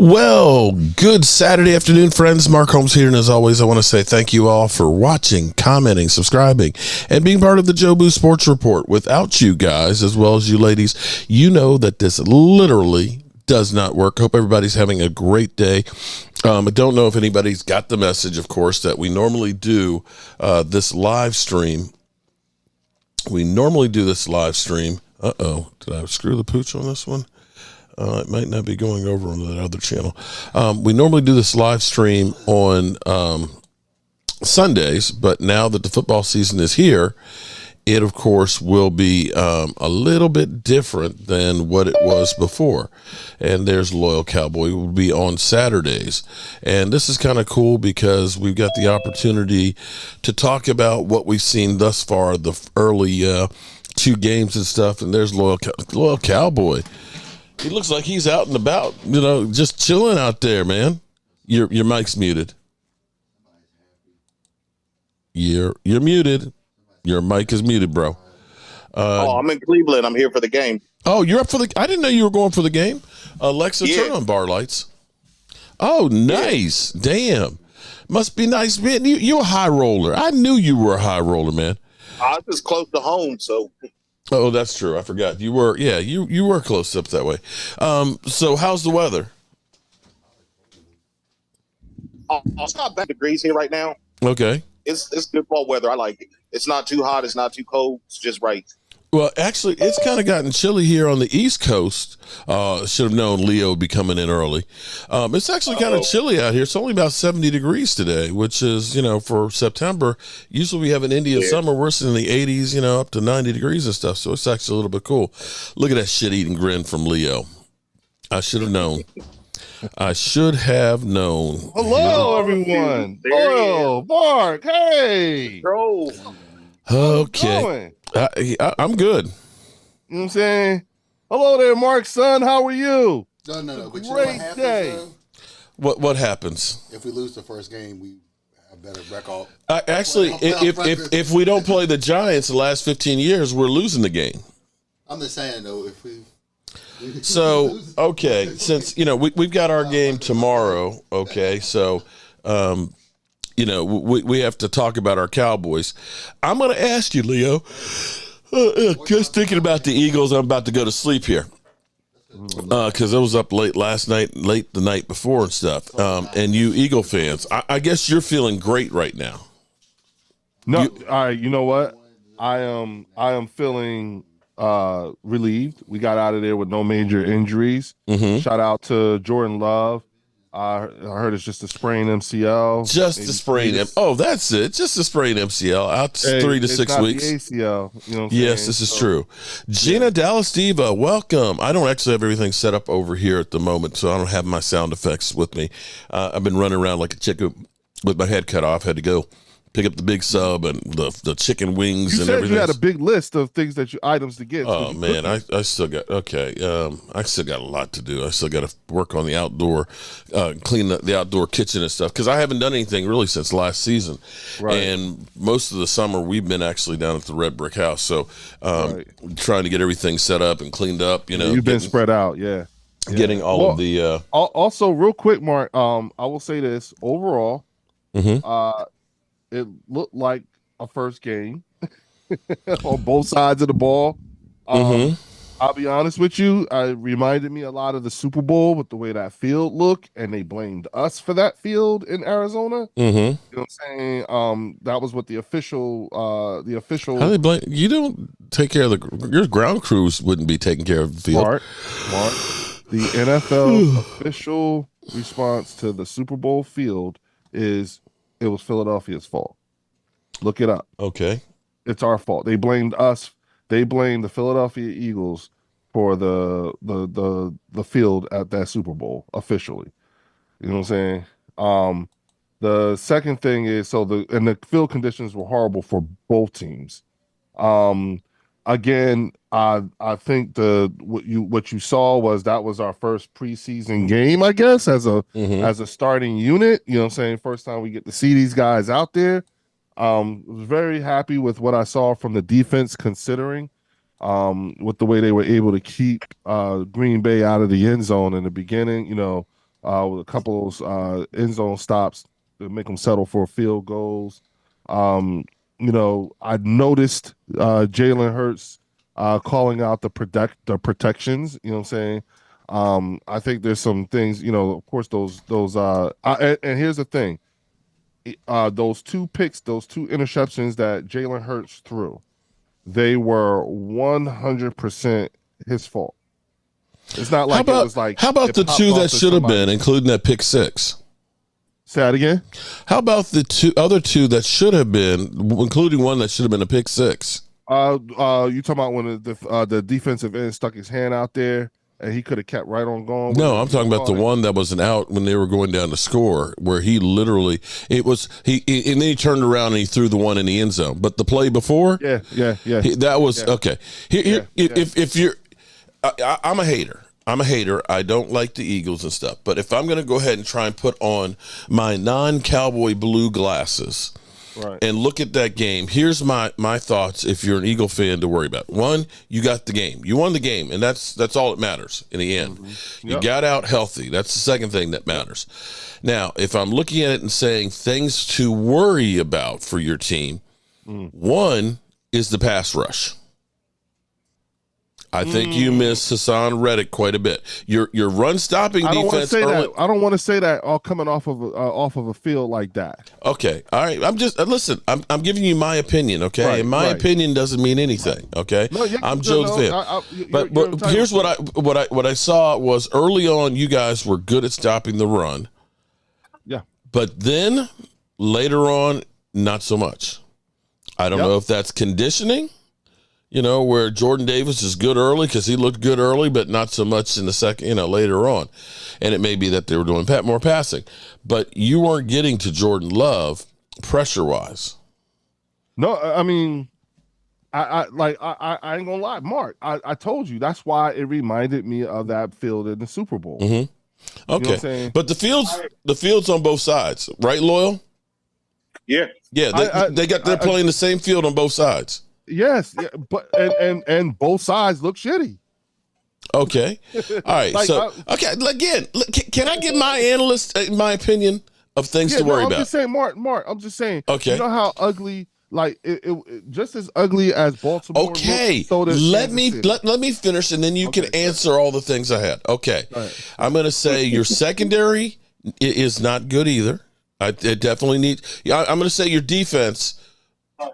Well, good Saturday afternoon, friends. Mark Holmes here, and as always, I want to say thank you all for watching, commenting, subscribing, and being part of the Jobu Sports Report. Without you guys, as well as you ladies, you know that this literally does not work. Hope everybody's having a great day. I don't know if anybody's got the message, of course, that we normally do this live stream. Uh-oh, did I screw the pooch on this one? It might not be going over on that other channel. We normally do this live stream on Sundays, but now that the football season is here, it, of course, will be a little bit different than what it was before. And there's Loyal Cowboy will be on Saturdays. And this is kind of cool because we've got the opportunity to talk about what we've seen thus far, the early two games and stuff. And there's Loyal Cowboy. He looks like he's out and about, just chilling out there, man. Your mic's muted. You're muted. Your mic is muted, bro. I'm in Cleveland. I'm here for the game. Oh, you're up for I didn't know you were going for the game. Alexa, turn on bar lights. Oh, nice. Yeah. Damn. Must be nice, man. You're a high roller. I knew you were a high roller, man. I was close to home, so... Oh, that's true. I forgot. You were, you were close up that way. So how's the weather? It's not bad degrees here right now. Okay. It's good fall weather. I like it. It's not too hot. It's not too cold. It's just right. Well, actually, it's kind of gotten chilly here on the East Coast. Should have known Leo would be coming in early. It's actually kind of chilly out here. It's only about 70 degrees today, which is, for September. Usually we have an Indian summer worse than the 80s, up to 90 degrees and stuff. So it's actually a little bit cool. Look at that shit-eating grin from Leo. I should have known. I should have known. Hello, everyone. Hello, Mark. Hey. Bro. Okay. I'm good. You know what I'm saying? Hello there, Mark's son. How are you? No. But Great day. What happens? If we lose the first game, we have better record. Actually, if we don't play the Giants the last 15 years, we're losing the game. I'm just saying, though, if we... So, okay, since, we've got our game tomorrow, okay, so... we have to talk about our Cowboys. I'm going to ask you, Leo, just thinking about the Eagles, I'm about to go to sleep here because I was up late last night, late the night before and stuff. And you Eagle fans, I guess you're feeling great right now. No, all right, you know what? I am feeling relieved. We got out of there with no major injuries. Mm-hmm. Shout out to Jordan Love. I heard it's just a sprained MCL. Just a sprained Oh, that's it. Just a sprained MCL. Out 3 to 6 weeks. The ACL. You know what I'm yes, saying? This is true. Gina Dallas Diva, welcome. I don't actually have everything set up over here at the moment, so I don't have my sound effects with me. I've been running around like a chicken with my head cut off. Had to go pick up the big sub and the chicken wings and everything. You had a big list of things items to get. Oh man, I still got I still got a lot to do. I still got to work on the outdoor, clean the outdoor kitchen and stuff because I haven't done anything really since last season. Right. And most of the summer we've been actually down at the Red Brick House, so trying to get everything set up and cleaned up. You've been spread out, getting all of the. Also, real quick, Mark. I will say this overall. Mm-hmm. It looked like a first game on both sides of the ball. I'll be honest with you. It reminded me a lot of the Super Bowl with the way that field looked, and they blamed us for that field in Arizona. Mm-hmm. You know what I'm saying? That was what the official. How they blame you? Don't take care of your ground crews wouldn't be taking care of the field. Mark, the NFL official response to the Super Bowl field is. It was Philadelphia's fault. Look it up. Okay. It's our fault. They blamed us. They blamed the Philadelphia Eagles for the field at that Super Bowl officially. You know what I'm saying? The second thing is the field conditions were horrible for both teams. Again, I think what you saw was that was our first preseason game, I guess, as a starting unit. You know what I'm saying? First time we get to see these guys out there. Was very happy with what I saw from the defense, considering with the way they were able to keep Green Bay out of the end zone in the beginning. with a couple of those end zone stops to make them settle for field goals. I noticed Jalen Hurts calling out the protections. You know what I'm saying? I think there's some things. Of course, and here's the thing: those two picks, those two interceptions that Jalen Hurts threw, they were 100% his fault. It's not like it was like. How about the two that should have been, including that pick six? Say that again. How about the other two that should have been, including one that should have been a pick six? You talking about when the defensive end stuck his hand out there and he could have kept right on going? No, I'm talking about the one that was an out when they were going down to score, where he literally and then he turned around and he threw the one in the end zone. But the play before, yeah, that was okay. If you're, I'm a hater. I don't like the Eagles and stuff. But if I'm going to go ahead and try and put on my non-cowboy blue glasses, right, and look at that game, here's my thoughts. If you're an Eagle fan, to worry about: one, you got the game, you won the game, and that's all that matters in the end. Mm-hmm. Yep. You got out healthy. That's the second thing that matters. Now, if I'm looking at it and saying things to worry about for your team, one is the pass rush. I think you miss Hassan Reddick quite a bit. Your run stopping defense. I don't want to say that all coming off of a field like that. Okay, all right. I'm just listen. I'm giving you my opinion. Okay, right, and my opinion doesn't mean anything. Okay, I'm Joe the fan. But here's what I saw was early on. You guys were good at stopping the run. Yeah. But then later on, not so much. I don't know if that's conditioning. Where Jordan Davis is good early because he looked good early, but not so much in the second, later on. And it may be that they were doing more passing. But you weren't getting to Jordan Love pressure-wise. No, I mean, I ain't gonna lie, Mark. I told you that's why it reminded me of that field in the Super Bowl. Mm-hmm. Okay, but the field's on both sides, right, Loyal? Yeah, they're playing the same field on both sides. Yes, but and both sides look shitty. Okay, all right. Okay. Again, can I give my analyst my opinion of things to worry about? I'm just saying, Mark. I'm just saying. Okay. You know how ugly, like it just as ugly as Baltimore. Okay. Let me finish, and then you can answer all the things I had. Okay. Right. I'm going to say your secondary is not good either. It definitely needs. I'm going to say your defense.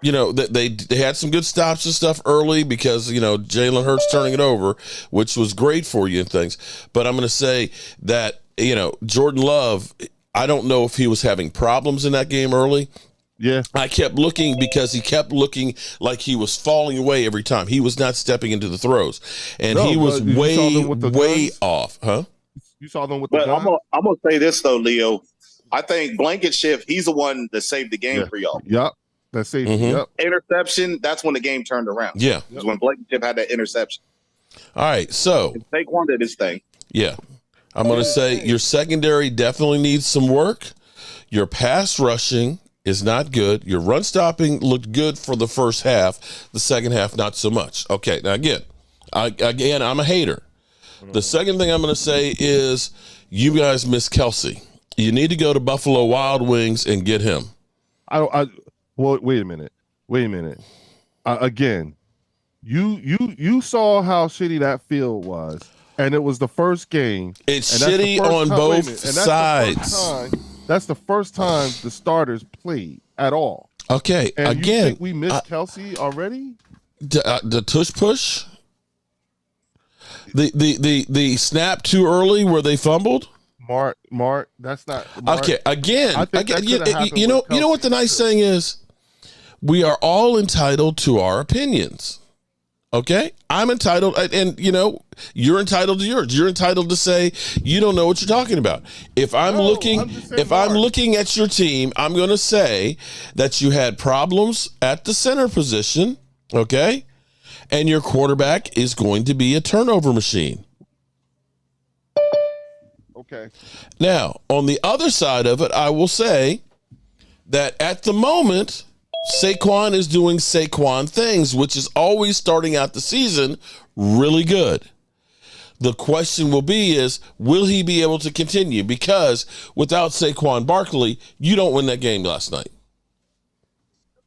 That they had some good stops and stuff early because, Jalen Hurts turning it over, which was great for you and things. But I'm going to say that, Jordan Love, I don't know if he was having problems in that game early. Yeah. I kept looking because he kept looking like he was falling away every time. He was not stepping into the throws. And he was way off. Huh? You saw them with the guns? I'm going to say this, though, Leo. I think Blankenship, he's the one that saved the game for y'all. Yep. That safety. Mm-hmm. Yep. Interception, that's when the game turned around. Yeah. It was when Blankenship had that interception. All right, so Saquon did his thing. Yeah. I'm going to say your secondary definitely needs some work. Your pass rushing is not good. Your run stopping looked good for the first half. The second half, not so much. Okay, now again, I'm a hater. The second thing I'm going to say is you guys miss Kelsey. You need to go to Buffalo Wild Wings and get him. Well, wait a minute. Again, you saw how shitty that field was, and it was the first game. It's shitty on both sides. That's the first time the starters played at all. Okay, and again, you think we missed Kelsey already? The tush push, the snap too early where they fumbled. Mark, that's not Mark. Okay. Again, you know what the nice thing is. We are all entitled to our opinions. Okay? I'm entitled, and you're entitled to yours. You're entitled to say you don't know what you're talking about. If I'm looking at your team, I'm going to say that you had problems at the center position, okay? And your quarterback is going to be a turnover machine. Okay. Now, on the other side of it, I will say that at the moment, Saquon is doing Saquon things, which is always starting out the season really good. The question will be is, will he be able to continue? Because without Saquon Barkley, you don't win that game last night.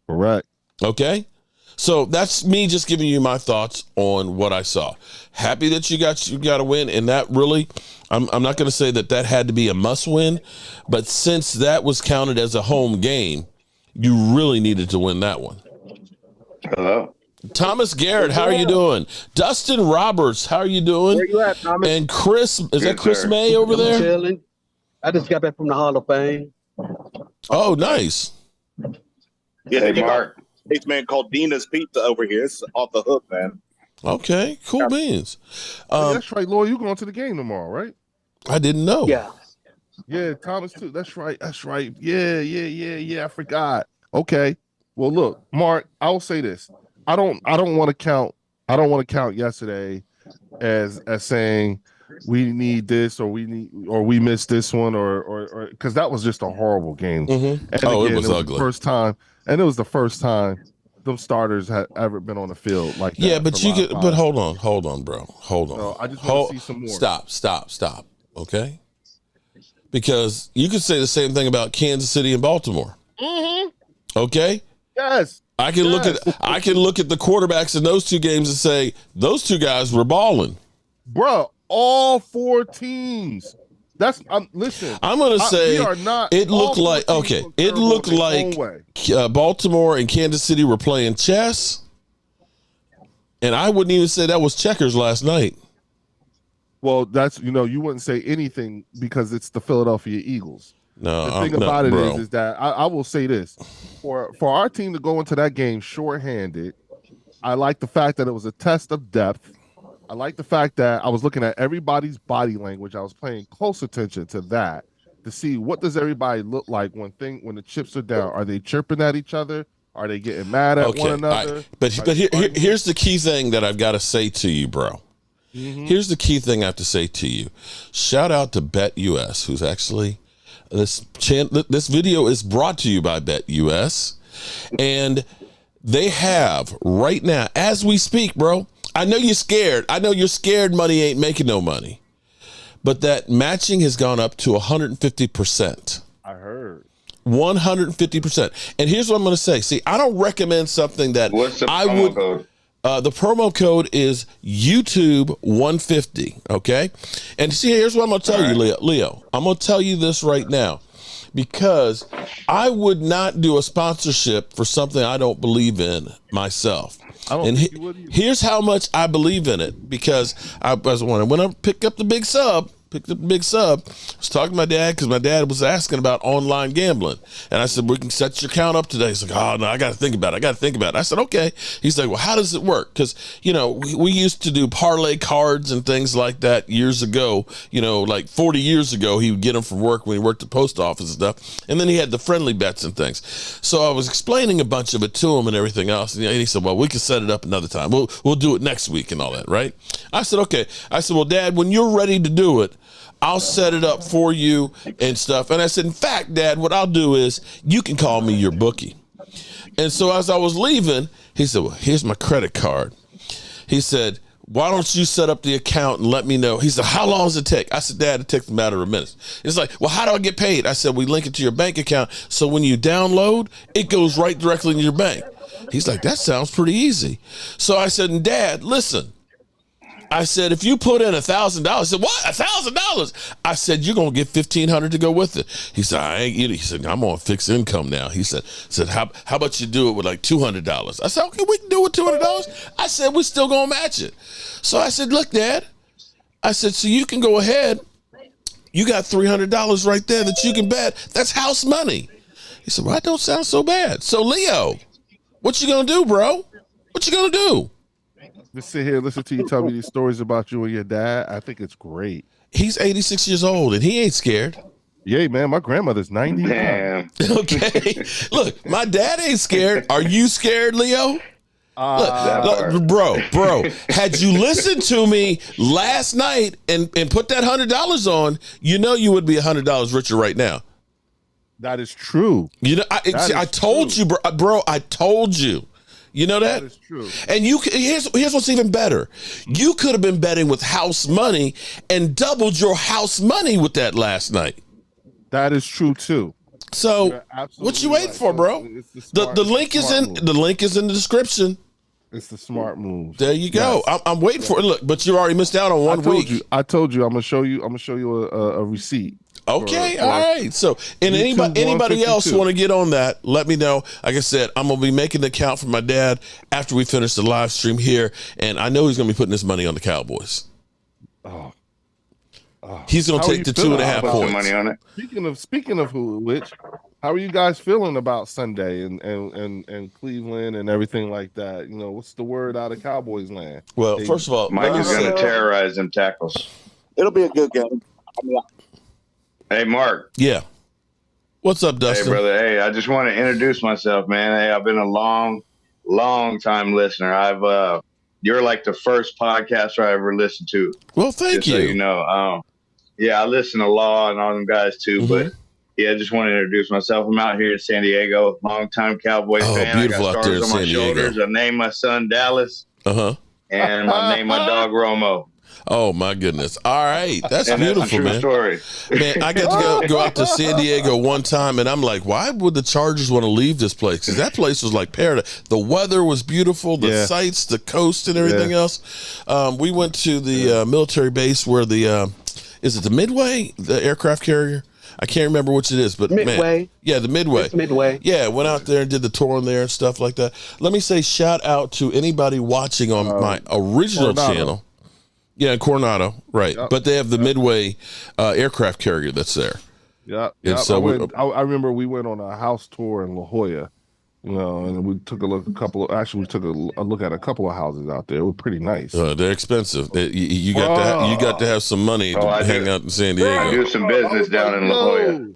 Correct. Okay? So that's me just giving you my thoughts on what I saw. Happy that you got a win, and that really, I'm not going to say that had to be a must win, but since that was counted as a home game, you really needed to win that one. Hello. Thomas Garrett, how are you doing? Dustin Roberts, how are you doing? Where you at, Thomas? And Chris, is that Chris sir. May over there? Chilling. I just got back from the Hall of Fame. Oh, nice. Yeah, Hey, they got Mark. this man called Dina's Pizza over here. It's off the hook, man. Okay, cool beans. That's right, Lloyd. You going to the game tomorrow, right? I didn't know. Yeah. Yeah, Thomas too. That's right. That's right. Yeah. I forgot. Okay. Well, look, Mark. I will say this. I don't want to count. I don't want to count yesterday as saying we need this or we missed this one or because that was just a horrible game. Mm-hmm. And Oh, again, it was ugly. First time, and it was the first time them starters had ever been on the field like that. Yeah, but for you live could. time. But hold on, bro. Hold on. No, I just want to see some more. Stop. Okay. Because you could say the same thing about Kansas City and Baltimore. Mm-hmm. Okay. Yes. I can look at the quarterbacks in those two games and say those two guys were balling. Bro, all four teams. Listen. I'm going to say we are not, it looked all like four teams okay. look It terrible looked in their own like way. Baltimore and Kansas City were playing chess, and I wouldn't even say that was checkers last night. Well, that's you wouldn't say anything because it's the Philadelphia Eagles. No, The thing about it bro. is that I will say this: for our team to go into that game shorthanded, I like the fact that it was a test of depth. I like the fact that I was looking at everybody's body language. I was paying close attention to that to see what does everybody look like when the chips are down. Are they chirping at each other? Are they getting mad at one another? But here's the key thing that I've got to say to you, bro. Mm-hmm. Here's the key thing I have to say to you. Shout out to BetUS, who's actually this video is brought to you by BetUS, and they have right now as we speak, bro. I know you're scared. I know you're scared. Money ain't making no money, but that matching has gone up to 150%. I heard 150%. And here's what I'm going to say. See, I don't recommend something that What's the I promo would. code? The promo code is YouTube 150. Okay. And see, here's what I'm going to tell you, Leo. I'm going to tell you this right now because I would not do a sponsorship for something I don't believe in myself. I don't And think you would either. here's how much I believe in it because I was wondering when I picked up the big sub. I was talking to my dad because my dad was asking about online gambling. And I said, we can set your count up today. He's like, oh, no, I got to think about it. I said, okay. He's like, well, how does it work? Because, we used to do parlay cards and things like that years ago. Like 40 years ago, he would get them from work when he worked at the post office and stuff. And then he had the friendly bets and things. So I was explaining a bunch of it to him and everything else. And he said, well, we can set it up another time. We'll do it next week and all that, right? I said, okay. I said, well, Dad, when you're ready to do it, I'll set it up for you and stuff. And I said, in fact, Dad, what I'll do is you can call me your bookie. And so as I was leaving, he said, well, here's my credit card. He said, why don't you set up the account and let me know? He said, how long does it take? I said, Dad, it takes a matter of minutes. It's like, well, how do I get paid? I said, we link it to your bank account. So when you download, it goes right directly in your bank. He's like, that sounds pretty easy. So I said, Dad, listen. I said, if you put in $1,000, I said, what? $1,000? I said, you're going to get $1,500 to go with it. He said, I ain't getting it. He said, I'm on fixed income now. He said, how about you do it with like $200? I said, okay, we can do it with $200. I said, we're still going to match it. So I said, look, Dad, I said, so you can go ahead. You got $300 right there that you can bet. That's house money. He said, well, that don't sound so bad. So Leo, what you going to do, bro? What you going to do? Just sit here and listen to you tell me these stories about you and your dad. I think it's great. He's 86 years old and he ain't scared. Yeah, man, my grandmother's 90. Damn. Okay. Look, my dad ain't scared. Are you scared, Leo? Look, bro, had you listened to me last night and put that $100 on, you would be $100 richer right now. That is true. I told you, bro. I told you. You know that? That is true. And here's what's even better. You could have been betting with house money and doubled your house money with that last night. That is true too. So what you waiting for, bro? The link is in the description. It's the smart move. There you go. Yes. I'm waiting for it. Look, but you already missed out on 1 week. I told you. I'm gonna show you a receipt. Okay, all right. So, and anybody else want to get on that, let me know. Like I said, I'm going to be making the account for my dad after we finish the live stream here, and I know he's going to be putting his money on the Cowboys. He's going to take the 2.5 points. Money on it. Speaking of which, how are you guys feeling about Sunday and Cleveland and everything like that? You know, what's the word out of Cowboys land? Well, first of all, Mike is going to terrorize them tackles. It'll be a good game. Hey, Mark. Yeah. What's up, Dustin? Hey, brother. Hey, I just want to introduce myself, man. Hey, I've been a long time listener. You're like the first podcaster I ever listened to. Well, thank you. So you know, yeah, I listen to Law and all them guys too, but yeah, I just want to introduce myself. I'm out here in San Diego, longtime Cowboys fan. Beautiful I got out there in stars on my San shoulders. Diego. I named my son Dallas. And I named my dog Romo. Oh my goodness! All right, that's beautiful, man. Story. Man, I got to go out to San Diego one time, and I'm like, why would the Chargers want to leave this place? Because that place was like paradise. The weather was beautiful, the sights, the coast, and everything else. We went to the military base where is it the Midway, the aircraft carrier? I can't remember which it is, but Midway. Man, yeah, the Midway. It's Midway. Yeah, went out there and did the tour in there and stuff like that. Let me say shout out to anybody watching on my original channel. Yeah, Coronado, right. Yep. But they have the Midway aircraft carrier that's there. Yeah. And so I remember we went on a house tour in La Jolla, you know, and we took a look a look at a couple of houses out there. It was pretty nice. They're expensive. You got to have some money to hang out in San Diego. I do some business down in La Jolla.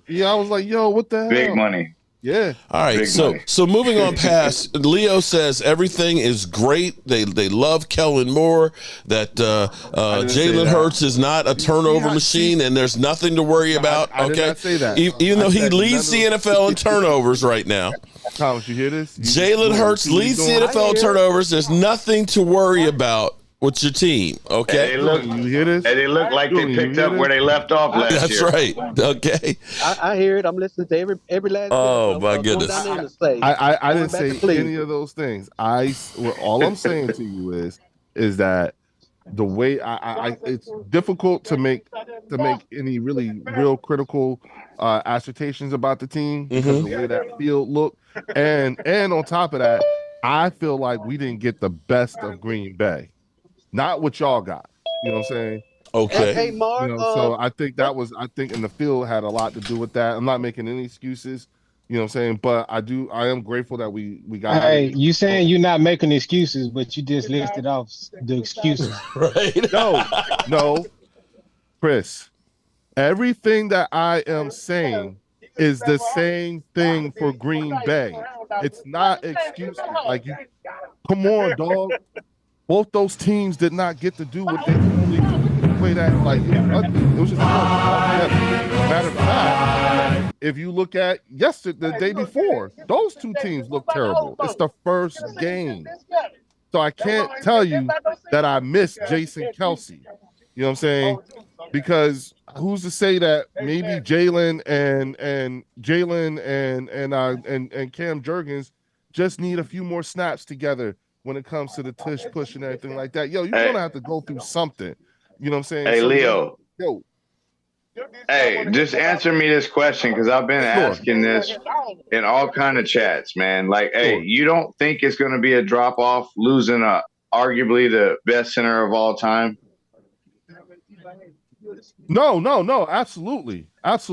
Yeah, I was like, yo, what the hell? Big money. Yeah. All right. So moving on past, Leo says everything is great. They love Kellen Moore. That Jalen Hurts is not a turnover machine, and there's nothing to worry about. I did not say that. Even though he leads the NFL in turnovers right now. Thomas, you hear this? Jalen Hurts leads the NFL in turnovers. There's nothing to worry about with your team, okay? And they look like they picked up where they left off last year. That's right. Okay. I hear it. I'm listening to every last. Oh my goodness. I didn't say any of those things. All I'm saying to you is that the way it's difficult to make any really real critical assertions about the team because of the way that field looked, and on top of that, I feel like we didn't get the best of Green Bay. Not what y'all got. You know what I'm saying? Okay. Hey, Mark. You know, so I think in the field had a lot to do with that. I'm not making any excuses. You know what I'm saying? But I am grateful that we got. Hey, you saying you're not making excuses, but you just listed off the excuses. Right. No. Chris, everything that I am saying is the same thing for Green Bay. It's not excuses. Like, come on, dog. Both those teams did not get to do what they normally play that. Like, it was just matter of fact, if you look at the day before, those two teams look terrible. It's the first game. So I can't tell you that I miss Jason Kelsey. You know what I'm saying? Because who's to say that maybe Jalen and Cam Jurgens just need a few more snaps together when it comes to the tush push and everything like that. Yo, you're gonna have to go through something. You know what I'm saying? Hey, Leo. Yo. Hey, just answer me this question because I've been asking this in all kind of chats, man. Like, hey, you don't think it's gonna be a drop off losing arguably the best center of all time? No, absolutely. But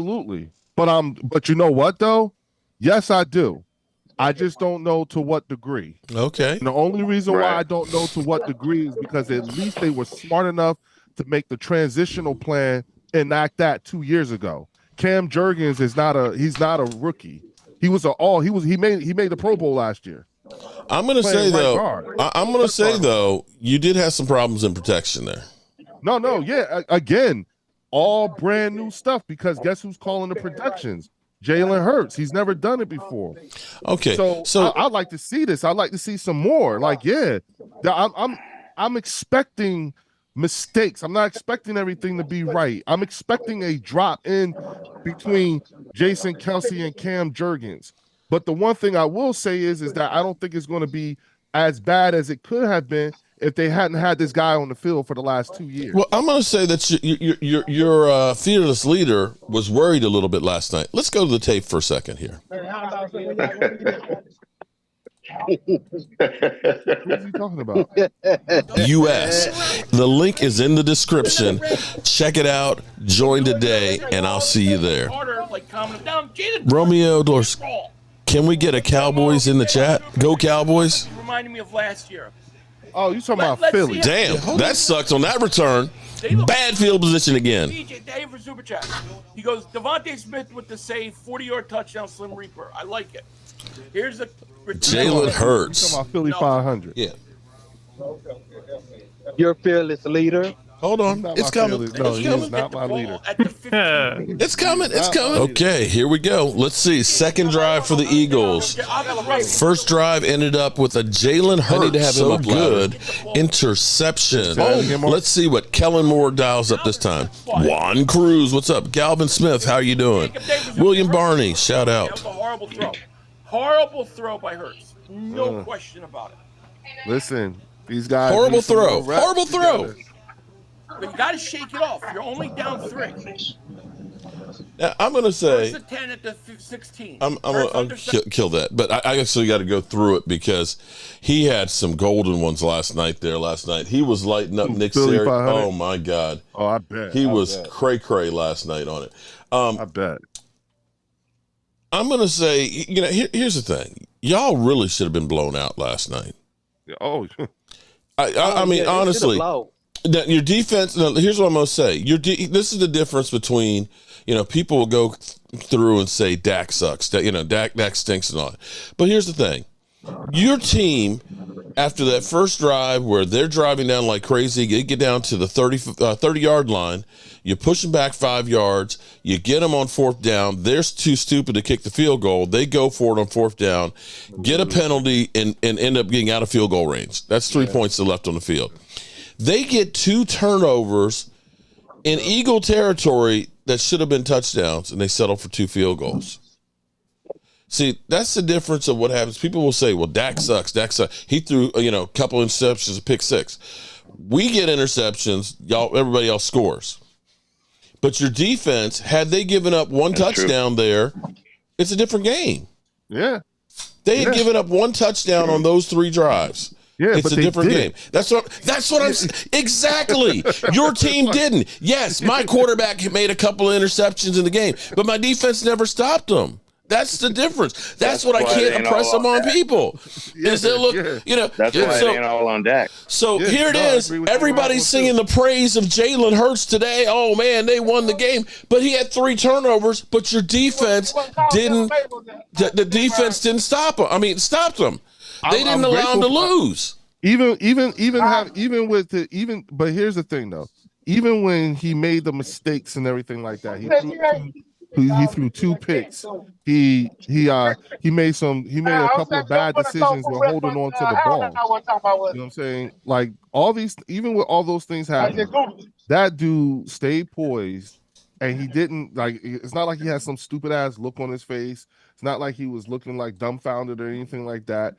you know what though? Yes, I do. I just don't know to what degree. Okay. And the only reason why I don't know to what degree is because at least they were smart enough to make the transitional plan enact that 2 years ago. Cam Jurgens is not a rookie. He made the Pro Bowl last year. I'm gonna say though, you did have some problems in protection there. No, yeah. Again, all brand new stuff because guess who's calling the protections? Jalen Hurts. He's never done it before. Okay, So I'd like to see this. I'd like to see some more. Like, yeah, I'm expecting mistakes. I'm not expecting everything to be right. I'm expecting a drop in between Jason Kelsey and Cam Jurgens. But the one thing I will say is that I don't think it's going to be as bad as it could have been if they hadn't had this guy on the field for the last 2 years. Well, I'm going to say that your fearless leader was worried a little bit last night. Let's go to the tape for a second here. Who's he talking about? US. The link is in the description. Check it out. Join today, and I'll see you there. Romeo Dors, can we get a Cowboys in the chat? Go Cowboys. Reminding me of last year. Oh, you talking about Philly? Damn, that sucked on that return. Bad field position again. DJ Dave for Super Chat. He goes, Devontae Smith with the save, 40-yard touchdown, Slim Reaper. I like it. Here's the Jalen Hurts. You talking about Philly 500? Yeah. Your fearless leader. Hold on. It's coming. No, he is not my leader. It's coming. It's coming. Okay, here we go. Let's see. Second drive for the Eagles. First drive ended up with a Jalen Hurts so good interception. Let's see what Kellen Moore dials up this time. Juan Cruz, what's up? Galvin Smith, how you doing? William Barney, shout out. That was a horrible throw. Horrible throw by Hurts. No question about it. Listen, these guys. Horrible throw. Horrible throw. But you got to shake it off. You're only down 3. Now, I'm going to say. First and 10 at the 16. I'm going to kill that. But I actually got to go through it because he had some golden ones last night. He was lighting up Nick Siri. Oh, my God. Oh, I bet. He was cray-cray last night on it. I bet. I'm going to say, here's the thing. Y'all really should have been blown out last night. Oh. I mean, honestly. Your defense. Now, here's what I'm going to say. This is the difference between, people will go through and say Dak sucks. Dak stinks and all that. But here's the thing. Your team, after that first drive where they're driving down like crazy, you get down to the 30-yard line, you push them back 5 yards, you get them on fourth down. They're too stupid to kick the field goal. They go for it on fourth down, get a penalty, and end up getting out of field goal range. That's 3 points left on the field. They get 2 turnovers in Eagle territory that should have been touchdowns, and they settle for 2 field goals. See, that's the difference of what happens. People will say, well, Dak sucks. He threw, a couple interceptions, a pick 6. We get interceptions, everybody else scores. But your defense, had they given up one touchdown there, it's a different game. Yeah. They had given up 1 touchdown on those 3 drives. Yeah, it's a different game. That's what I'm exactly. Your team didn't. Yes, my quarterback made a couple of interceptions in the game, but my defense never stopped them. That's the difference. That's what I can't impress upon people. Is they look, That's why it ain't all on Dak. So here it is. Everybody's singing the praise of Jalen Hurts today. Oh man, they won the game, but he had 3 turnovers. But your defense didn't. The defense didn't stop him. Stopped them. They didn't allow him to lose. But here's the thing though. Even when he made the mistakes and everything like that, he threw 2 picks. He made a couple of bad decisions with holding on to the ball. You know what I'm saying? Like even with all those things happening, that dude stayed poised, and he didn't it's not like he had some stupid ass look on his face. It's not like he was looking like dumbfounded or anything like that.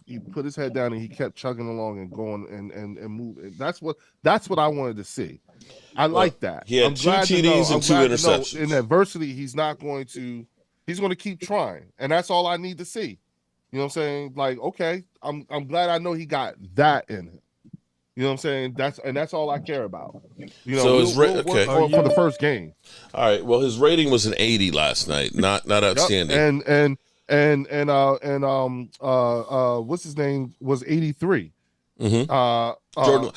He put his head down and he kept chugging along and going and moving. That's what I wanted to see. I like that. He had 2 TDs and 2 interceptions. In adversity, he's going to keep trying. And that's all I need to see. You know what I'm saying? Like, okay, I'm glad I know he got that in him. You know what I'm saying? That's all I care about. So for the first game. All right. Well, his rating was an 80 last night. Not outstanding. And what's his name was 83. Mm-hmm. Jordan,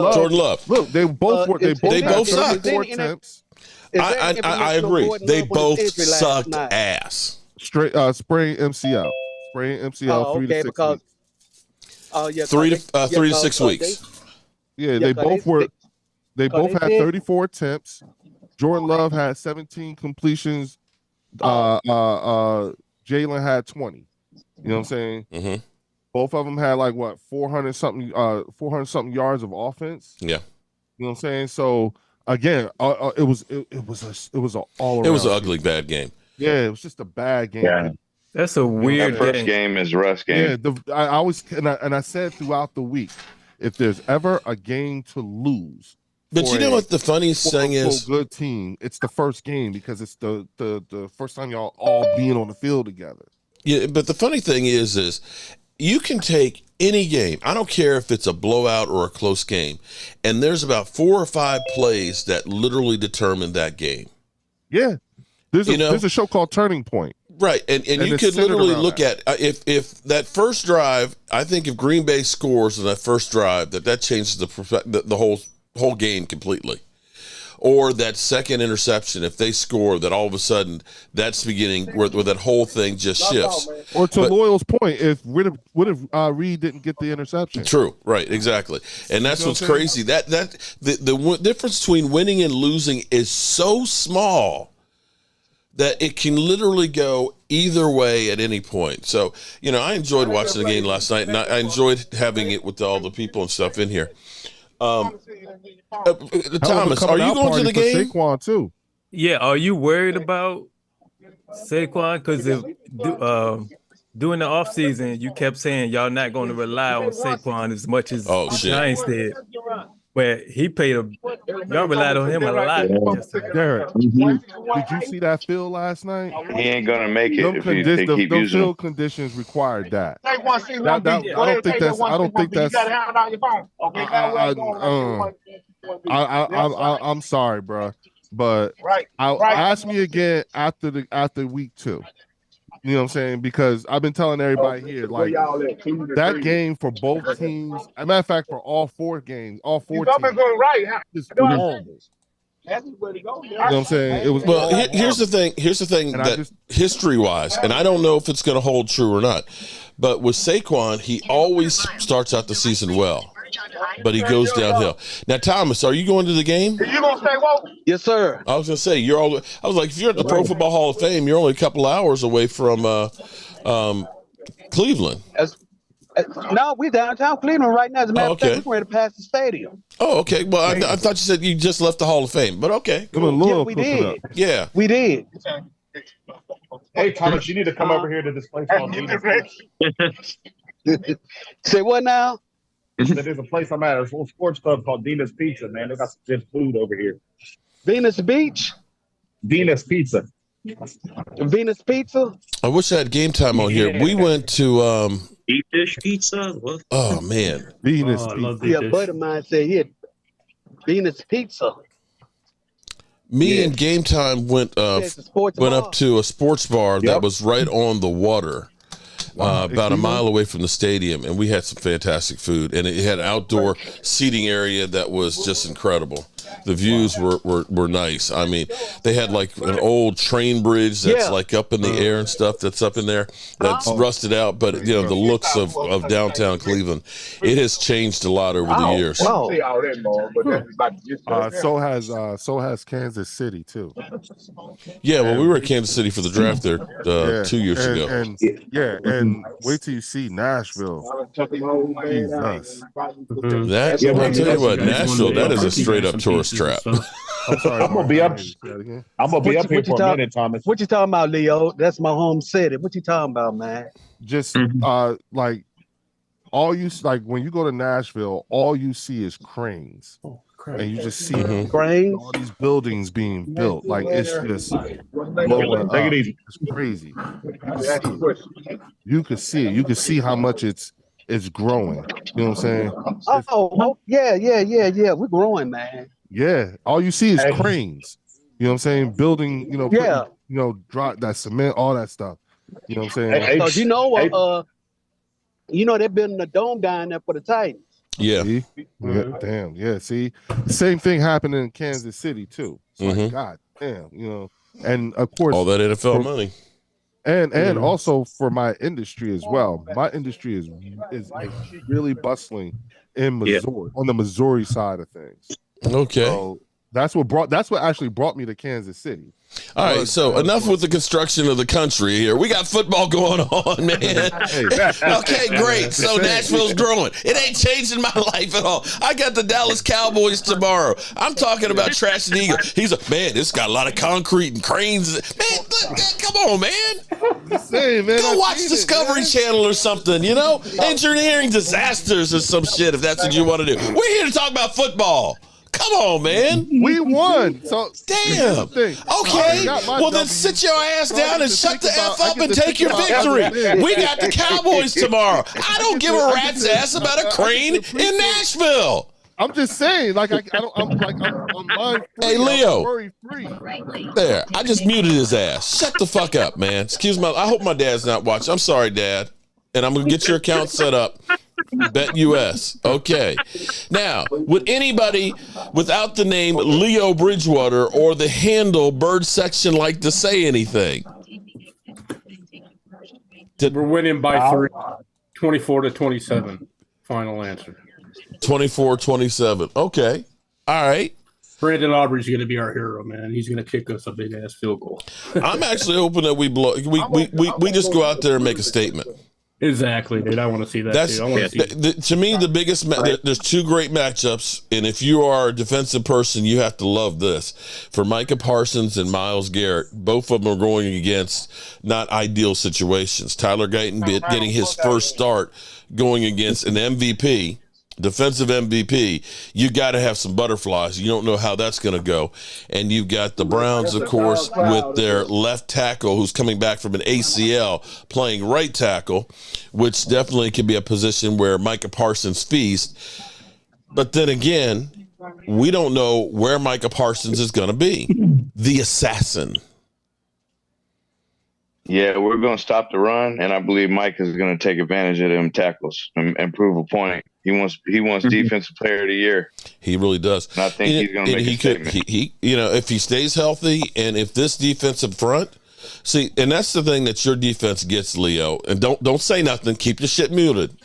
Jordan Love. Look, they both sucked. 34 attempts. I agree. They both sucked ass. Straight spraying MCL. 3 to 6 weeks. 3 to 6 weeks. Yeah, they both had 34 attempts. Jordan Love had 17 completions. Jalen had 20. You know what I'm saying? Mm-hmm. Both of them had like what 400 something yards of offense. Yeah. You know what I'm saying? So again, it was an all around. It was an ugly bad game. Yeah, it was just a bad game. Yeah. That's a weird That first game is Russ game. Yeah, I always and I said throughout the week, if there's ever a game to lose, but you know what the funniest thing is? Good team, it's the first game because it's the first time y'all all being on the field together. Yeah, but the funny thing is you can take any game. I don't care if it's a blowout or a close game, and there's about 4 or 5 plays that literally determine that game. Yeah, there's a show called Turning Point. Right, and you could literally look at if that first drive. I think if Green Bay scores in that first drive, that changes the whole game completely. Or that second interception, if they score, that all of a sudden that's beginning where that whole thing just shifts. Or to Loyal's point, what if Reed didn't get the interception? True, right, exactly, and that's what's crazy. The difference between winning and losing is so small that it can literally go either way at any point. So, I enjoyed watching the game last night, and I enjoyed having it with all the people and stuff in here. Thomas, are you going to the game? Saquon too. Yeah, are you worried about Saquon? Because during the offseason, you kept saying y'all not going to rely on Saquon as much as the Giants did. Where he y'all relied on him a lot. Derek, did you see that field last night? He ain't gonna make it if you keep those using field conditions required that. I don't think that's. I'm sorry, bro, but ask me again after week 2. You know what I'm saying? Because I've been telling everybody here, like, that game for both teams, as a matter of fact, for all 4 teams, is horrible. You know what I'm saying? It was here's the thing that history-wise, and I don't know if it's going to hold true or not, but with Saquon, he always starts out the season well, but he goes downhill. Now, Thomas, are you going to the game? You gonna stay woke? Yes, sir. I was going to say, I was like, if you're at the Pro Football Hall of Fame, you're only a couple hours away from Cleveland. No, we downtown Cleveland right now. As a matter of fact, we're ready to pass the stadium. Oh, okay. Well, I thought you said you just left the Hall of Fame, but okay. Yeah, we did. Yeah. We did. Hey, Thomas, you need to come over here to this place called Dina's Pizza. Say what now? There's a place I'm at. There's a little sports club called Dina's Pizza, man. They got some good food over here. Venus Beach? Dina's Pizza. Venus Pizza? I wish I had Game Time on here. We went to Deep dish pizza? What? Oh man. Venus Pizza. Yeah, a buddy of mine said he had Venus Pizza. Me and Game Time went up to a sports bar that was right on the water. About a mile away from the stadium, and we had some fantastic food, and it had an outdoor seating area that was just incredible. The views were nice. I mean, they had like an old train bridge that's like up in the air and stuff that's up in there that's rusted out, but the looks of downtown Cleveland, it has changed a lot over the years. So has Kansas City too. Yeah, well, we were at Kansas City for the draft there 2 years ago. And wait till you see Nashville. Jesus. I'll tell you what, Nashville, that is a straight up tourist trap. I'm sorry. I'm gonna be up here for a minute, Thomas. What you talking about, Leo? That's my home city. What you talking about, man? Just like all you when you go to Nashville, all you see is cranes. And you just see cranes, all these buildings being built. Like it's just blowing up. Take it easy. It's crazy. You can see it. You can see how much it's growing. You know what I'm saying? Yeah. We're growing, man. Yeah. All you see is cranes. You know what I'm saying? Building, drop that cement, all that stuff. You know what I'm saying? Because they're building a dome down there for the Titans. Yeah. Damn. Yeah. See, the same thing happened in Kansas City too. It's like, God damn, and of course all that NFL money. And also for my industry as well. My industry is really bustling in Missouri, on the Missouri side of things. Okay. So That's what actually brought me to Kansas City. All right, so enough with the construction of the country here. We got football going on, man. Okay, great. So Nashville's growing. It ain't changing my life at all. I got the Dallas Cowboys tomorrow. I'm talking about Trash and Eagle. He's a man. This got a lot of concrete and cranes. Man, come on, man. Man, go watch Discovery Channel or something. You know, engineering disasters or some shit. If that's what you want to do, we're here to talk about football. Come on, man. We won. So damn. Okay. Well, then sit your ass down and shut the F up and take your victory. We got the Cowboys tomorrow. I don't give a rat's ass about a crane in Nashville. I'm just saying, like I'm mind free. Hey, Leo. Worry free. There. I just muted his ass. Shut the fuck up, man. Excuse me. I hope my dad's not watching. I'm sorry, Dad. And I'm gonna get your account set up. Bet US. Okay. Now, would anybody without the name Leo Bridgewater or the handle Bird Section like to say anything? We're winning by 3, 24-27. Final answer. 24-27. Okay. All right. Brandon Aubrey's going to be our hero, man. He's going to kick us a big ass field goal. I'm actually hoping that we just go out there and make a statement. Exactly, dude. I want to see that. That's too. I want to see to me the biggest. There's two great matchups, and if you are a defensive person, you have to love this. For Micah Parsons and Myles Garrett, both of them are going against not ideal situations. Tyler Guyton getting his first start going against an MVP. Defensive MVP, you got to have some butterflies. You don't know how that's going to go. And you've got the Browns, of course, with their left tackle who's coming back from an ACL playing right tackle, which definitely can be a position where Micah Parsons feasts. But then again, we don't know where Micah Parsons is going to be. The assassin. Yeah, we're going to stop the run, and I believe Mike is going to take advantage of them tackles and prove a point. He wants Defensive Player of the Year. He really does. And I think he's going to make a statement. He if he stays healthy, and if this defensive front, see, and that's the thing that your defense gets, Leo. And don't say nothing. Keep your shit muted.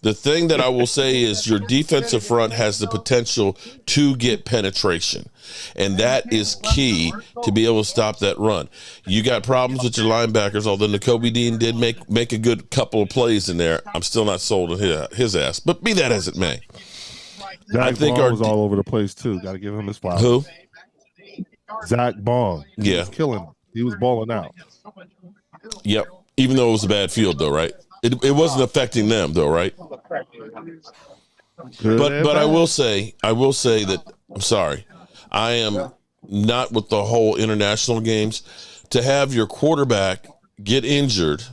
The thing that I will say is your defensive front has the potential to get penetration, and that is key to be able to stop that run. You got problems with your linebackers, although Nakobe Dean did make a good couple of plays in there. I'm still not sold on his ass, but be that as it may. I think Bond was all over the place too. Got to give him his flowers. Who? Zach Bond. He was killing him. He was balling out. Yep. Even though it was a bad field, though, right? It wasn't affecting them, though, right? But I will say that I'm sorry. I am not with the whole international games. To have your quarterback get injured,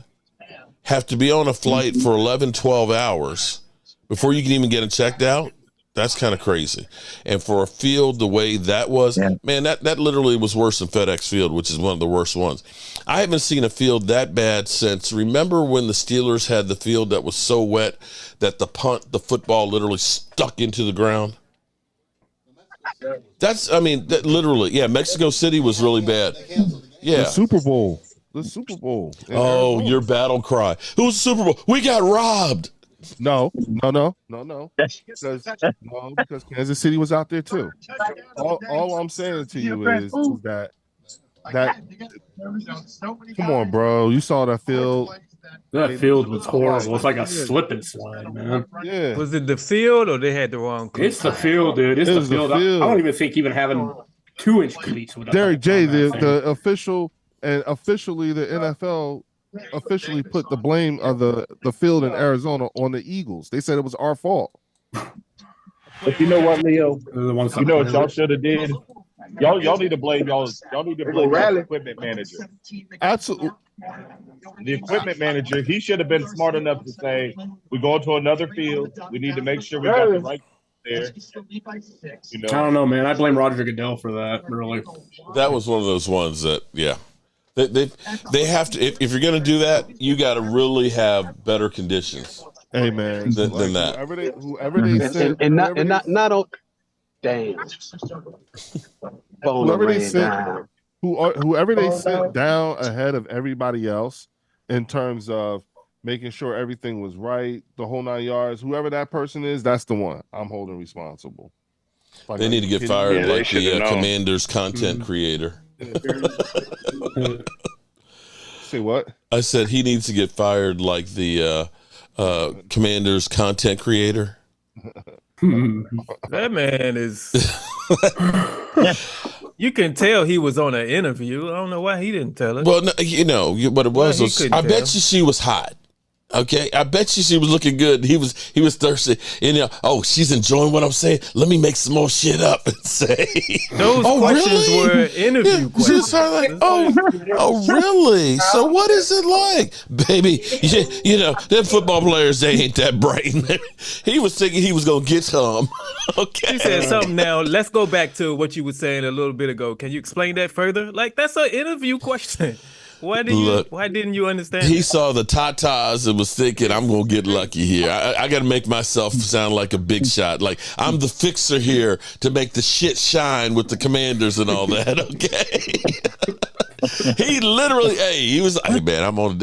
have to be on a flight for 11, 12 hours before you can even get him checked out, that's kind of crazy. And for a field the way that was, man, that literally was worse than FedEx Field, which is one of the worst ones. I haven't seen a field that bad since, remember when the Steelers had the field that was so wet that the football literally stuck into the ground? Literally, Mexico City was really bad. Yeah. The Super Bowl. Oh, your battle cry. Who's the Super Bowl? We got robbed. No. Because Kansas City was out there too. All I'm saying to you is that come on, bro. You saw that field. That field was horrible. It's like a slip and slide, man. Yeah. Was it the field or they had the wrong cleats? It's the field, dude. It's the field. I don't even think even having 2-inch cleats would have. Derek J, the official and officially the NFL officially put the blame of the field in Arizona on the Eagles. They said it was our fault. But you know what, Leo? You know what y'all should have did? Y'all need to blame y'all need to blame the equipment manager. Absolutely. The equipment manager, he should have been smart enough to say, we're going to another field. We need to make sure we got the right there. I don't know, man. I blame Roger Goodell for that, really. That was one of those ones that, they have to, if you're going to do that, you got to really have better conditions. Hey, man. Than that. Whoever they sent. And not on. Damn. Whoever they sent down ahead of everybody else in terms of making sure everything was right, the whole 9 yards, whoever that person is, that's the one I'm holding responsible. They need to get fired like the Commanders content creator. Say what? I said he needs to get fired like the Commanders content creator. That man is. You can tell he was on an interview. I don't know why he didn't tell us. Well, no, what it was I bet you she was hot. Okay, I bet you she was looking good. He was thirsty. Oh, she's enjoying what I'm saying. Let me make some more shit up and say. Those questions were interview questions. She's like, oh, really? So what is it like, baby? Them football players, they ain't that bright. He was thinking he was gonna get some. Okay. She said something. Now let's go back to what you were saying a little bit ago. Can you explain that further? Like that's an interview question. Why didn't you understand? He saw the tatas and was thinking, I'm going to get lucky here. I got to make myself sound like a big shot. Like, I'm the fixer here to make the shit shine with the Commanders and all that, okay? He literally, he was, hey, man, I'm on,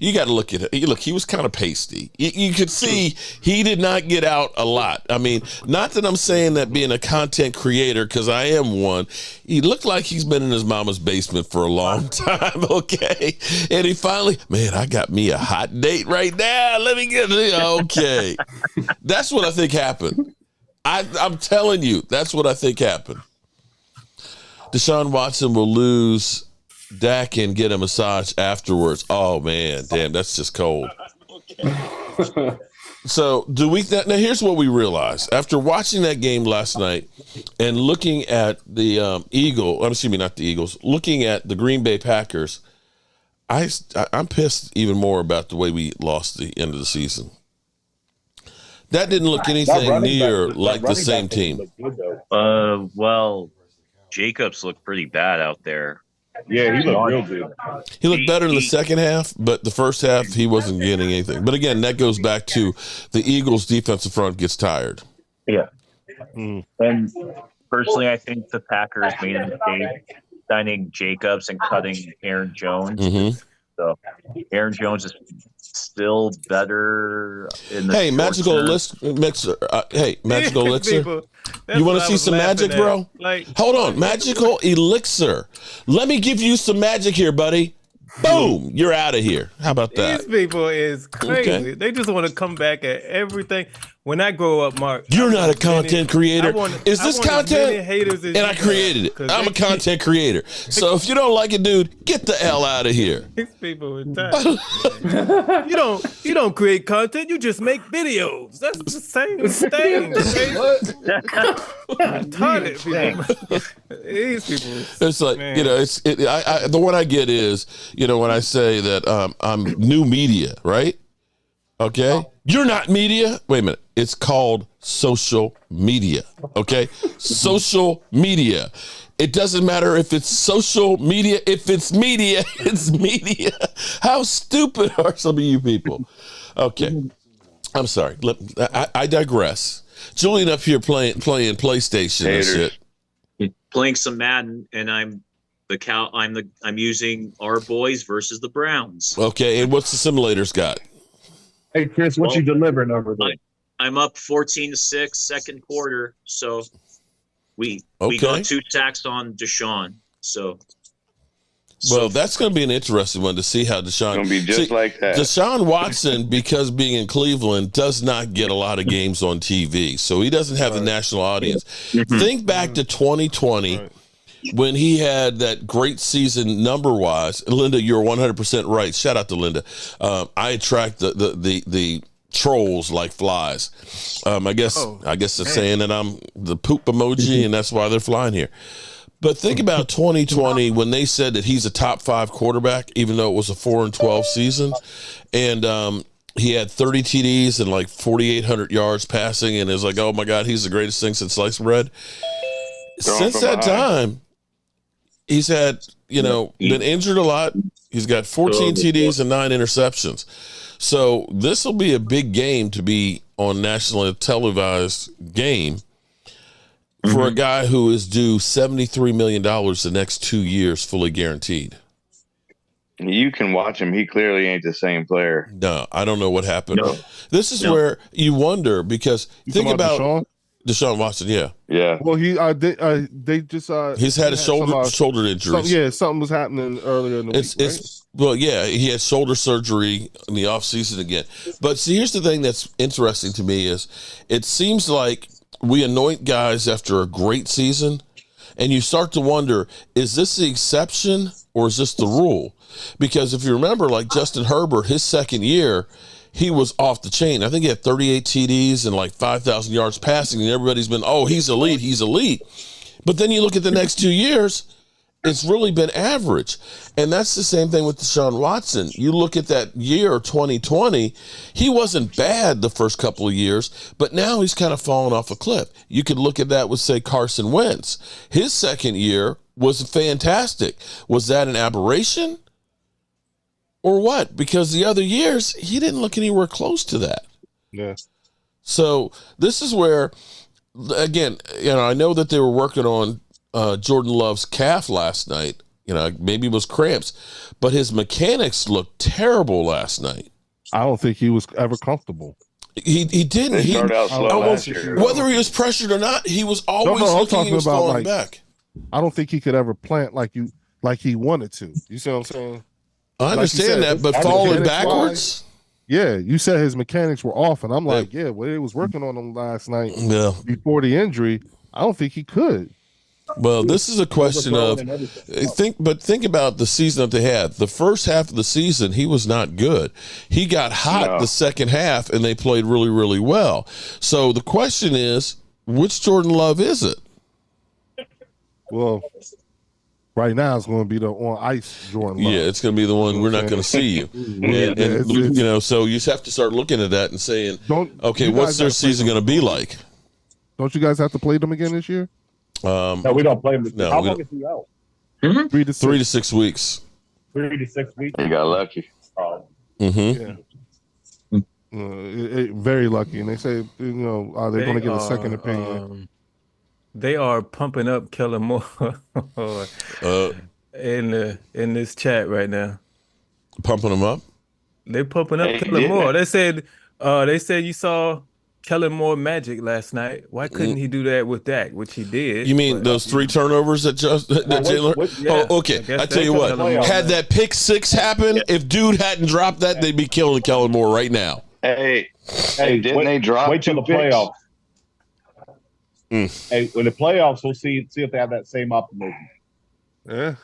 you got to look at it. Look, he was kind of pasty. You could see he did not get out a lot. I mean, not that I'm saying that being a content creator, because I am one. He looked like he's been in his mama's basement for a long time, okay? And he finally, man, I got me a hot date right now. Let me get it. Okay. That's what I think happened. I'm telling you, that's what I think happened. Deshaun Watson will lose Dak and get a massage afterwards. Oh, man, damn, that's just cold. So now here's what we realized. After watching that game last night and looking at the looking at the Green Bay Packers, I'm pissed even more about the way we lost the end of the season. That didn't look anything near like the same team. Well, Jacobs looked pretty bad out there. Yeah, he looked real good. He looked better in the second half, but the first half he wasn't getting anything. But again, that goes back to the Eagles' defensive front gets tired. Yeah. And personally, I think the Packers made a mistake signing Jacobs and cutting Aaron Jones. Mm-hmm. So Aaron Jones is still better in the Magical Elixir. Magical Elixir. You want to see some magic, bro? Hold on. Magical Elixir. Let me give you some magic here, buddy. Boom. You're out of here. How about that? These people is crazy. Okay. They just want to come back at everything. When I grow up, Mark, you're not a content creator. Is this content? And I created it. I'm a content creator. So if you don't like it, dude, get the hell out of here. These people are tired. You don't create content. You just make videos. That's the same thing. These people. It's like, the one I get is, when I say that I'm new media, right? Okay. You're not media. Wait a minute. It's called social media. Okay. Social media. It doesn't matter if it's social media. If it's media, it's media. How stupid are some of you people? Okay. I'm sorry. I digress. Julian up here playing PlayStation and shit. Playing some Madden, and I'm using our boys versus the Browns. Okay. And what's the simulators got? Hey, Chris, what you delivering over there? I'm up 14-6 second quarter, so we got 2 sacks on Deshaun. So that's going to be an interesting one to see how Deshaun. Going to be just like that. Deshaun Watson, because being in Cleveland, does not get a lot of games on TV, so he doesn't have the national audience. Think back to 2020. Right. When he had that great season number-wise, Linda, you're 100% right. Shout out to Linda. I attract the trolls like flies. I guess they're saying that I'm the poop emoji, and that's why they're flying here. But think about 2020 when they said that he's a top 5 quarterback, even though it was a 4-12 season, and he had 30 TDs and like 4,800 yards passing, and it's like, oh my God, he's the greatest thing since sliced bread. Since that time. He's had, been injured a lot. He's got 14 TDs and 9 interceptions. So this will be a big game to be on nationally televised game for a guy who is due $73 million the next 2 years, fully guaranteed. You can watch him. He clearly ain't the same player. No, I don't know what happened. No. This is where you wonder, because think about Deshaun Watson, yeah. Well, they just he's had a shoulder injury. Something was happening earlier in the week. Right? Well, yeah, he had shoulder surgery in the offseason again. But see, here's the thing that's interesting to me is it seems like we anoint guys after a great season, and you start to wonder, is this the exception or is this the rule? Because if you remember, like Justin Herbert, his second year, he was off the chain. I think he had 38 TDs and like 5,000 yards passing, and everybody's been, oh, he's elite. But then you look at the next 2 years, it's really been average. And that's the same thing with Deshaun Watson. You look at that year, 2020, he wasn't bad the first couple of years, but now he's kind of fallen off a cliff. You could look at that with, say, Carson Wentz. His second year was fantastic. Was that an aberration? Or what? Because the other years, he didn't look anywhere close to that. Yeah. So this is where, again, I know that they were working on Jordan Love's calf last night. Maybe it was cramps, but his mechanics looked terrible last night. I don't think he was ever comfortable. He didn't. He started out slow last year. Whether he was pressured or not, he was always looking. He was falling back. I don't think he could ever plant like he wanted to. You see what I'm saying? I understand that, but falling backwards? Yeah, you said his mechanics were off, and I'm like, well, he was working on them last night before the injury. I don't think he could. Well, this is a question of think about the season that they had. The first half of the season, he was not good. He got hot the second half, and they played really, really well. So the question is, which Jordan Love is it? Well, right now it's going to be the on ice Jordan Love. Yeah, it's going to be the one we're not going to see you. and so you just have to start looking at that and saying, okay, what's their season going to be like? Don't you guys have to play them again this year? No, we don't play them. No, how long is he out? 3 to 6 weeks. 3 to 6 weeks. He got lucky. Mm-hmm. Yeah. Very lucky, and they say they're going to get a second opinion. They are pumping up Kellen Moore in this chat right now. Pumping him up? They're pumping up Kellen Moore. They said you saw Kellen Moore magic last night. Why couldn't he do that with Dak, which he did? You mean those 3 turnovers that Jalen? Yeah, okay. I tell you what, had that pick 6 happen, if dude hadn't dropped that, they'd be killing Kellen Moore right now. Hey, didn't they drop? Wait till the playoffs. Hey, when the playoffs, we'll see if they have that same optimism. Yeah.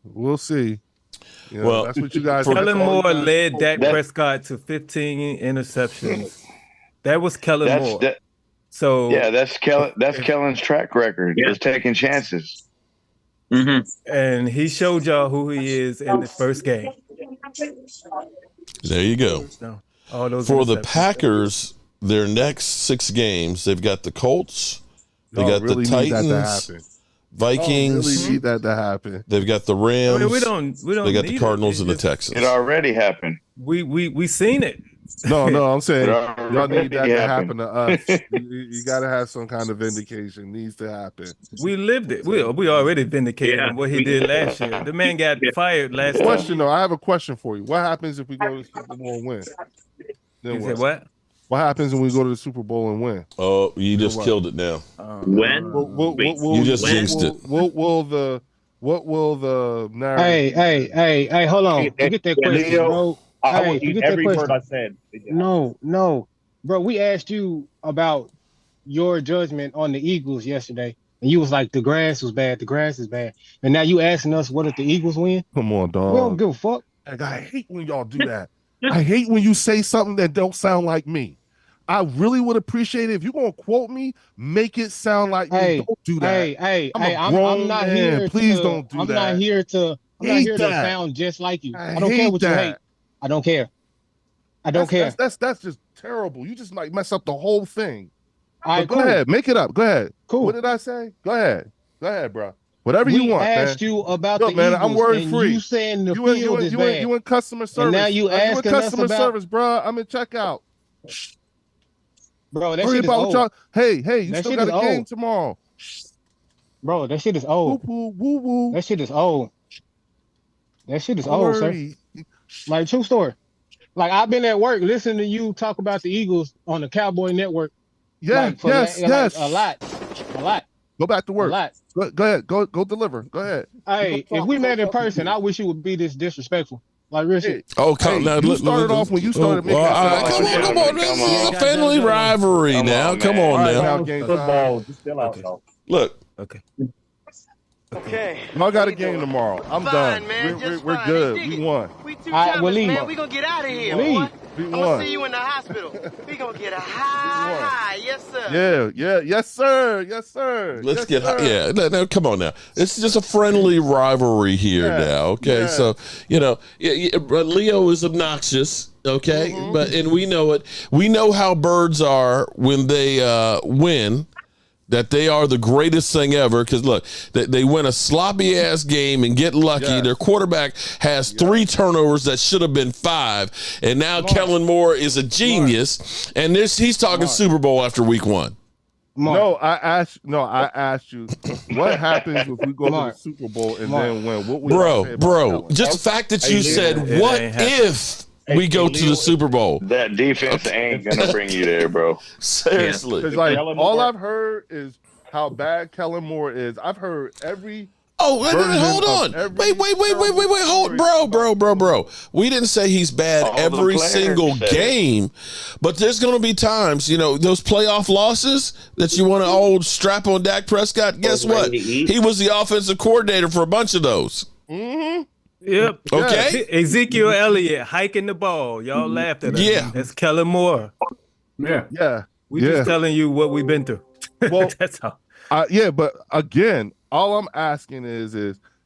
We'll see. Well, that's what you guys. Kellen Moore led Dak Prescott to 15 interceptions. That was Kellen Moore. That's Kellen's track record. Is taking chances. Mm-hmm. And he showed y'all who he is in the first game. There you go. All those for the Packers, their next 6 games, they've got the Colts, they got the Titans, Vikings. Really need that to happen. They've got the Rams. We don't. They got the Cardinals and the Texans. It already happened. We seen it. No, I'm saying y'all need that to happen to us. You got to have some kind of vindication. Needs to happen. We lived it. We already vindicated him what he did last year. The man got fired last question, though. I have a question for you. What happens if we go to the Super Bowl and win? Then what? What? What happens when we go to the Super Bowl and win? Oh, you just killed it now. When? You just jinxed it. What will the narrative? Hey, hold on. Forget that question, bro. I will eat every word I said. No, bro. We asked you about your judgment on the Eagles yesterday, and you was like, the grass was bad. The grass is bad. And now you asking us, what if the Eagles win? Come on, dog. We don't give a fuck. I hate when y'all do that. I hate when you say something that don't sound like me. I really would appreciate it if you're gonna quote me, make it sound like me. Don't do that. I'm not here. Please don't do that. I'm not here to sound just like you. I don't care what you hate. I don't care. That's just terrible. You just like mess up the whole thing. All right, go ahead, make it up. Go ahead. Cool. What did I say? Go ahead, bro. Whatever you want, man. We asked you about the Eagles, I'm worry free. You saying the field is bad. You in customer service. And now you asking us about service, bro. I'm in checkout. Bro, that shit is old. Hey, you still got a game tomorrow. Bro, that shit is old. Woo. That shit is old. That shit is old, sir. Like, true story. Like, I've been at work listening to you talk about the Eagles on the Cowboy Network Yeah, Like, yes. a lot. Go back to A work. lot. Go ahead. Go deliver. Go ahead. Hey, if we met in person, I wish you would be this disrespectful. Like real shit. Oh, Now, you started off when you started making. Come on. This is a family rivalry now. Come on now. Football. Just chill out, though. Look. Okay. Y'all got a game tomorrow. I'm done. We're good. We won. All right, we'll leave. Man, we gonna get out of here. Leave. We I'm won. gonna see you in the hospital. We gonna get a high. Yes, sir. Yes, sir. Let's get high. Yeah, no, come on now. It's just a friendly rivalry here now. Okay, so Leo is obnoxious. Okay, and we know it. We know how birds are when they win. That they are the greatest thing ever because look, they win a sloppy ass game and get lucky. Yes. Their quarterback has 3 turnovers that should have been 5, and now Kellen Moore is a genius. And he's talking Super Bowl after week 1. No, I asked you what happens if we go to the Super Bowl and then win. What would bro? Just the fact that you said, "What if?" We go to the Super Bowl. That defense ain't gonna bring you there, bro. Seriously. Because all I've heard is how bad Kellen Moore is. I've heard every. Oh, wait, hold on. Wait. Hold, bro. We didn't say he's bad every single game, but there's going to be times, those playoff losses that you want to strap on Dak Prescott. Guess what? He was the offensive coordinator for a bunch of those. Mm-hmm. Yep. Okay. Ezekiel Elliott hiking the ball. Y'all laughed at us. Yeah. That's Kellen Moore. Yeah. We just telling you what we've been through. Well, that's all. But again, all I'm asking is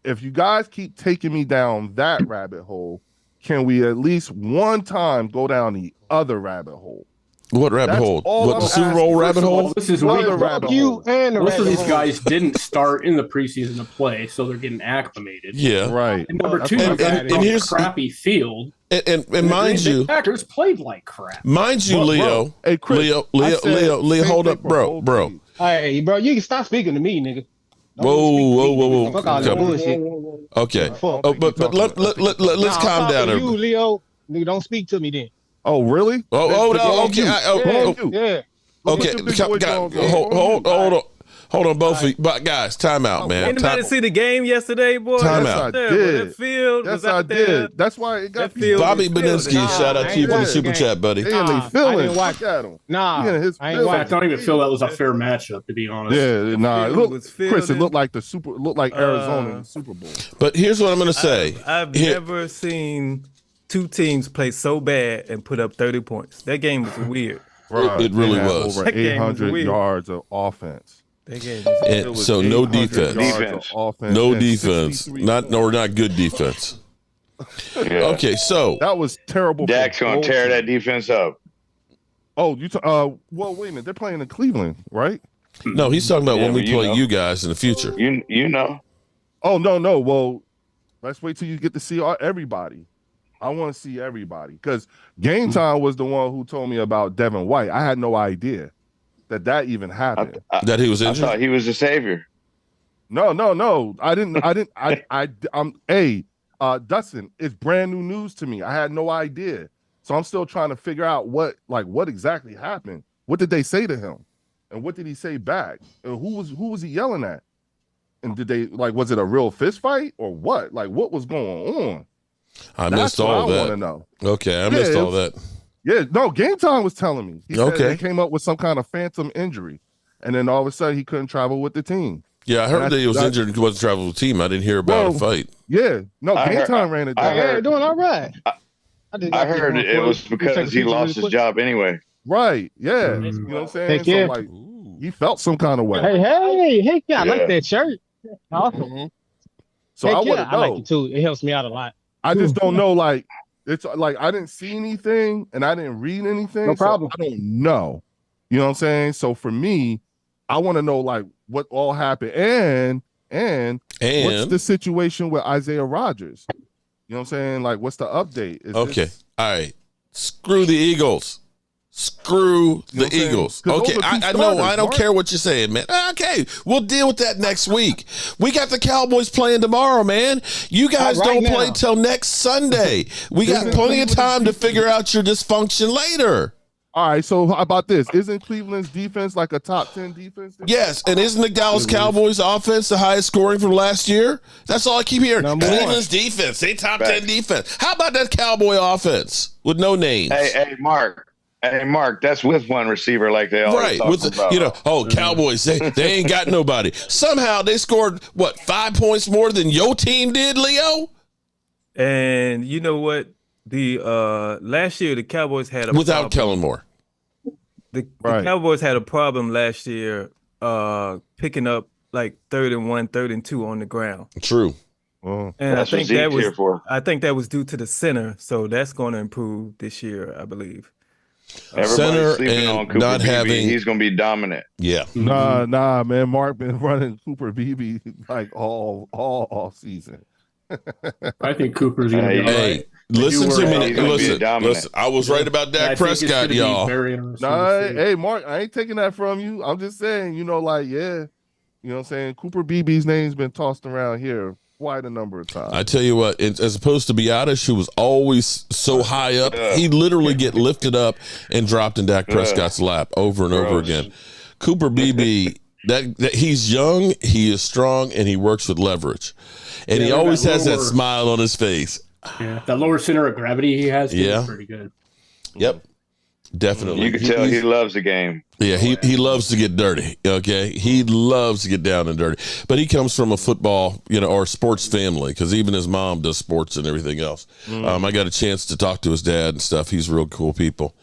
if you guys keep taking me down that rabbit hole, can we at least one time go down the other rabbit hole? What rabbit hole? What, the Super Bowl rabbit hole? This is weird. Rabbit hole. Most of these guys didn't start in the preseason to play, so they're getting acclimated. Yeah, right. And number 2, and here's a crappy field. And mind you, the Packers played like crap. Mind you, Leo. Hey, Chris, Leo, hold up, bro. Hey, bro, you can stop speaking to me, nigga. Whoa. Fuck all that bullshit. Okay. But let's calm down. You, Leo, nigga, don't speak to me then. Oh, really? Okay. Yeah. Okay. Hold on, both of you. But guys, time out, man. Anybody see the game yesterday, boy? Time out. Yes, I did. That's why it got Bobby Beninsky. Shout out to you for the super chat, buddy. I didn't watch at him. I don't even feel that was a fair matchup, to be honest. Chris, it looked like Arizona in the Super Bowl. But here's what I'm going to say. I've never seen 2 teams play so bad and put up 30 points. That game was weird. Right. It really was. Over 800 yards of offense. And so no defense. No defense. Not good defense. Yeah. Okay, so that was terrible. Dak's gonna tear that defense up. Oh, well, wait a minute. They're playing in Cleveland, right? No, he's talking about when we play you guys in the future. You know. Oh no. Well, let's wait till you get to see everybody. I want to see everybody because Game Time was the one who told me about Devin White. I had no idea that even happened. That he was injured? I thought he was the savior. No. I didn't. Dustin, it's brand new news to me. I had no idea. So I'm still trying to figure out what exactly happened. What did they say to him? And what did he say back? And who was he yelling at? And did they was it a real fist fight or what? What was going on? I missed all of that. I want to know. Okay, I missed all that. Yeah, no, Game Time was telling me. He said okay. They came up with some kind of phantom injury. And then all of a sudden he couldn't travel with the team. Yeah, I heard that he was injured and he wasn't traveling with the team. I didn't hear about a fight. Yeah. No, Game Time ran it down. Doing all right. I heard it was because he lost his job anyway. Right. Yeah. You know what I'm saying? So he felt some kind of way. Hey, yeah, I like that shirt. Awesome. Mm-hmm. So I want to know. I like it too. It helps me out a lot. I just don't know, it's I didn't see anything and I didn't read anything. No problem. So I don't know. You know what I'm saying? So for me, I want to know what all happened and what's the situation with Isaiah Rodgers? You know what I'm saying? What's the update? Okay. All right. Screw the Eagles. Screw the Eagles. Okay, I know. I don't care what you're saying, man. Okay, we'll deal with that next week. We got the Cowboys playing tomorrow, man. You guys don't play till next Sunday. We got plenty of time to figure out your dysfunction later. All right, so how about this? Isn't Cleveland's defense like a top 10 defense? Yes, and isn't the Dallas Cowboys offense the highest scoring from last year? That's all I keep hearing. Cleveland's defense, they top 10 defense. How about that Cowboy offense with no names? Hey, Mark. Hey, Mark, that's with one receiver like they always talk about. Cowboys, they ain't got nobody. Somehow they scored, 5 points more than your team did, Leo? And you know what? The last year the Cowboys had a without problem. Kellen Moore. The Cowboys had a problem last year picking up like 3rd and 1, 3rd and 2 on the ground. True. And that's I think that was due to the center, so that's going to improve this year, I believe. Everybody's sleeping on Cooper not Beebe. having- He's going to be dominant. Yeah. Nah, man. Mark been running Cooper Beebe like all season. I think Cooper's going to be all right. Listen to me. Listen. I was right about Dak Prescott, y'all. Hey, Mark, I ain't taking that from you. I'm just saying, you know what I'm saying? Cooper Beebe's name's been tossed around here quite a number of times. I tell you what, as opposed to Biotish, who was always so high up, he'd literally get lifted up and dropped in Dak Prescott's lap over and over again. Cooper Beebe, that he's young, he is strong, and he works with leverage. And he always has that smile on his face. Yeah, that lower center of gravity he has is pretty good. Yep, definitely. You can tell he loves the game. Yeah, he loves to get dirty. Okay, he loves to get down and dirty. But he comes from a football, or sports family, because even his mom does sports and everything else. I got a chance to talk to his dad and stuff. He's real cool people.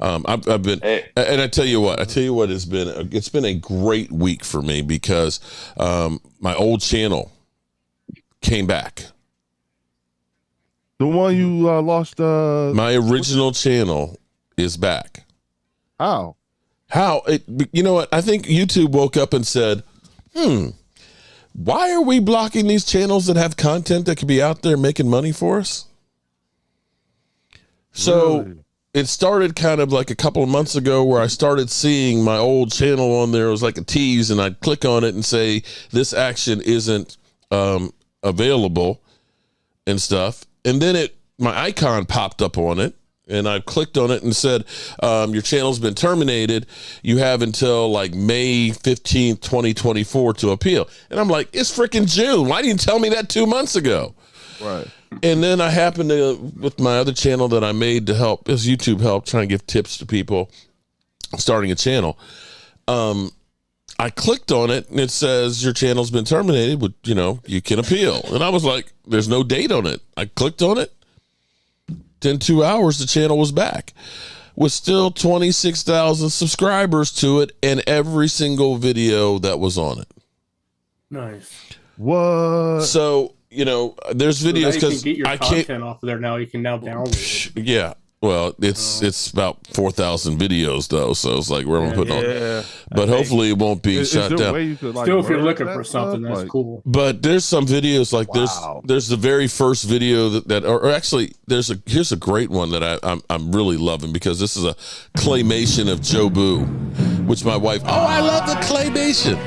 I've been, and I tell you what, it's been a great week for me because my old channel came back. The one you lost. My original channel is back. How? You know what? I think YouTube woke up and said, why are we blocking these channels that have content that could be out there making money for us? So it started kind of like a couple of months ago where I started seeing my old channel on there. It was like a tease, and I'd click on it and say, this action isn't available and stuff. And then my icon popped up on it, and I clicked on it and said, your channel's been terminated. You have until like May 15th, 2024 to appeal. And I'm like, it's freaking June. Why didn't you tell me that 2 months ago? Right. And then I happened to, with my other channel that I made to help, as YouTube help, trying to give tips to people starting a channel. I clicked on it and it says your channel's been terminated, but you can appeal. And I was like, there's no date on it. I clicked on it. In 2 hours, the channel was back with still 26,000 subscribers to it and every single video that was on it. Nice. What? So, there's videos because I can't content off of there now. You can now download it. Yeah. Well, it's about 4,000 videos though, so it's like where I'm putting on. But hopefully it won't be shut down. Still, if you're looking for something, that's cool. But there's some videos like there's the very first video that or actually here's a great one that I'm really loving because this is a claymation of Jobu, which my wife. Oh, I love the claymation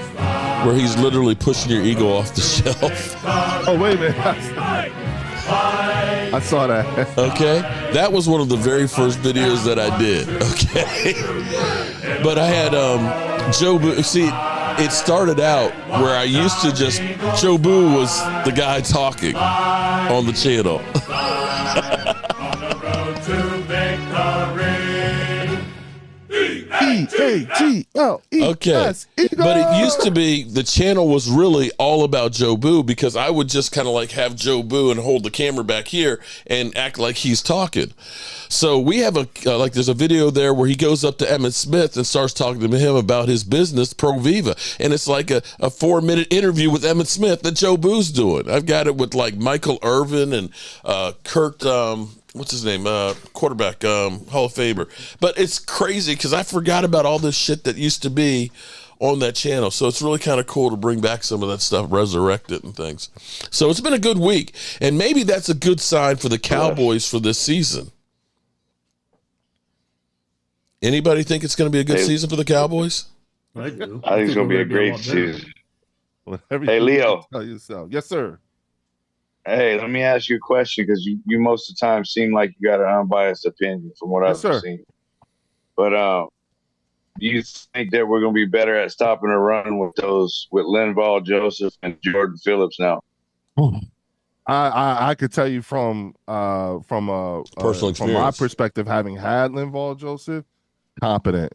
where he's literally pushing your eagle off the shelf. Oh wait a minute. I saw that. Okay. That was one of the very first videos that I did. Okay. But I had Jobu. See, it started out where I used to just, Jobu was the guy talking on the channel. E-A-G-L-E. Okay. But it used to be the channel was really all about Jobu because I would just kind of like have Jobu and hold the camera back here and act like he's talking. So we have there's a video there where he goes up to Emmitt Smith and starts talking to him about his business, Pro Viva. And it's like a 4-minute interview with Emmitt Smith that Jobu's doing. I've got it with like Michael Irvin and Kurt, what's his name? Quarterback, Hall of Famer. But it's crazy because I forgot about all this shit that used to be on that channel. So it's really kind of cool to bring back some of that stuff, resurrect it and things. So it's been a good week. And maybe that's a good sign for the Cowboys for this season. Anybody think it's going to be a good season for the Cowboys? I do. I think it's going to be a great season. Hey, Leo. Tell yourself. Yes, sir. Hey, let me ask you a question because you most of the time seem like you got an unbiased opinion from what I've seen. But do you think that we're going to be better at stopping a run with Linval Joseph and Jordan Phillips now? I could tell you from personal experience, from my perspective, having had Linval Joseph, competent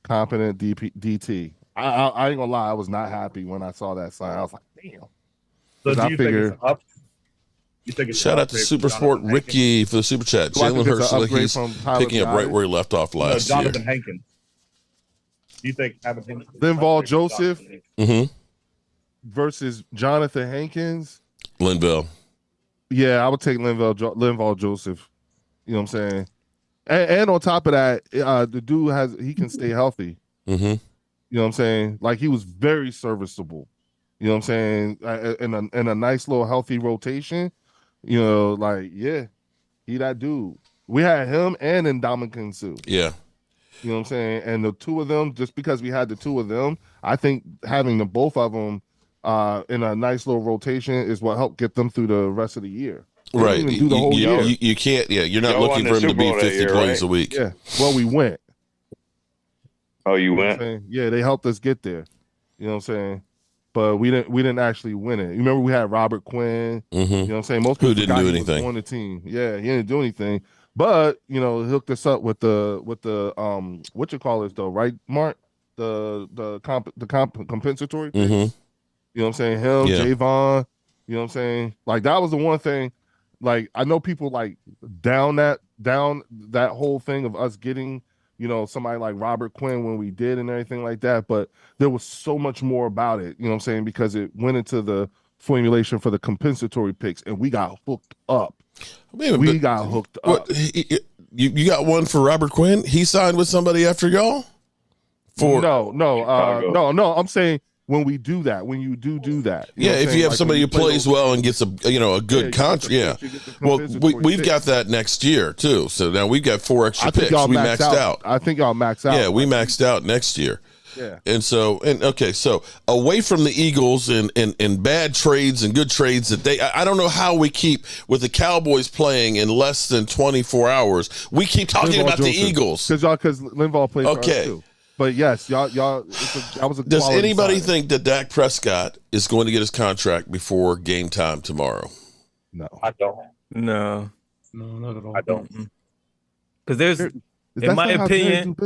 DT. I ain't gonna lie, I was not happy when I saw that sign. I was like, damn. So do you think it's up? You think it's Shout out to Super Sport Ricky for the super chat. Jalen Hurts, he's picking up right where he left off last year. Jonathan Hankins. Do you think having him Linval Joseph versus Jonathan Hankins? Linval. Yeah, I would take Linval Joseph. You know what I'm saying? And on top of that, the dude he can stay healthy. Mm-hmm. You know what I'm saying? Like, he was very serviceable. You know what I'm saying? In a nice little healthy rotation. You know, like, yeah, he that dude. We had him and Ndamukong Suh. Yeah. You know what I'm saying? And the two of them, just because we had the two of them, I think having the both of them in a nice little rotation is what helped get them through the rest of the year. They right. didn't even do the whole year. You can't, you're not looking for him to be 50 plays a week. Yeah. Well, we went. Oh, you went? Yeah, they helped us get there. You know what I'm saying? But we didn't actually win it. You remember we had Robert Quinn. Mm-hmm. You know what I'm saying? Most people didn't do anything on the team. Yeah, he didn't do anything. But hooked us up with the what you call it though, right, Mark? The compensatory picks. Mm-hmm. You know what I'm saying? Him, Javon. You know what I'm saying? Like, that was the one thing. Like, I know people like down that whole thing of us getting somebody like Robert Quinn when we did and everything like that, but there was so much more about it, you know what I'm saying, because it went into the formulation for the compensatory picks and we got hooked up. We got hooked up. You got one for Robert Quinn? He signed with somebody after y'all? No, I'm saying when we do that, when you do that. Yeah, if you have somebody who plays well and gets a good contract, yeah. Well, we've got that next year too. So now we've got 4 extra picks. We maxed out. I think y'all maxed out. Yeah, we maxed out next year. Yeah. And so away from the Eagles and bad trades and good trades that I don't know how we keep with the Cowboys playing in less than 24 hours. We keep talking about the Eagles because Linval played for us too. But yes, y'all. That was a. Does anybody think that Dak Prescott is going to get his contract before game time tomorrow? No, I don't. No, not at all. I don't. Because there's, in my opinion,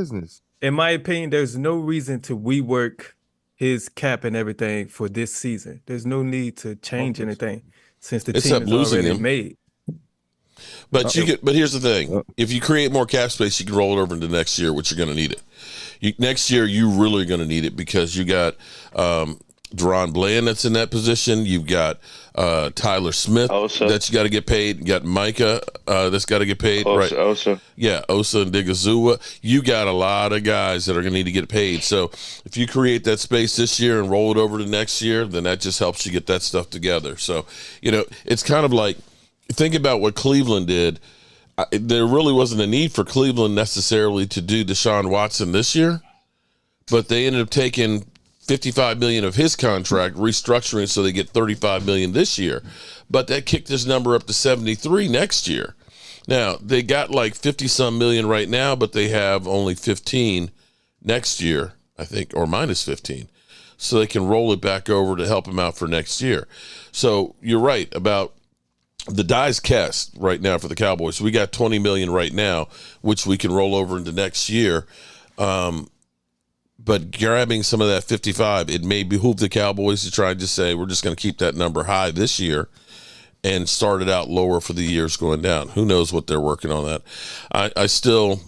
there's no reason to rework his cap and everything for this season. There's no need to change anything since the team is already made. But but here's the thing: if you create more cap space, you can roll it over into next year, which you're going to need it. Next year, you really going to need it because you got Deron Bland that's in that position. You've got Tyler Smith that's got to get paid. You got Micah that's got to get paid. Osa. Yeah, Osa and Digazua. You got a lot of guys that are going to need to get paid. So if you create that space this year and roll it over to next year, then that just helps you get that stuff together. So, it's kind of like, think about what Cleveland did. There really wasn't a need for Cleveland necessarily to do Deshaun Watson this year, but they ended up taking $55 million of his contract, restructuring so they get $35 million this year. But that kicked his number up to 73 next year. Now, they got like 50-some million right now, but they have only 15 next year, I think, or minus 15. So they can roll it back over to help him out for next year. So you're right about the die's cast right now for the Cowboys. We got $20 million right now, which we can roll over into next year. But grabbing some of that 55, it may behoove the Cowboys to try and just say, we're just going to keep that number high this year and start it out lower for the years going down. Who knows what they're working on that. I still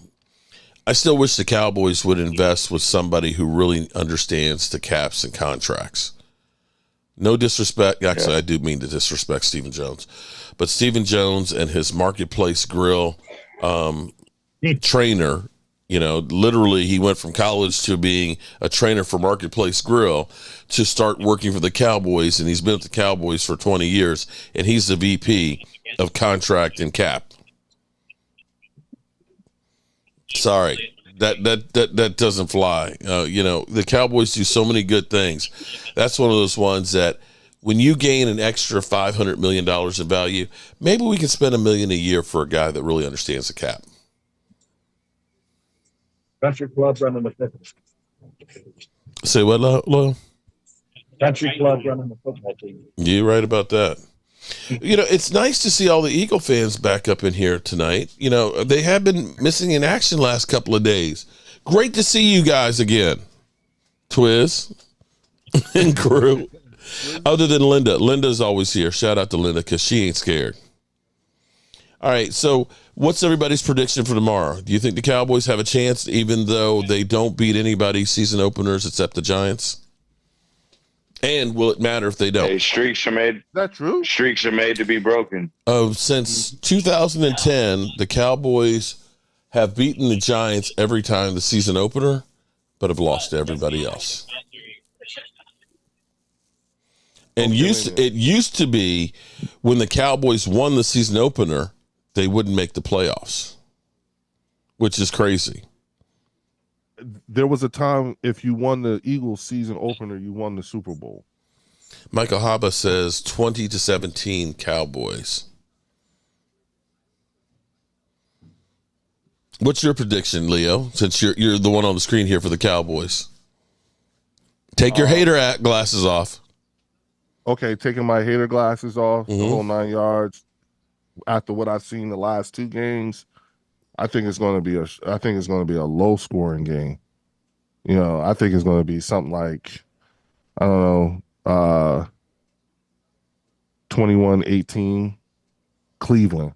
wish the Cowboys would invest with somebody who really understands the caps and contracts. No disrespect. Actually, I do mean to disrespect Stephen Jones. But Stephen Jones and his Marketplace Grill trainer, literally he went from college to being a trainer for Marketplace Grill to start working for the Cowboys, and he's been at the Cowboys for 20 years, and he's the VP of contract and cap. Sorry. That doesn't fly. The Cowboys do so many good things. That's one of those ones that when you gain an extra $500 million in value, maybe we can spend $1 million a year for a guy that really understands the cap. Country club running the football. Say what, Loyal? Country club running the football team. You're right about that. You know, it's nice to see all the Eagle fans back up in here tonight. You know, they have been missing in action last couple of days. Great to see you guys again, Twiz and crew. Other than Linda. Linda's always here. Shout out to Linda because she ain't scared. All right, so what's everybody's prediction for tomorrow? Do you think the Cowboys have a chance even though they don't beat anybody season openers except the Giants? And will it matter if they don't? Hey, streaks are made. Is that true? Streaks are made to be broken. Since 2010, the Cowboys have beaten the Giants every time the season opener, but have lost to everybody else. And it used to be when the Cowboys won the season opener, they wouldn't make the playoffs, which is crazy. There was a time if you won the Eagles season opener, you won the Super Bowl. Michael Haba says 20-17 Cowboys. What's your prediction, Leo? Since you're the one on the screen here for the Cowboys. Take your hater glasses off. Okay, taking my hater glasses off, the whole 9 yards. After what I've seen the last two games, I think it's going to be a low scoring game. You know, I think it's going to be something like, I don't know, 21-18 Cleveland.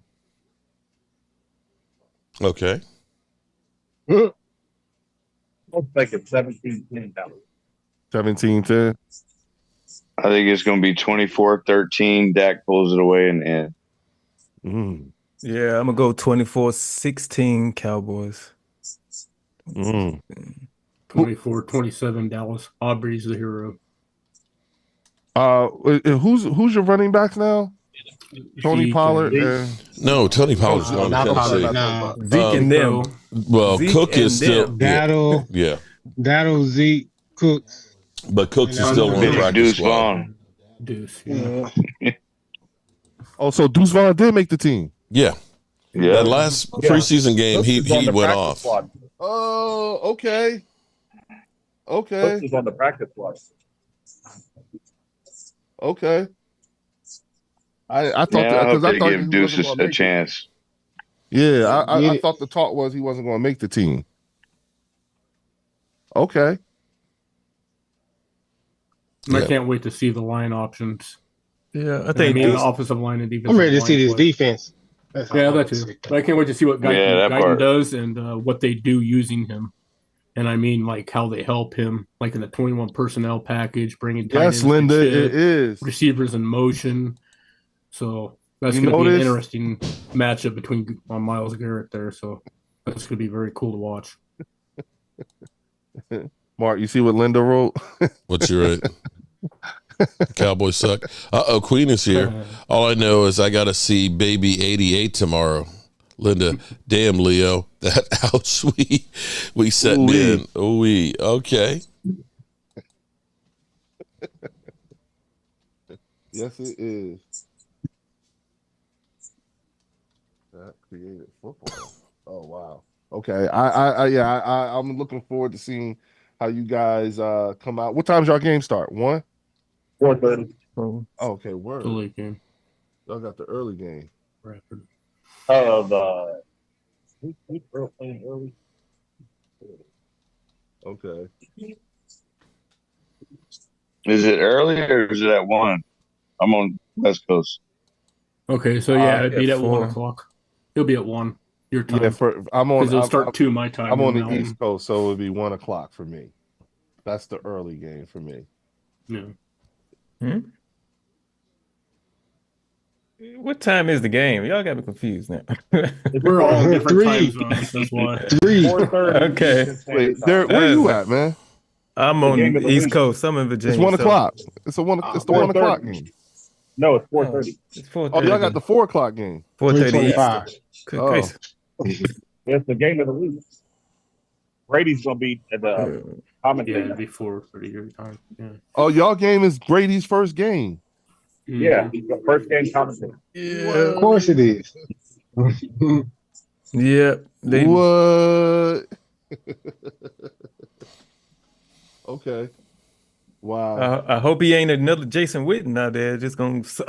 Okay. Let's make it 17-10. 17-10. I think it's going to be 24-13. Dak pulls it away and end. Yeah, I'm going to go 24-16 Cowboys. 24-27 Dallas. Aubrey's the hero. Who's your running backs now? Tony Pollard. No, Tony Pollard's going to Tennessee. Zeke and them. Well, Zeke Cook is still. That'll Zeke, Cook. But Cooks is still on the practice squad. Deuce. Oh, so Deuce Vaughn did make the team. Yeah. That last preseason game, he went off. Squad. Oh, okay. Okay. He's on the practice squad. Okay. I thought I hope they thought give Deuce a chance. Yeah, I thought the talk was he wasn't going to make the team. Okay. I can't wait to see the line options. Yeah, I think the offensive line and defensive. I'm ready to see this play. defense. That too. But I can't wait to see what Guyton does and what they do using him. And I mean, like how they help him, like in the 21 personnel package, bringing tight ends, Linda, it is receivers in motion. So that's going to be an interesting matchup between Myles Garrett there. So that's going to be very cool to watch. Mark, you see what Linda wrote? What's your rate? Cowboys suck. Queen is here. All I know is I got to see Baby 88 tomorrow. Linda, damn, Leo, that ouch we set in. Okay. Yes, it is. That created football. Oh wow. Okay. I'm looking forward to seeing how you guys come out. What time's your game start? 1? 4:30. Oh, okay, word. The late game. Y'all got the early game. Bradford. He's playing early. Okay. Is it early or is it at 1? I'm on West Coast. Okay, so it'd be at 1 o'clock. It'll be at 1 your time. Yeah, it'll start 2 my time. I'm on the East Coast, so it'll be 1 o'clock for me. That's the early game for me. Yeah. What time is the game? Y'all got me confused now. We're all in different time zones. That's why. 3. 4:30. Okay. Wait, where you at, man? I'm on the East Coast. I'm in Virginia. It's 1 o'clock. It's the 1 o'clock game. No, it's 4:30. It's 4:30. Oh, y'all got the 4 o'clock game. 4:30. It's the game of the week. Brady's gonna be at the commentary. Yeah, before 4:30 your time. Yeah. Oh, y'all game is Brady's first game. Yeah, the first game commentary. Yeah, of course it is. Yeah. What? Okay. Wow. I hope he ain't another Jason Witten out there. Just gonna Jason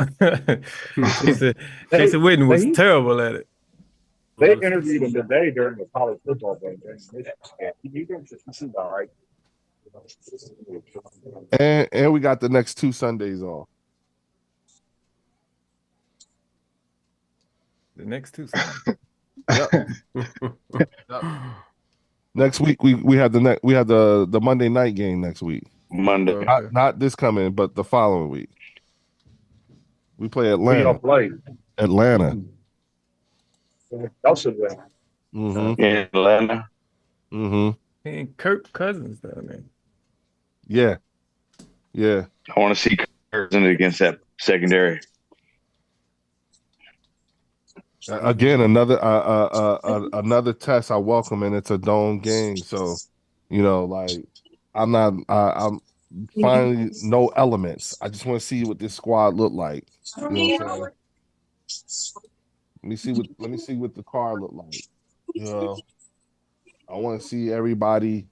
Witten was terrible at it. They interviewed him today during the college football game. He's all right. And we got the next 2 Sundays off. The next 2 Sundays. Yep. Next week we have the Monday night game next week. Monday. Not this coming, but the following week. We play Atlanta. We don't play Atlanta. Y'all should win. Mm-hmm. In Atlanta. Mm-hmm. And Kirk Cousins down there. Yeah. Yeah. I want to see Cousins against that secondary. Again, another test I welcome, and it's a dome game. So, like I'm finally no elements. I just want to see what this squad look like. You know what I'm saying? Let me see what the card look like. I want to see everybody,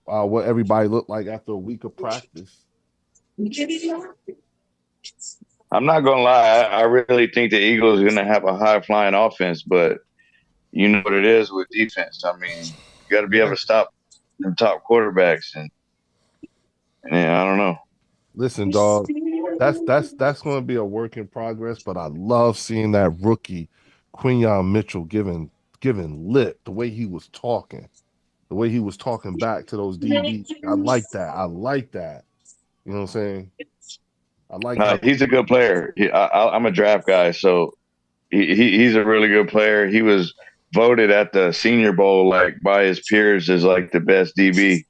what everybody looked like after a week of practice. I'm not gonna lie. I really think the Eagles are gonna have a high flying offense, but you know what it is with defense. I mean, you got to be able to stop the top quarterbacks, and I don't know. Listen, dog, that's going to be a work in progress. But I love seeing that rookie Quinyon Mitchell giving lip, the way he was talking back to those DBs. I like that. You know what I'm saying? I like that. He's a good player. I'm a draft guy, so he's a really good player. He was voted at the Senior Bowl by his peers as the best DB.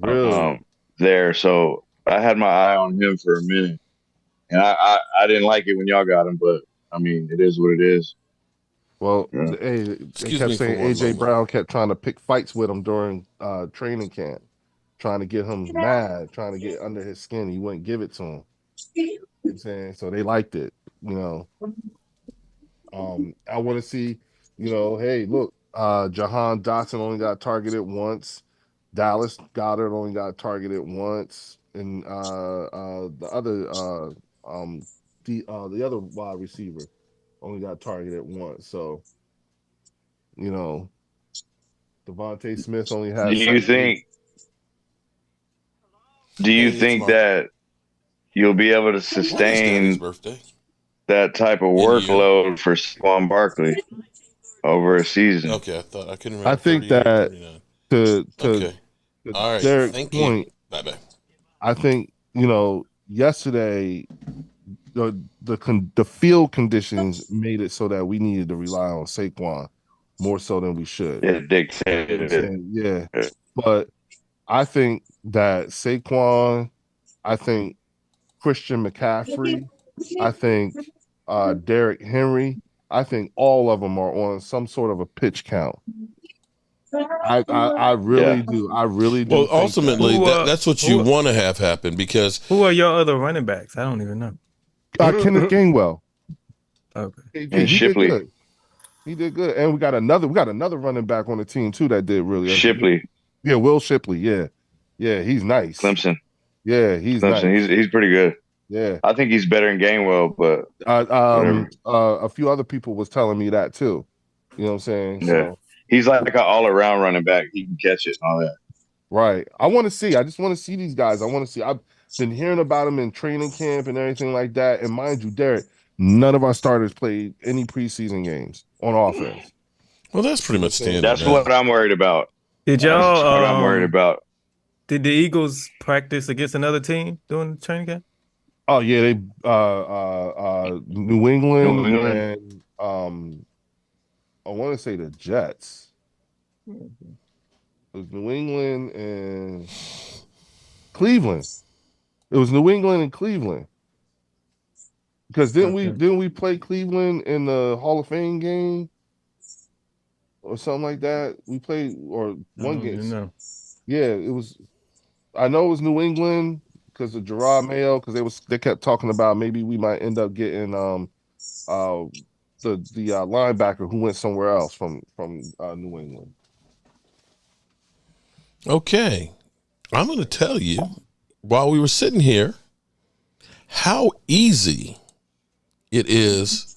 Really? There. So I had my eye on him for a minute, and I didn't like it when y'all got him, but I mean, it is what it is. Well, they kept saying AJ Brown kept trying to pick fights with him during training camp, trying to get him mad, trying to get under his skin. He wouldn't give it to him. You know what I'm saying? So they liked it, I want to see, hey, look, Jahan Dotson only got targeted once. Dallas Goedert only got targeted once, and the other wide receiver only got targeted once. So, Devontae Smith only has. Do you think that you'll be able to sustain that type of workload for Saquon Barkley over a season? Okay, I couldn't remember. I think that to all right, Derek's thank point, you. Bye-bye. I think, yesterday the field conditions made it so that we needed to rely on Saquon more so than we should. It dictated. Yeah. But I think that Saquon, I think Christian McCaffrey, I think Derrick Henry, I think all of them are on some sort of a pitch count. I really do. I really do. Well, ultimately, that's what you want to have happen, because who are your other running backs? I don't even know. Kenneth Gainwell. Okay. And Shipley. Did good. He did good, and we got another running back on the team too that did really. Shipley. Yeah, Will Shipley. Yeah, he's nice. Clemson. Yeah, he's nice. He's pretty good. Yeah, I think he's better than Gainwell, but a few other people was telling me that too. You know what I'm saying? Yeah. So, he's like an all-around running back. He can catch it and all that. Right. I just want to see these guys. I've been hearing about them in training camp and everything like that. And mind you, Derek, none of our starters played any preseason games on offense. Well, that's pretty much standard. That's what I'm worried about. Did y'all? That's what I'm worried about. Did the Eagles practice against another team during the training camp? Oh yeah, they New England and I want to say the Jets. It was New England and Cleveland. It was New England and Cleveland. Because didn't we play Cleveland in the Hall of Fame game or something like that? We played one game. No. Yeah, it was. I know it was New England because of Gerard Mayo, because they kept talking about maybe we might end up getting the linebacker who went somewhere else from New England. Okay. I'm going to tell you, while we were sitting here, how easy it is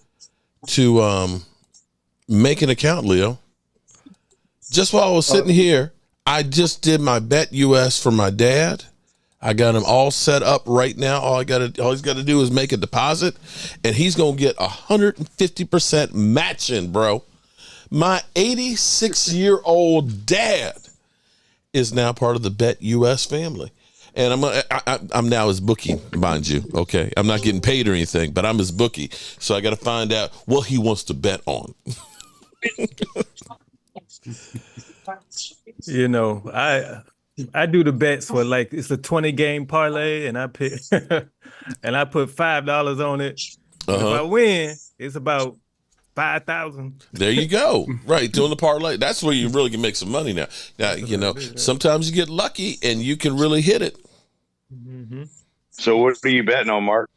to make an account, Leo. Just while I was sitting here, I just did my Bet US for my dad. I got him all set up right now. All he's got to do is make a deposit, and he's going to get 150% matching, bro. My 86-year-old dad is now part of the Bet US family. And I'm now his bookie, mind you. Okay, I'm not getting paid or anything, but I'm his bookie. So I got to find out what he wants to bet on. You know, I do the bets for like it's a 20-game parlay, and I pick and I put $5 on it. If I win, it's about 5,000. There you go. Right, doing the parlay. That's where you really can make some money now. Now, you know, sometimes you get lucky and you can really hit it. Mm-hmm. So what are you betting on, Mark?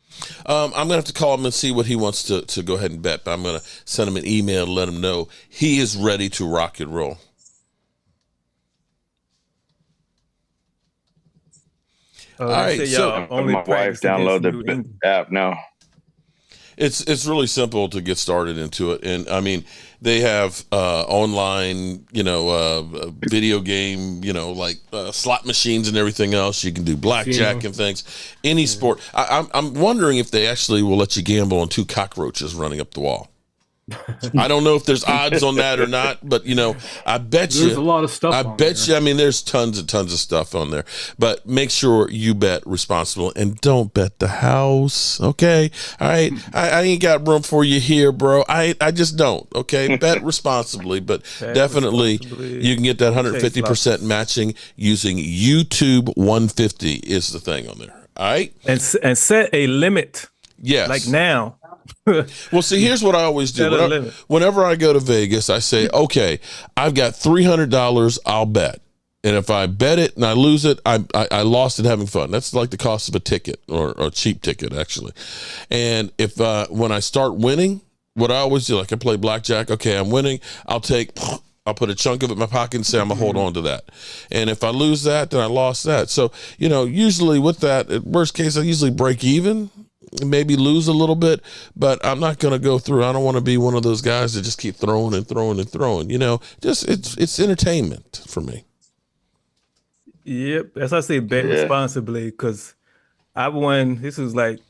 I'm going to have to call him and see what he wants to go ahead and bet. But I'm going to send him an email to let him know he is ready to rock and roll. All right, so my wife download the app now. It's really simple to get started into it, and I mean they have online, video game, like slot machines and everything else. You can do blackjack and things, any sport. I'm wondering if they actually will let you gamble on 2 cockroaches running up the wall. I don't know if there's odds on that or not, but I bet there's a lot of stuff. I mean, there's tons and tons of stuff on there, but make sure you bet responsible and don't bet the house. Okay. All right. I ain't got room for you here, bro. I just don't. Okay. Bet responsibly, but definitely you can get that 150% matching using YouTube 150 is the thing on there. All right. And set a limit. Yes. Like now. Well, see, here's what I always do. Whenever I go to Vegas, I say, okay, I've got $300 I'll bet. And if I bet it and I lose it, I lost it having fun. That's like the cost of a ticket or a cheap ticket, actually. And if when I start winning, what I always do, like I play blackjack, okay, I'm winning, I'll put a chunk of it in my pocket and say I'm going to hold on to that. And if I lose that, then I lost that. So, usually with that, at worst case, I usually break even. Maybe lose a little bit, but I'm not going to go through. I don't want to be one of those guys that just keep throwing and throwing and throwing. Just it's entertainment for me. Yep, as I say, bet responsibly, because I won. This was like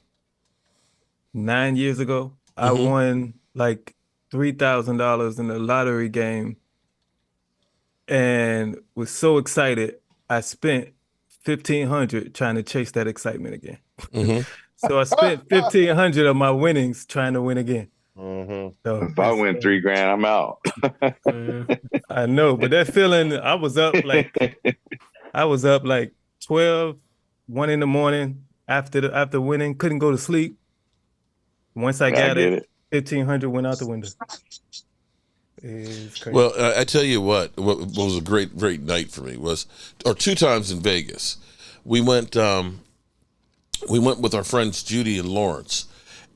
9 years ago. I won like $3,000 in a lottery game, and was so excited. I spent $1,500 trying to chase that excitement again. So I spent $1,500 of my winnings trying to win again. So if I win $3,000, I'm out. I know, but that feeling, I was up like 12, 1 in the morning after winning, couldn't go to sleep. Once I got it, $1,500 went out the window. It's crazy. Well, I tell you what was a great night for me was, or 2 times in Vegas, we went with our friends Judy and Lawrence,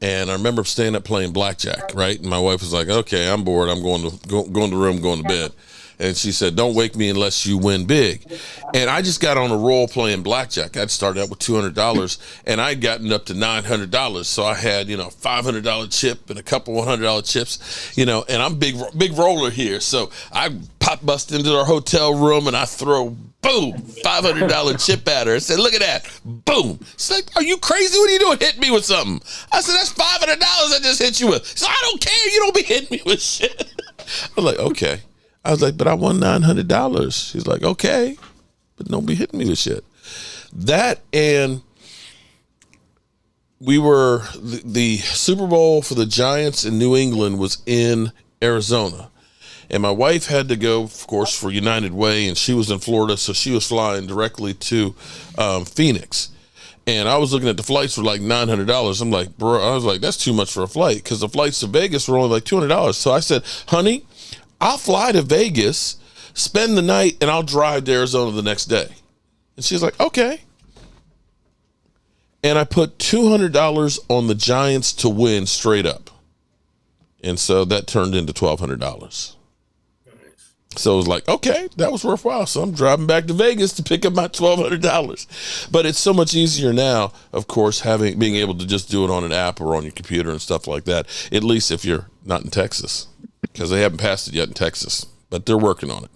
and I remember staying up playing blackjack, right? And my wife was like, "Okay, I'm bored. I'm going to the room, going to bed." And she said, "Don't wake me unless you win big." And I just got on a roll playing blackjack. I'd started out with $200, and I'd gotten up to $900. So I had, $500 chip and a couple $100 chips, and I'm big roller here. So I bust into our hotel room and I throw, boom, $500 chip at her. I said, "Look at that, boom." She's like, "Are you crazy? What are you doing? Hit me with something." I said, "That's $500 I just hit you with." So I don't care. You don't be hitting me with shit. I was like, okay. I was like, "But I won $900. She's like, "Okay, but don't be hitting me with shit." That, and we were, the Super Bowl for the Giants in New England was in Arizona. And my wife had to go, of course, for United Way, and she was in Florida, so she was flying directly to Phoenix. And I was looking at the flights for like $900. I'm like, bro, I was like, that's too much for a flight, because the flights to Vegas were only like $200. So I said, "Honey, I'll fly to Vegas, spend the night, and I'll drive to Arizona the next day." And she's like, "Okay." And I put $200 on the Giants to win straight up. And so that turned into $1,200. So it was like, okay, that was worthwhile. So I'm driving back to Vegas to pick up my $1,200. But it's so much easier now, of course, being able to just do it on an app or on your computer and stuff like that. At least if you're not in Texas, because they haven't passed it yet in Texas, but they're working on it.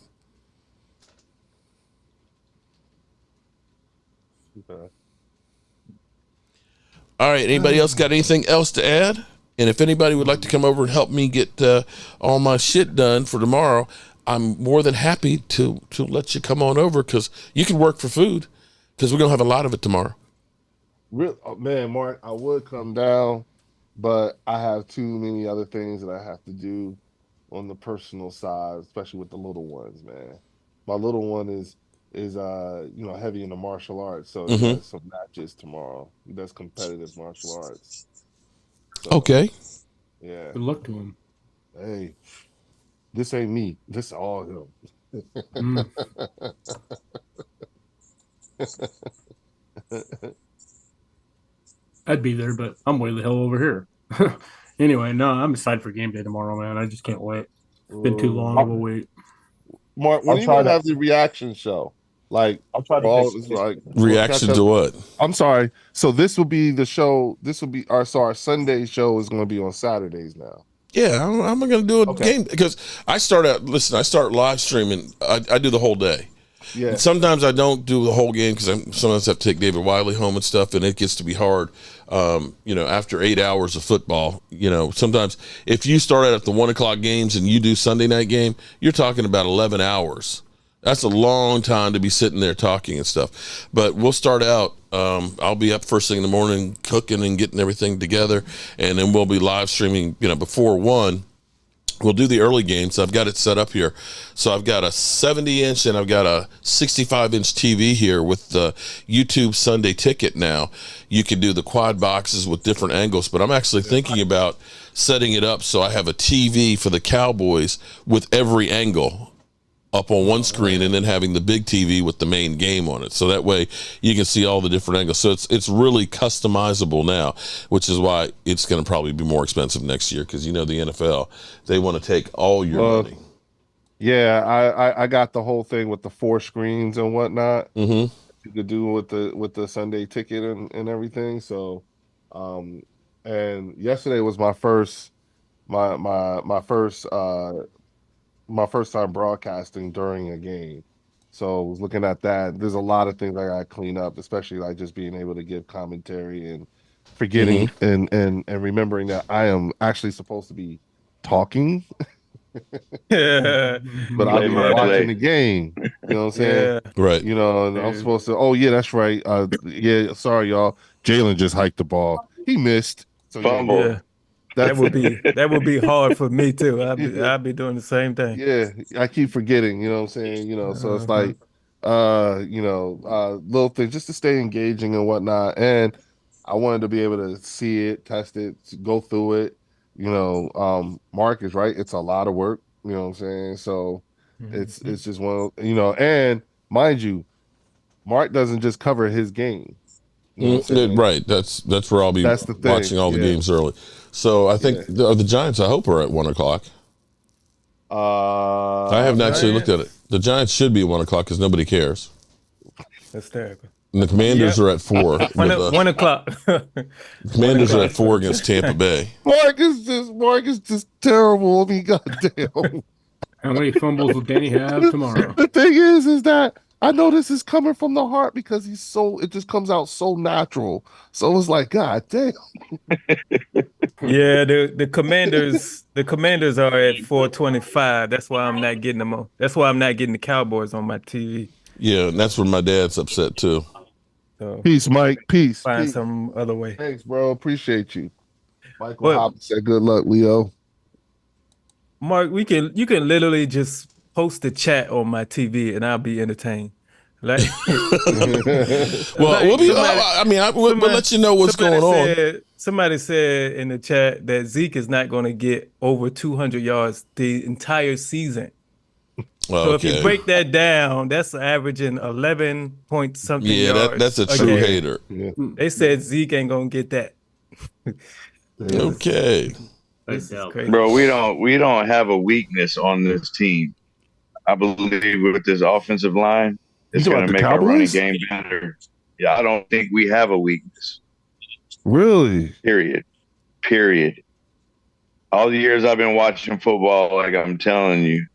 Okay. All right. Anybody else got anything else to add? And if anybody would like to come over and help me get all my shit done for tomorrow, I'm more than happy to let you come on over, because you can work for food, because we're going to have a lot of it tomorrow. Man, Mark, I would come down, but I have too many other things that I have to do on the personal side, especially with the little ones, man. My little one is heavy in the martial arts, so he does some matches tomorrow. He does competitive martial arts. So, okay. Yeah. Good luck to him. Hey, this ain't me. This is all him. I'd be there, but I'm way the hell over here. Anyway, no, I'm excited for game day tomorrow, man. I just can't wait. It's been too long of a wait. Mark, when are you gonna have the reaction show? Like, I'll try to reaction to what? I'm sorry. So this will be the show. This will be our Sunday show is going to be on Saturdays now. Yeah, I'm going to do a game, because I start live streaming. I do the whole day. Yeah. And sometimes I don't do the whole game, because I sometimes have to take David Wiley home and stuff, and it gets to be hard. After 8 hours of football, sometimes if you start out at the 1 o'clock games and you do Sunday night game, you're talking about 11 hours. That's a long time to be sitting there talking and stuff. But we'll start out. I'll be up first thing in the morning cooking and getting everything together, and then we'll be live streaming. Before 1, we'll do the early games. I've got it set up here. So I've got a 70-inch and I've got a 65-inch TV here with the YouTube Sunday Ticket now. You can do the quad boxes with different angles, but I'm actually thinking about setting it up so I have a TV for the Cowboys with every angle up on one screen, and then having the big TV with the main game on it. So that way you can see all the different angles. So it's really customizable now, which is why it's going to probably be more expensive next year, because the NFL, they want to take all your money. Yeah, I got the whole thing with the 4 screens and whatnot. You could do with the Sunday Ticket and everything. So, and yesterday was my first time broadcasting during a game. So I was looking at that. There's a lot of things I got to clean up, especially like just being able to give commentary and forgetting and remembering that I am actually supposed to be talking. But I'll be watching the game. You know what I'm saying? Yeah. Right. And I'm supposed to, oh yeah, that's right. Sorry, y'all. Jalen just hiked the ball. He missed. So Fumble. Yeah. That would be hard for me too. I'd be doing the same thing. Yeah, I keep forgetting. You know what I'm saying? So it's like, little things just to stay engaging and whatnot. And I wanted to be able to see it, test it, go through it. Mark is right. It's a lot of work. You know what I'm saying? So it's just one. And mind you, Mark doesn't just cover his game. Right. That's where I'll be watching all the games early. So I think the Giants, I hope, are at 1 o'clock. I haven't actually looked at it. The Giants should be at 1 o'clock because nobody cares. That's terrible. And the Commanders are at 4. 1 o'clock. The Commanders are at 4 against Tampa Bay. Mark is just terrible. I mean, goddamn. How many fumbles will Danny have tomorrow? The thing is that I know this is coming from the heart because it just comes out so natural. So it's like, God damn. Yeah, the Commanders are at 425. That's why I'm not getting them on. That's why I'm not getting the Cowboys on my TV. Yeah, and that's where my dad's upset too. So peace, Mike. Peace. Find peace. some other way. Thanks, bro. Appreciate you. Michael Hobbs said, "Good luck, Leo." Mark, you can literally just post the chat on my TV and I'll be entertained. Like, well, we'll let you know what's going on. Somebody said in the chat that Zeke is not going to get over 200 yards the entire season. So if you break that down, that's averaging 11 point something yards. That's a true hater. Yeah. They said Zeke ain't going to get that. Okay. Bro, we don't have a weakness on this team. I believe with this offensive line, it's going to make our running game better. Yeah, I don't think we have a weakness. Really? Period. All the years I've been watching football, like I'm telling you,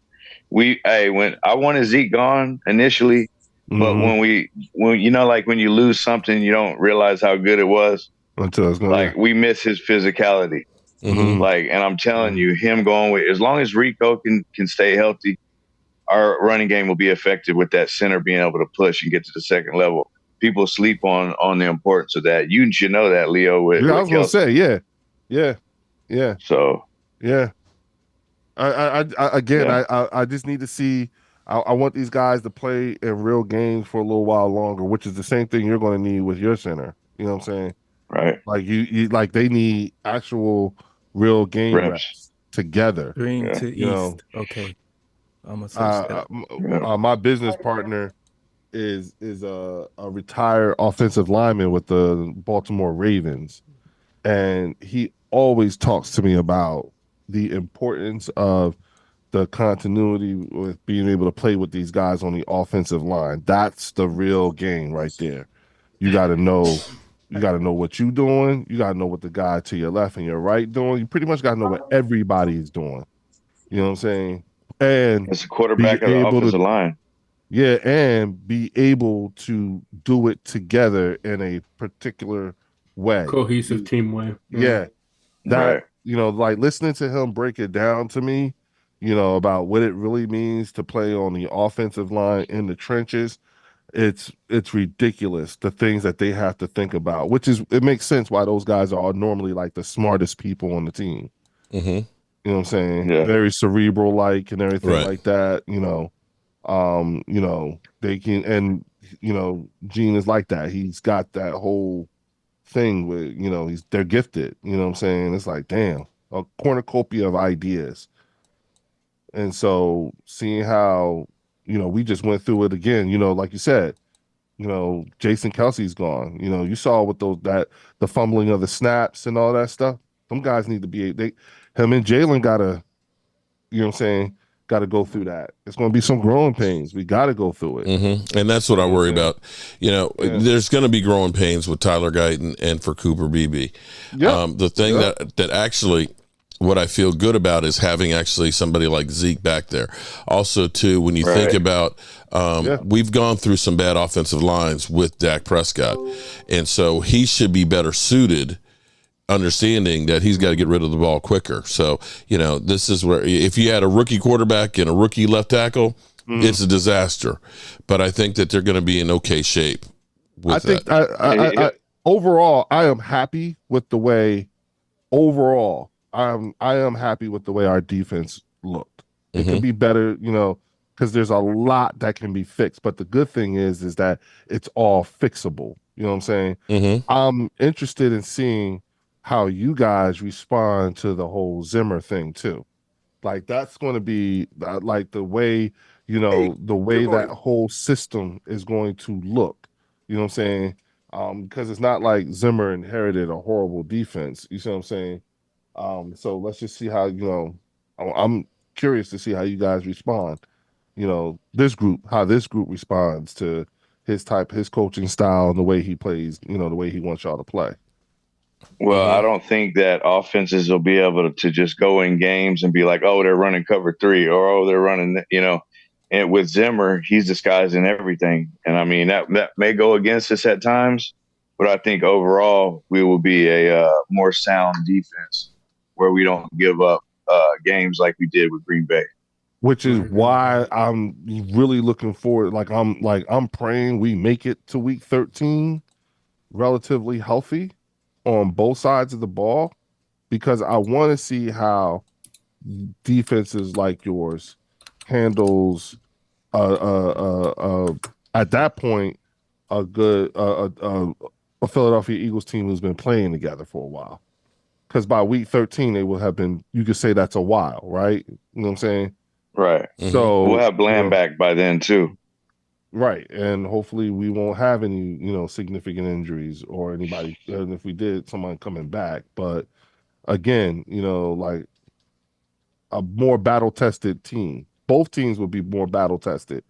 when I wanted Zeke gone initially, but when you know, like when you lose something, you don't realize how good it was until it's gone. Like we miss his physicality. Like, and I'm telling you, him going with as long as Rico can stay healthy, our running game will be effective with that center being able to push and get to the second level. People sleep on the importance of that. You should know that, Leo. With I was gonna say, yeah. So yeah. I just need to see. I want these guys to play in real games for a little while longer, which is the same thing you're going to need with your center. You know what I'm saying? Right. Like you like they need actual real game reps together. Green to east. Okay. I'm gonna my business partner is a retired offensive lineman with the Baltimore Ravens, and he always talks to me about the importance of the continuity with being able to play with these guys on the offensive line. That's the real game right there. You got to know what you're doing. You got to know what the guy to your left and your right doing. You pretty much got to know what everybody's doing. You know what I'm saying? And it's a quarterback of the offensive line. Yeah, and be able to do it together in a particular way. Cohesive team way. Yeah. That, like listening to him break it down to me, about what it really means to play on the offensive line in the trenches. It's ridiculous, the things that they have to think about, it makes sense why those guys are normally like the smartest people on the team. You know what I'm saying? Yeah. Very cerebral like and everything like that, they can, and Gene is like that. He's got that whole thing with, they're gifted, you know what I'm saying? It's like, damn, a cornucopia of ideas. And so seeing how, we just went through it again, like you said, Jason Kelsey's gone. You saw with the fumbling of the snaps and all that stuff. Some guys need to be, him and Jalen gotta, you know what I'm saying, got to go through that. It's going to be some growing pains. We got to go through it. And that's what I worry about. There's going to be growing pains with Tyler Guyton and for Cooper Beebe. The thing that actually, what I feel good about is having actually somebody like Zeke back there. Also, too, when you think about, we've gone through some bad offensive lines with Dak Prescott. And so he should be better suited, understanding that he's got to get rid of the ball quicker. So, this is where if you had a rookie quarterback and a rookie left tackle, it's a disaster. But I think that they're going to be in okay shape with that. Overall, I am happy with the way I am happy with the way our defense looked. It could be better, because there's a lot that can be fixed. But the good thing is that it's all fixable. You know what I'm saying? I'm interested in seeing how you guys respond to the whole Zimmer thing too. Like that's going to be like the way, that whole system is going to look, you know what I'm saying? Because it's not like Zimmer inherited a horrible defense. You see what I'm saying? So let's just see how, I'm curious to see how you guys respond, how this group responds to his coaching style and the way he plays, the way he wants y'all to play. Well, I don't think that offenses will be able to just go in games and be like, oh, they're running cover 3 or, oh, they're running, and with Zimmer, he's disguising everything. And I mean, that may go against us at times, but I think overall we will be a more sound defense where we don't give up games like we did with Green Bay. Which is why I'm really looking forward. I'm praying we make it to week 13 relatively healthy on both sides of the ball, because I want to see how defenses like yours handles at that point a Philadelphia Eagles team who's been playing together for a while. Because by week 13 they will have been, you could say that's a while, right? You know what I'm saying? Right. So we'll have Bland back by then too. Right, and hopefully we won't have any, significant injuries or anybody. And if we did, someone coming back. But again, like a more battle-tested team. both teams will be more battle tested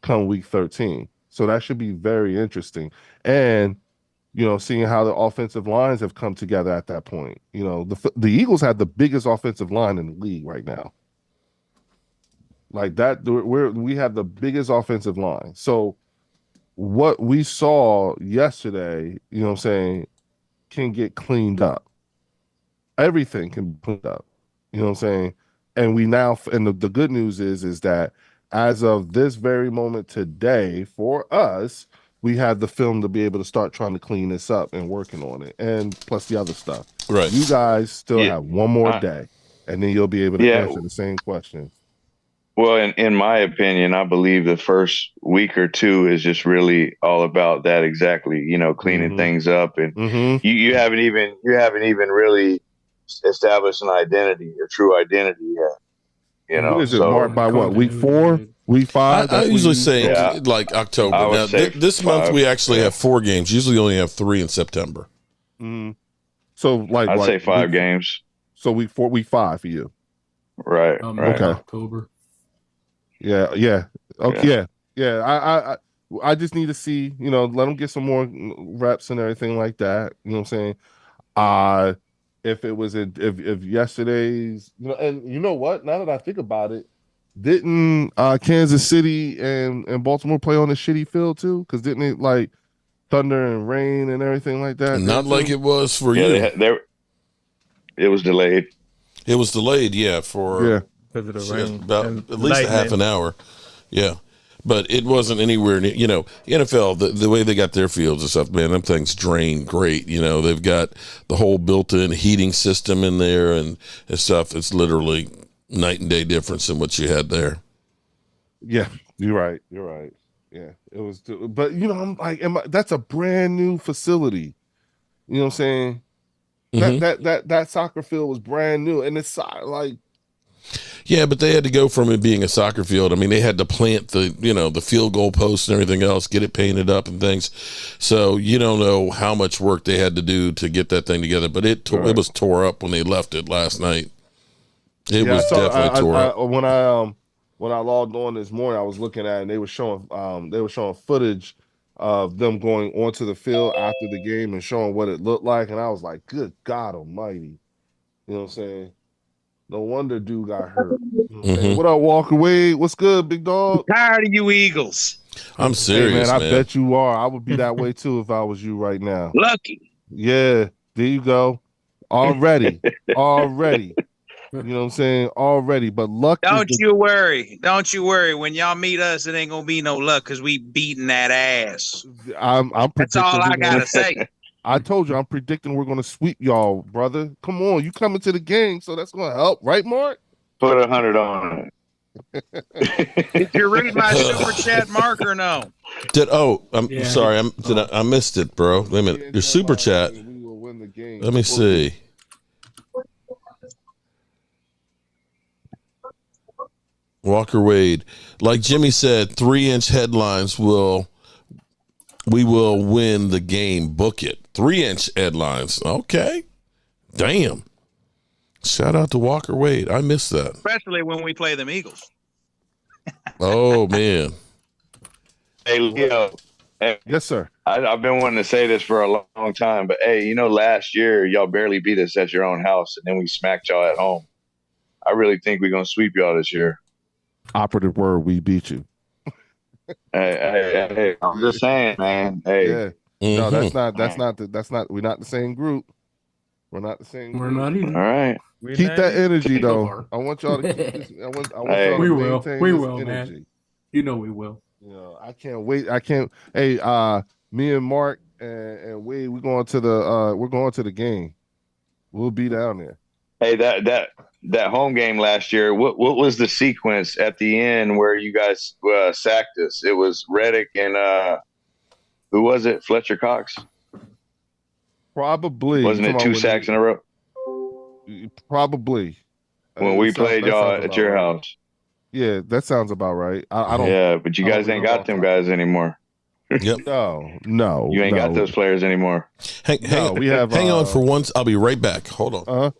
come week 13. So that should be very interesting. And seeing how the offensive lines have come together at that point. The Eagles have the biggest offensive line in the league right now. Like that, we have the biggest offensive line. So what we saw yesterday, can get cleaned up. Everything can be cleaned up. And we now, and the good news is that as of this very moment today, for us, we have the film to be able to start trying to clean this up and working on it, and plus the other stuff. Right. You guys still have one more day, and then you'll be able to answer the same question. Well, in my opinion, I believe the first week or two is just really all about that. Exactly, cleaning things up, and you haven't even really established an identity, a true identity yet. What is it marked by? What, week 4, week 5? I usually say like October. Now this month we actually have 4 games. Usually only have 3 in September. So like I'd say 5 games. So week 4, week 5 for you, right? Okay. October. Yeah. Okay. Yeah. I just need to see, let them get some more reps and everything like that. You know what I'm saying? If it was if yesterday's, and you know what? Now that I think about it, didn't Kansas City and Baltimore play on a shitty field too? Because didn't it like thunder and rain and everything like that? Not like it was for you. It was delayed. It was delayed, for because of the rain, about at least a half an hour. Yeah. But it wasn't anywhere near, NFL, the way they got their fields and stuff, man, them things drain great. They've got the whole built-in heating system in there and stuff. It's literally night and day difference in what you had there. Yeah, you're right. Yeah, it was, but I'm like, that's a brand new facility. You know what I'm saying? That soccer field was brand new, and it's like. Yeah, but they had to go from it being a soccer field. I mean, they had to plant the field goal posts and everything else, get it painted up and things. So you don't know how much work they had to do to get that thing together. But it was tore up when they left it last night. It was definitely tore up. When I logged on this morning, I was looking at it, and they were showing footage of them going onto the field after the game and showing what it looked like, and I was like, "Good God Almighty!" You know what I'm saying? No wonder dude got hurt. What up, Walker Wade? What's good, big dog? I'm tired of you Eagles. I'm serious, man. I bet you are. I would be that way too if I was you right now. Lucky. Yeah, there you go. Already. You know what I'm saying? Already, but luck. Don't you worry. When y'all meet us, it ain't gonna be no luck because we beating that ass. That's all I gotta say. I told you, I'm predicting we're going to sweep y'all, brother. Come on, you coming to the game, so that's going to help, right, Mark? Put 100 on it. Did you read my super chat, Mark, or no? I'm sorry, I missed it, bro. Wait a minute, your super chat. Let me see. Walker Wade, like Jimmy said, 3-inch headlines we will win the game. Book it. 3-inch headlines. Okay. Damn. Shout out to Walker Wade. I missed that. Especially when we play them Eagles. Oh, man. Hey, Leo. Hey, yes, sir. I've been wanting to say this for a long time, but hey, last year y'all barely beat us at your own house, and then we smacked y'all at home. I really think we're going to sweep y'all this year. Operative word, we beat you. Hey, I'm just saying, man. Hey. Yeah. No, that's not we're not the same group. We're not the same group. We're not either. All right. Keep that energy though. I want y'all to keep this. I want y'all we to will. maintain We this will, energy. man. You know we will. I can't wait. Hey, me and Mark and Wade, we're going to the game. We'll be down there. Hey, that home game last year, what was the sequence at the end where you guys sacked us? It was Reddick and who was it? Fletcher Cox? Probably. Wasn't it 2 sacks in a row? Probably. When we played y'all at your house. Yeah, that sounds about right. I don't. Yeah, but you guys ain't got them guys anymore. Yep. No. You ain't got those players anymore. Hang on for once. I'll be right back. Hold on.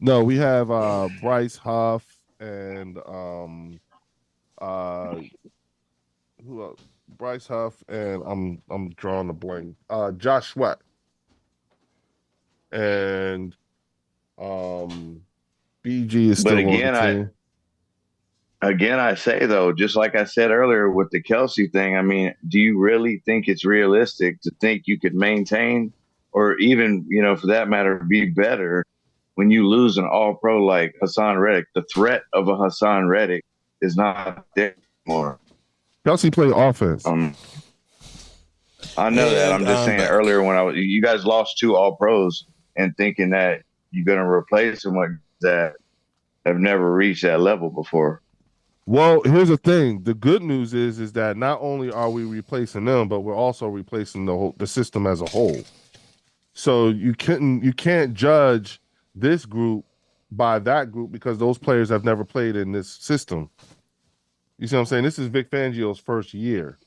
No, we have Bryce Huff and Who else? Bryce Huff, and I'm drawing a blank. Josh Sweat. And BG is still on the team. Again, I say though, just like I said earlier with the Kelsey thing, I mean, do you really think it's realistic to think you could maintain or even, for that matter, be better when you lose an all-pro like Hassan Reddick? The threat of a Hassan Reddick is not there anymore. Kelsey played offense. I know that. I'm just saying earlier when you guys lost 2 all-pros and thinking that you're going to replace them with that have never reached that level before. Well, here's the thing. The good news is that not only are we replacing them, but we're also replacing the system as a whole. So you can't judge this group by that group because those players have never played in this system. You see what I'm saying? This is Vic Fangio's first year.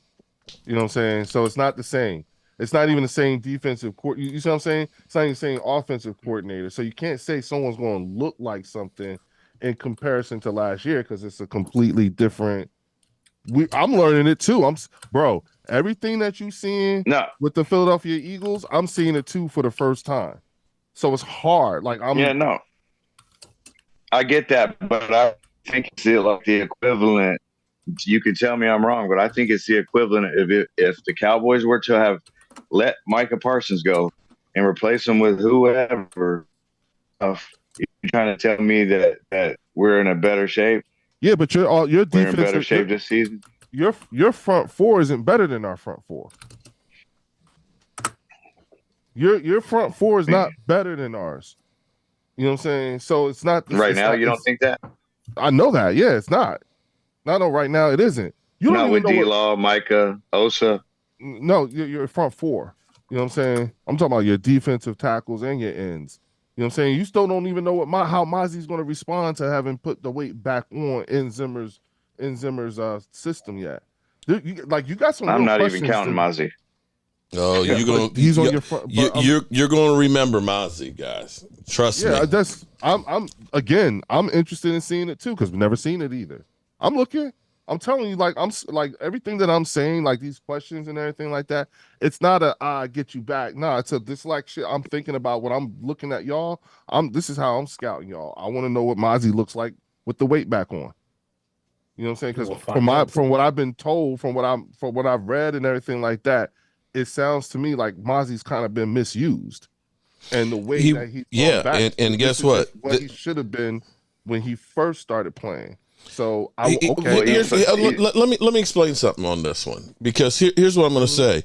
You know what I'm saying? So it's not the same. It's not even the same defensive you see what I'm saying? It's not even the same offensive coordinator. So you can't say someone's going to look like something in comparison to last year because it's a completely different. I'm learning it too. Bro, everything that you're seeing with the Philadelphia Eagles, I'm seeing it too for the first time. So it's hard. I get that, but I think it's like the equivalent. You can tell me I'm wrong, but I think it's the equivalent if the Cowboys were to have let Micah Parsons go and replace him with whoever. You're trying to tell me that we're in a better shape? Yeah, but your defense we're in better shape this season. Your front four isn't better than our front four. Your front four is not better than ours. You know what I'm saying? So it's not right now. You don't think that? I know that. Yeah, it's not. No, right now it isn't. You don't not even with know D-Law, Micah, Osa. No, your front four. You know what I'm saying? I'm talking about your defensive tackles and your ends. You know what I'm saying? You still don't even know how Mozzie's going to respond to having put the weight back on in Zimmer's system yet. You got some. I'm not even counting Mozzie. Oh, yeah, he's on your front. You're going to remember Mozzie, guys. Trust me. Yeah, I'm interested in seeing it too because we've never seen it either. I'm looking. I'm telling you, I'm everything that I'm saying, like these questions and everything like that. It's not get you back. No, it's this shit. I'm thinking about what I'm looking at y'all. This is how I'm scouting y'all. I want to know what Mozzie looks like with the weight back on. You know what I'm saying? Because from what I've been told, from what I've read and everything like that, it sounds to me like Mozzie's kind of been misused, and the way that he's back, and guess what? What he should have been when he first started playing. So let me explain something on this one because here's what I'm going to say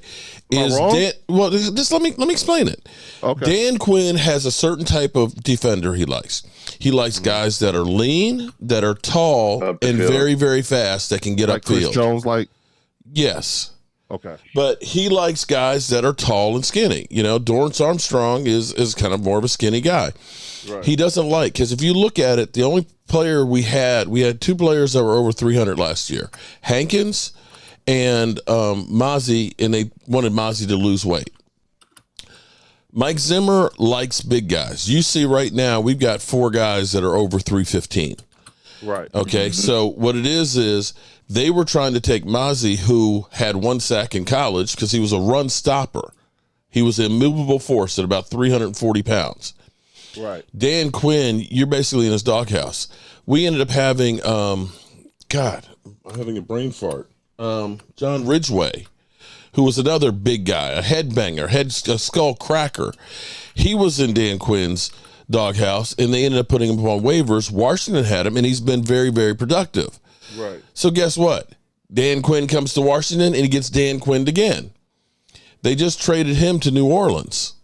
just let me explain it. Okay. Dan Quinn has a certain type of defender he likes. He likes guys that are lean, that are tall, and very, very fast that can get upfield. Chris Jones, yes. Okay. But he likes guys that are tall and skinny. Dorrance Armstrong is kind of more of a skinny guy. Right. He doesn't because if you look at it, the only player we had 2 players that were over 300 last year, Hankins and Mozzie, and they wanted Mozzie to lose weight. Mike Zimmer likes big guys. You see right now, we've got 4 guys that are over 315. Right. Okay. Mm-hmm. So what it is they were trying to take Mozzie, who had 1 sack in college because he was a run stopper. He was an immovable force at about 340 pounds. Right. Dan Quinn, you're basically in his doghouse. We ended up having, I'm having a brain fart. John Ridgway, who was another big guy, a headbanger, a skull cracker. He was in Dan Quinn's doghouse, and they ended up putting him on waivers. Washington had him, and he's been very, very productive. Right. So guess what? Dan Quinn comes to Washington, and he gets Dan Quinned again. They just traded him to New Orleans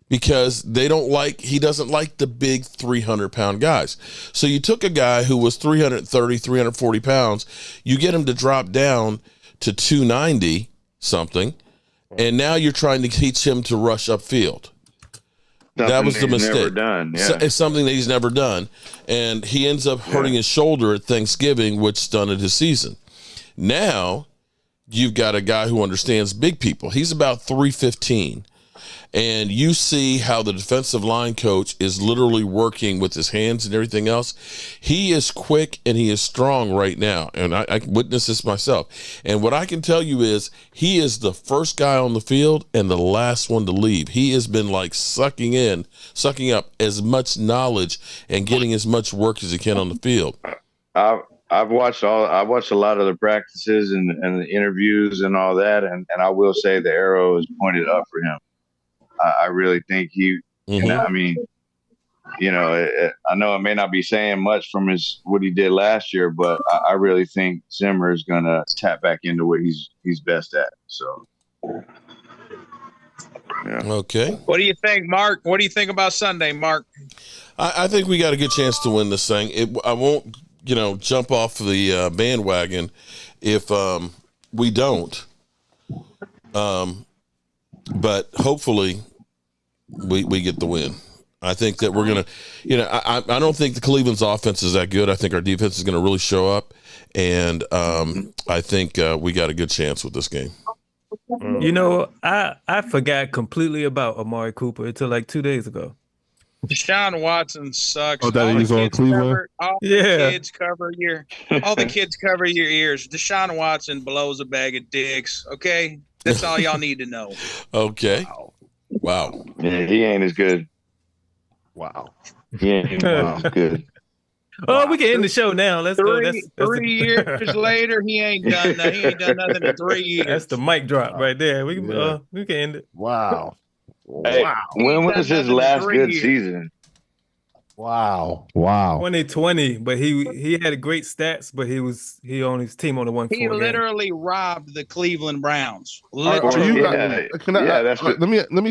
because he doesn't like the big 300-pound guys. So you took a guy who was 330, 340 pounds, you get him to drop down to 290 something, and now you're trying to teach him to rush upfield. That was the mistake. Never done. Yeah. It's something that he's never done, and he ends up hurting his shoulder at Thanksgiving, which stunted his season. Now you've got a guy who understands big people. He's about 315. and you see how the defensive line coach is literally working with his hands and everything else, he is quick and he is strong right now. And I witnessed this myself. And what I can tell you is he is the first guy on the field and the last one to leave. He has been like sucking up as much knowledge and getting as much work as he can on the field. I've watched a lot of the practices and the interviews and all that, and I will say the arrow is pointed up for him. I really think he. Mm-hmm. I mean, I know it may not be saying much from what he did last year, but I really think Zimmer is gonna tap back into what he's best at. So. Yeah. Okay. What do you think, Mark? What do you think about Sunday, Mark? I think we got a good chance to win this thing. I won't, jump off the bandwagon if we don't. But hopefully we get the win. I think that we're going to, I don't think the Cleveland's offense is that good. I think our defense is going to really show up. And I think we got a good chance with this game. I forgot completely about Amari Cooper until like 2 days ago. Deshaun Watson sucks. Oh, that he's on Cleveland? All the kids cover your ears. Deshaun Watson blows a bag of dicks, okay? That's all y'all need to know. Okay. Wow. Yeah, he ain't as good. Wow. He ain't as good. Oh, we can end the show now. Let's go. That's 3 years later, he ain't done nothing. He ain't done nothing in 3 years. That's the mic drop right there. We can end it. Wow. Hey, when was his last good season? Wow. 2020, but he had great stats, but he on his team on the 1-4 He game. literally robbed the Cleveland Browns. Let me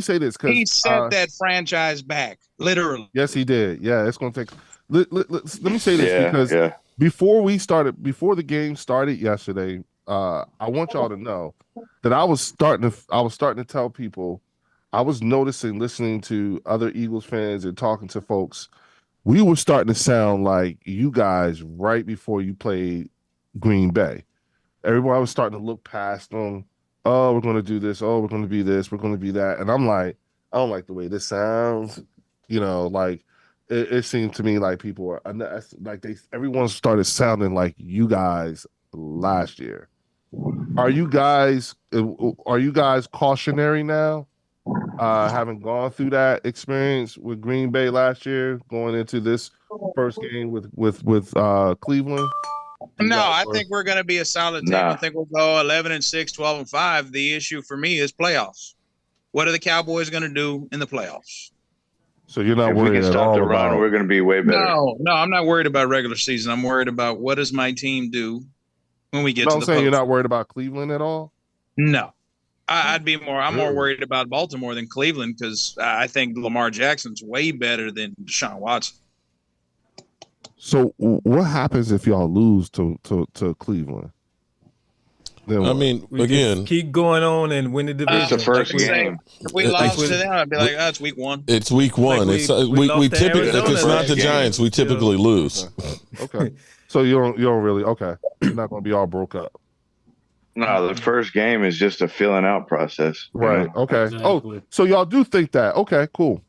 say this, because he set that franchise back. Literally. Yes, he did. Yeah, it's going to take. Let me say this because before the game started yesterday, I want y'all to know that I was starting to tell people, I was noticing, listening to other Eagles fans and talking to folks, we were starting to sound like you guys right before you played Green Bay. Everyone was starting to look past them. Oh, we're going to do this. Oh, we're going to be this. We're going to be that. And I'm like, I don't like the way this sounds. It seemed to me like people are everyone started sounding like you guys last year. Are you guys cautionary now? Having gone through that experience with Green Bay last year, going into this first game with Cleveland? No, I think we're going to be a solid team. I think we'll go 11-6, 12-5. The issue for me is playoffs. What are the Cowboys going to do in the playoffs? So you're not worried at all? If we can stop the run, we're going to be way better. No, I'm not worried about regular season. I'm worried about what does my team do when we get to the I'm saying you're not worried about Cleveland at all? No. I'm more worried about Baltimore than Cleveland because I think Lamar Jackson's way better than Deshaun Watson. So what happens if y'all lose to Cleveland? I mean, again, keep going on and win the division. It's the first game. If we lost to them, I'd be like, it's week one. It's week one. We typically, if it's not the Giants, we typically lose. Okay. So you don't really, okay. You're not going to be all broke up. No, the first game is just a filling out process. Right. Okay. Exactly. Oh, so y'all do think that? Okay. Cool.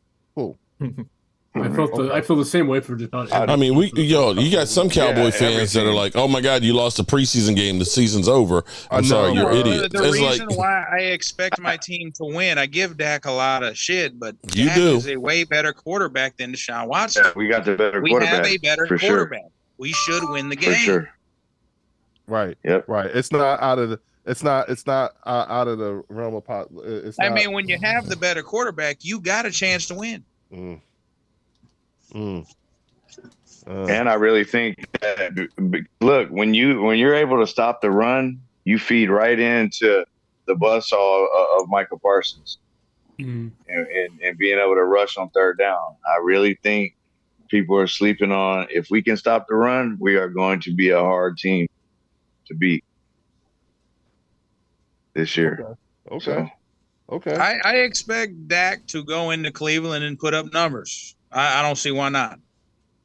I feel the same way for Deshaun. I mean, you got some Cowboy fans that are like, "Oh my God, you lost a preseason game. The season's over." I'm sorry, you're idiot. The reason why I expect my team to win, I give Dak a lot of shit, but Dak is a way better quarterback than Deshaun Watson. Yeah, we got the better quarterback. We have a better quarterback. Sure. We should win the game. For sure. Right. Yep. Right. It's not out of the. It's not out of the realm of pot. I mean, when you have the better quarterback, you got a chance to win. And I really think that, look, when you're able to stop the run, you feed right into the buzzsaw of Michael Parsons and being able to rush on third down. I really think people are sleeping on, if we can stop the run, we are going to be a hard team to beat this year. Okay. I expect Dak to go into Cleveland and put up numbers. I don't see why not.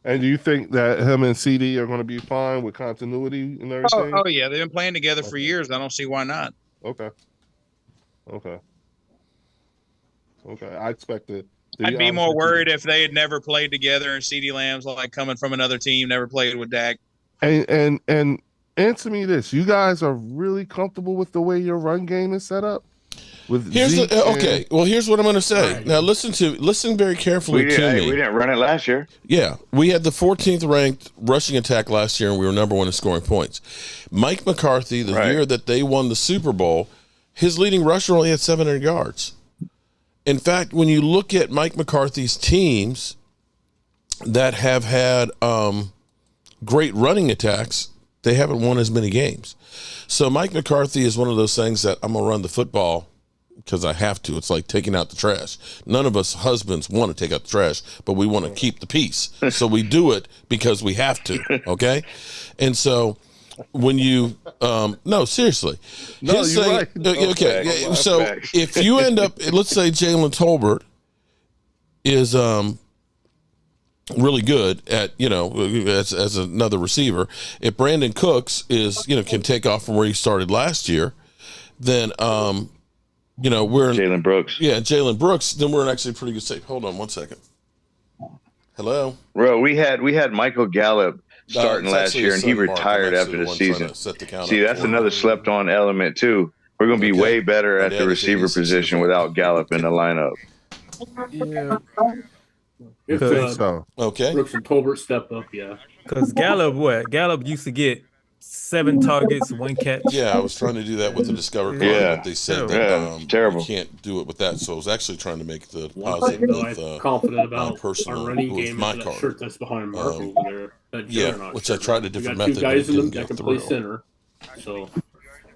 And do you think that him and CD are going to be fine with continuity and everything? Oh yeah, they've been playing together for years. I don't see why not. Okay. Okay, I expected. I'd be more worried if they had never played together and CeeDee Lamb's like coming from another team, never played with Dak. And answer me this: you guys are really comfortable with the way your run game is set up? Here's what I'm going to say. Right. Now listen very carefully to me. We didn't run it last year. Yeah, we had the 14th ranked rushing attack last year, and we were number 1 in scoring points. Mike McCarthy, the year that they won the Super Bowl, his leading rusher only had 700 yards. In fact, when you look at Mike McCarthy's teams that have had great running attacks, they haven't won as many games. So Mike McCarthy is one of those things that I'm going to run the football because I have to. It's like taking out the trash. None of us husbands want to take out the trash, but we want to keep the peace. So we do it because we have to, okay? And so when you no, seriously. No, you're right. Okay, so if you end up, let's say Jalen Tolbert is really good at, as another receiver. If Brandon Cooks is, can take off from where he started last year, then we're Jalen Brooks. Yeah, Jalen Brooks. Then we're in actually pretty good shape. Hold on 1 second. Hello, bro. We had Michael Gallup starting last year, and he retired after the season. See, that's another slept-on element too. We're going to be way better at the receiver position without Gallup in the lineup. Yeah. Okay. Brooks and Tolbert step up, yeah. Because Gallup used to get 7 targets, 1 catch. Yeah, I was trying to do that with the Discover card, but they said that terrible. You can't do it with that. So I was actually trying to make the positive with confident about personal our running game my and card. That shirt that's behind Mark over there. That which I tried a different method. 2 guys in them that can play center. So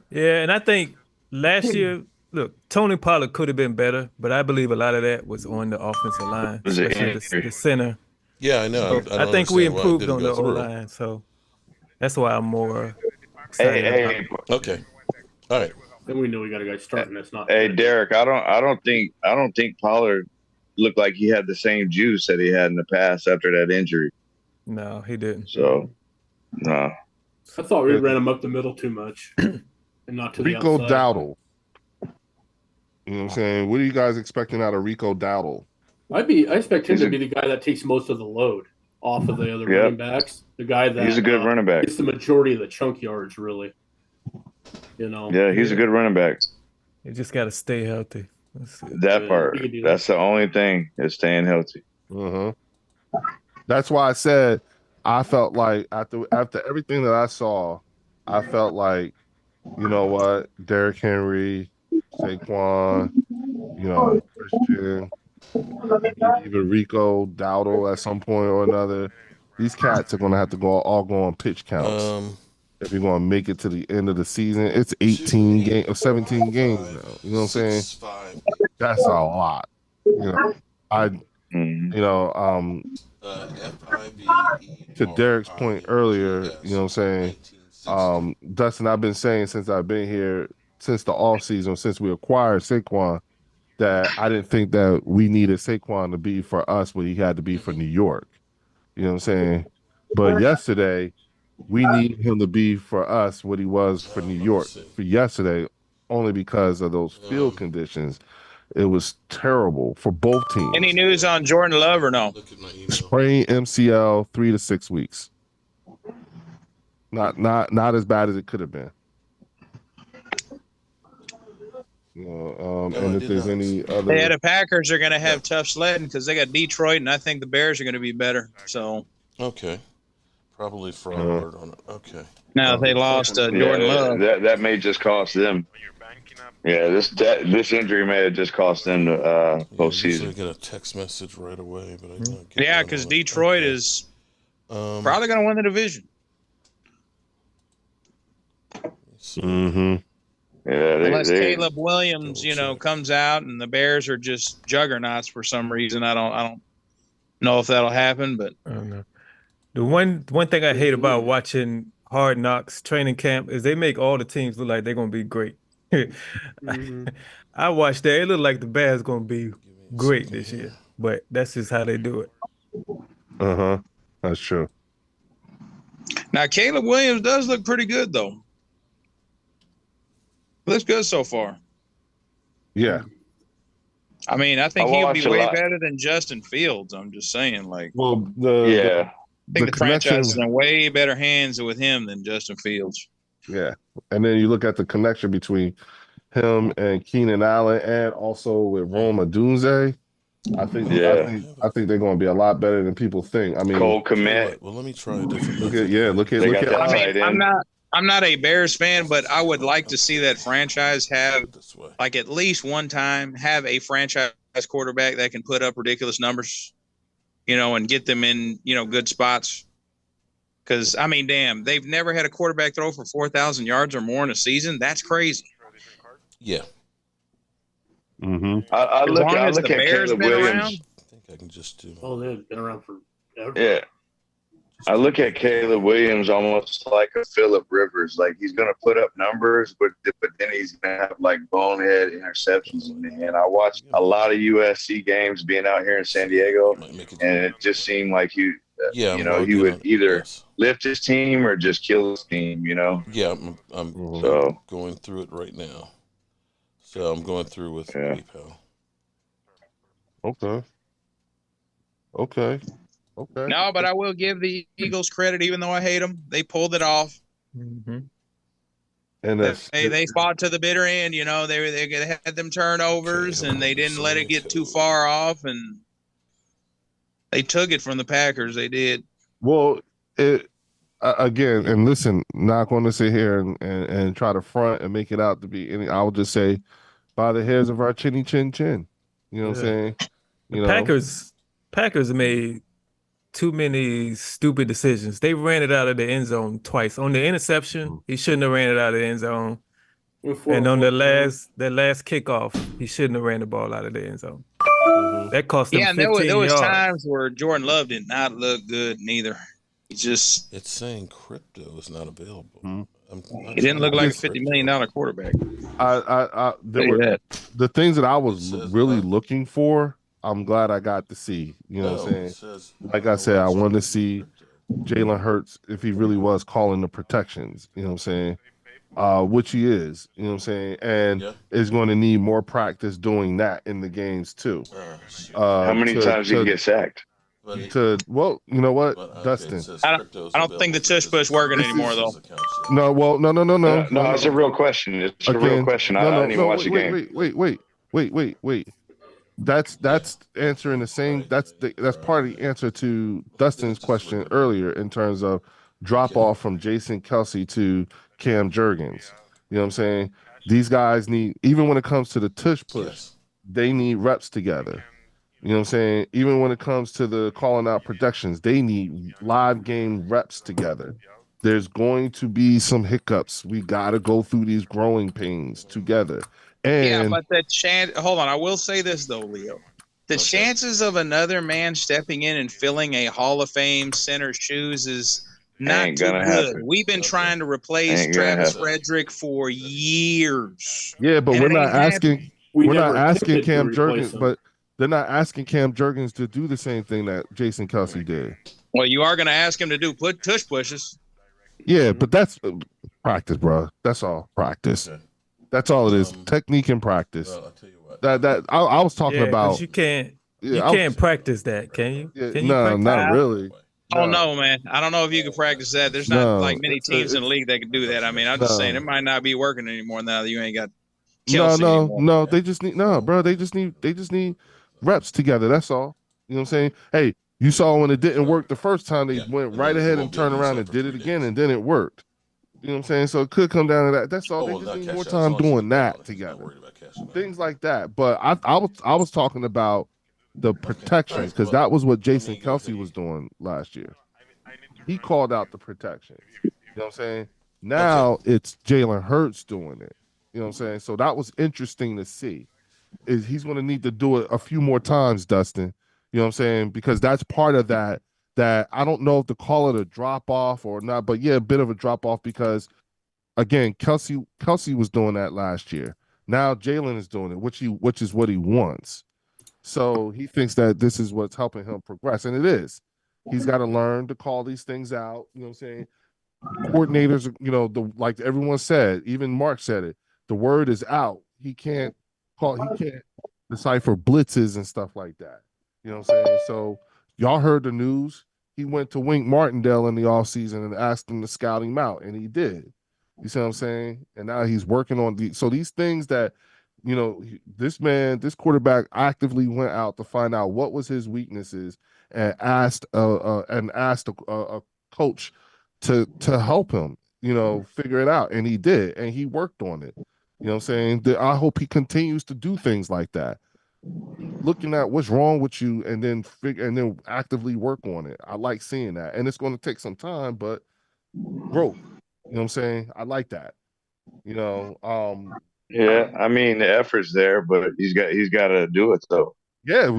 yeah, and I think last year, look, Tony Pollard could have been better, but I believe a lot of that was on the offensive line, especially the center. Yeah, I know. So I think we improved on the O-line, so that's why I'm more excited. Okay, all right. Then we know we got a guy starting that's not. Hey, Derek, I don't think Pollard looked like he had the same juice that he had in the past after that injury. No, he didn't. So, no. I thought we ran him up the middle too much, and not to the outside. Rico Dowdle. You know what I'm saying? What are you guys expecting out of Rico Dowdle? I expect him to be the guy that takes most of the load off of the other running backs. The guy that he's a good running back. It's the majority of the chunk yards, really. Yeah, he's a good running back. You just got to stay healthy. That part. That's the only thing is staying healthy. That's why I said I felt like after everything that I saw, I felt like, you know what, Derrick Henry, Saquon, Christian, even Rico Dowdle at some point or another. These cats are going to have to go on pitch counts if you're going to make it to the end of the season. It's 18 games or 17 games now. You know what I'm saying? That's a lot. To Derek's point earlier, you know what I'm saying? Dustin, I've been saying since I've been here, since the offseason, since we acquired Saquon, that I didn't think that we needed Saquon to be for us what he had to be for New York. You know what I'm saying? But yesterday, we need him to be for us what he was for New York for yesterday, only because of those field conditions. It was terrible for both teams. Any news on Jordan Love or no? Sprain MCL 3 to 6 weeks. Not as bad as it could have been. And if there's any other, the Packers are going to have tough sledding because they got Detroit, and I think the Bears are going to be better. So okay, probably fraud on it. Okay. Now they lost Jordan Love. That may just cost them. Yeah, this injury may have just cost them the postseason. I get a text message right away, but because Detroit is probably going to win the division. Mm-hmm. Yeah, unless Caleb Williams, comes out and the Bears are just juggernauts for some reason. I don't know if that'll happen, but I don't know. The one thing I hate about watching Hard Knocks training camp is they make all the teams look like they're gonna be great. I watched that; it looked like the Bears gonna be great this year, but that's just how they do it. That's true. Now Caleb Williams does look pretty good, though. Looks good so far. Yeah. I mean, I think he'll be way better than Justin Fields. I'm just saying, like, well, I think the franchise connection is in way better hands with him than Justin Fields. Yeah, and then you look at the connection between him and Keenan Allen, and also with Rome Odunze. I think they're going to be a lot better than people think. I mean, Cole Kmet. Well, let me try a different. Look at. I mean, I'm not a Bears fan, but I would like to see that franchise have, like, at least one time have a franchise quarterback that can put up ridiculous numbers, and get them in, good spots. Because, I mean, damn, they've never had a quarterback throw for 4,000 yards or more in a season. That's crazy. Yeah. Mm-hmm. I look at Caleb Williams. I think I can just do. Oh, they've been around forever. Yeah. I look at Caleb Williams almost like a Phillip Rivers. Like, he's going to put up numbers, but then he's going to have, like, bonehead interceptions in the end. I watched a lot of USC games being out here in San Diego, and it just seemed like he would either lift his team or just kill his team, Yeah, I'm going through it right now. So I'm going through with PayPal. Okay. No, but I will give the Eagles credit, even though I hate them. They pulled it off. Mm-hmm. And they fought to the bitter end. They had them turnovers, and they didn't let it get too far off, and they took it from the Packers. They did. Well, again, and listen, not going to sit here and try to front and make it out to be any. I will just say, by the hairs of our chinny chin chin. You know what I'm saying? Packers made too many stupid decisions. They ran it out of the end zone twice. On the interception, he shouldn't have ran it out of the end zone. And on that last kickoff, he shouldn't have ran the ball out of the end zone. That cost them 15 yards. There was times where Jordan Love did not look good neither. It's saying crypto is not available. He didn't look like a $50 million quarterback. The things that I was really looking for, I'm glad I got to see. You know what I'm saying? Like I said, I wanted to see Jalen Hurts if he really was calling the protections. You know what I'm saying? Which he is. You know what I'm saying? And is going to need more practice doing that in the games too. How many times did he get sacked? You know what, Dustin? I don't think the tush push working anymore though. No, No, it's a real question. It's a real question. I didn't even watch the game. Wait. That's answering the same. That's part of the answer to Dustin's question earlier in terms of drop off from Jason Kelce to Cam Jurgens. You know what I'm saying? These guys need, even when it comes to the tush push, they need reps together. You know what I'm saying? Even when it comes to the calling out protections, they need live game reps together. There's going to be some hiccups. We got to go through these growing pains together. And but the chance. Hold on, I will say this though, Leo. The chances of another man stepping in and filling a Hall of Fame center's shoes is not too good. Happen. We've been trying to replace Travis Frederick for years. Yeah, but we're not asking. We're not asking Cam Jurgens, but they're not asking Cam Jurgens to do the same thing that Jason Kelce did. Well, you are going to ask him to do tush pushes. Yeah, but that's practice, bro. That's all practice. Okay. That's all it is. Technique and practice. Well, I'll tell you what. I was talking about. You can't practice that, can you? Can no, not really. I don't know, man. I don't know if you can practice that. There's not like many teams in the league that can do that. I mean, I'm just saying it might not be working anymore now that you ain't got Kelce anymore. No. They just need bro. They just need reps together. That's all. You know what I'm saying? Hey, you saw when it didn't work the first time, they went right ahead and turned around and did it again, and then it worked. You know what I'm saying? So it could come down to that. That's all. They just need more time doing that together. Things like that. But I was talking about the protections, because that was what Jason Kelce was doing last year. He called out the protections. You know what I'm saying? Now it's Jalen Hurts doing it. You know what I'm saying? So that was interesting to see. He's going to need to do it a few more times, Dustin. You know what I'm saying? Because that's part of that I don't know if to call it a drop-off or not, but yeah, a bit of a drop-off because, again, Kelce was doing that last year. Now Jalen is doing it, which is what he wants. So he thinks that this is what's helping him progress, and it is. He's got to learn to call these things out. You know what I'm saying? Coordinators, like everyone said, even Mark said it, the word is out. He can't decipher blitzes and stuff like that. You know what I'm saying? So y'all heard the news. He went to Wink Martindale in the offseason and asked him to scout him out, and he did. You see what I'm saying? And now he's working on these things that, this quarterback actively went out to find out what was his weaknesses and asked a coach to help him, figure it out. And he did, and he worked on it. You know what I'm saying? I hope he continues to do things like that. Looking at what's wrong with you and then actively work on it. I like seeing that. And it's going to take some time, but growth. You know what I'm saying? I like that. Yeah, I mean the effort's there, but he's got to do it though. Yeah,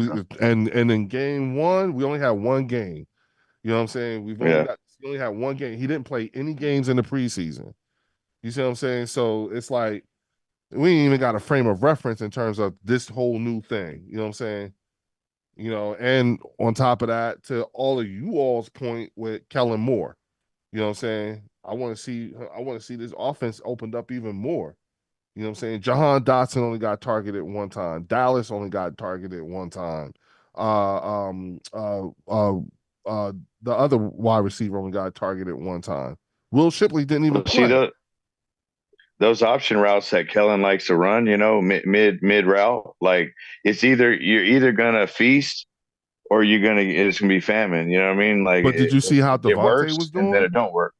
and in game 1, we only had one game. You know what I'm saying? We only had one game. He didn't play any games in the preseason. You see what I'm saying? So it's like we ain't even got a frame of reference in terms of this whole new thing. You know what I'm saying? And on top of that, to all of you all's point with Kellen Moore, you know what I'm saying? I want to see this offense opened up even more. You know what I'm saying? Jahan Dotson only got targeted one time. Dallas only got targeted one time. The other wide receiver only got targeted one time. Will Shipley didn't even play. See those option routes that Kellen likes to run, mid route, like you're either gonna feast or it's gonna be famine. You know what I mean? Like, but did you see how Devontae was doing? And then it don't work.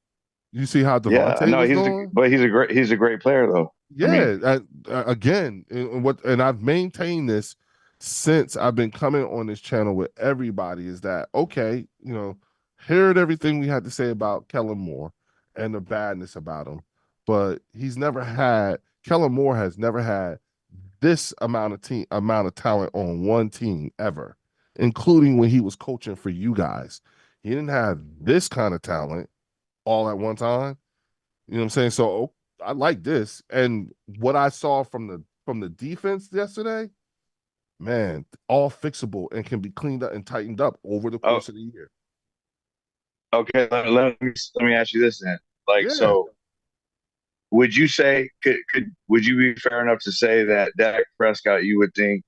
You see how Devontae was doing? He's a great player though. Yeah, and I've maintained this since I've been coming on this channel with everybody is that okay? Heard everything we had to say about Kellen Moore and the badness about him, but Kellen Moore has never had this amount of talent on one team ever, including when he was coaching for you guys. He didn't have this kind of talent all at one time. You know what I'm saying? So I like this. And what I saw from the defense yesterday, man, all fixable and can be cleaned up and tightened up over the course of the year. Okay, let me ask you this then. So would you say would you be fair enough to say that Dak Prescott, you would think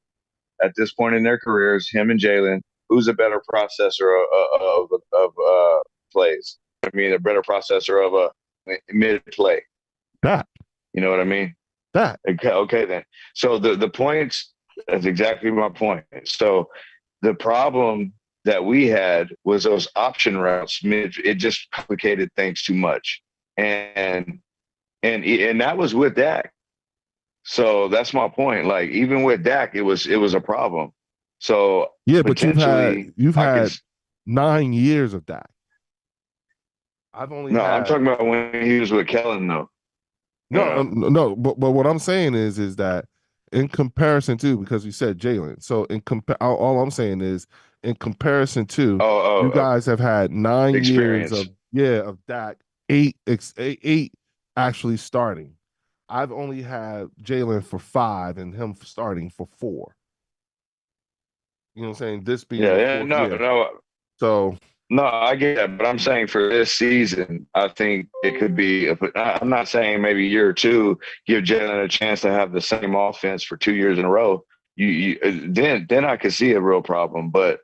at this point in their careers, him and Jalen, who's a better processor of plays? I mean, a better processor of a mid play. That. You know what I mean? That. Okay then. So the points, that's exactly my point. So the problem that we had was those option routes. It just complicated things too much. And that was with Dak. So that's my point. Like even with Dak, it was a problem. So yeah, but you've had 9 years of Dak. I'm talking about when he was with Kellen though. No, but what I'm saying is that in comparison to, because you said Jalen, so all I'm saying is in comparison to, you guys have had 9 experience. years of Dak, eight actually starting. I've only had Jalen for 5 and him starting for 4. You know what I'm saying? This being no. So. No, I get that, but I'm saying for this season, I think it could be. I'm not saying maybe year 2, give Jalen a chance to have the same offense for 2 years in a row. Then I could see a real problem, but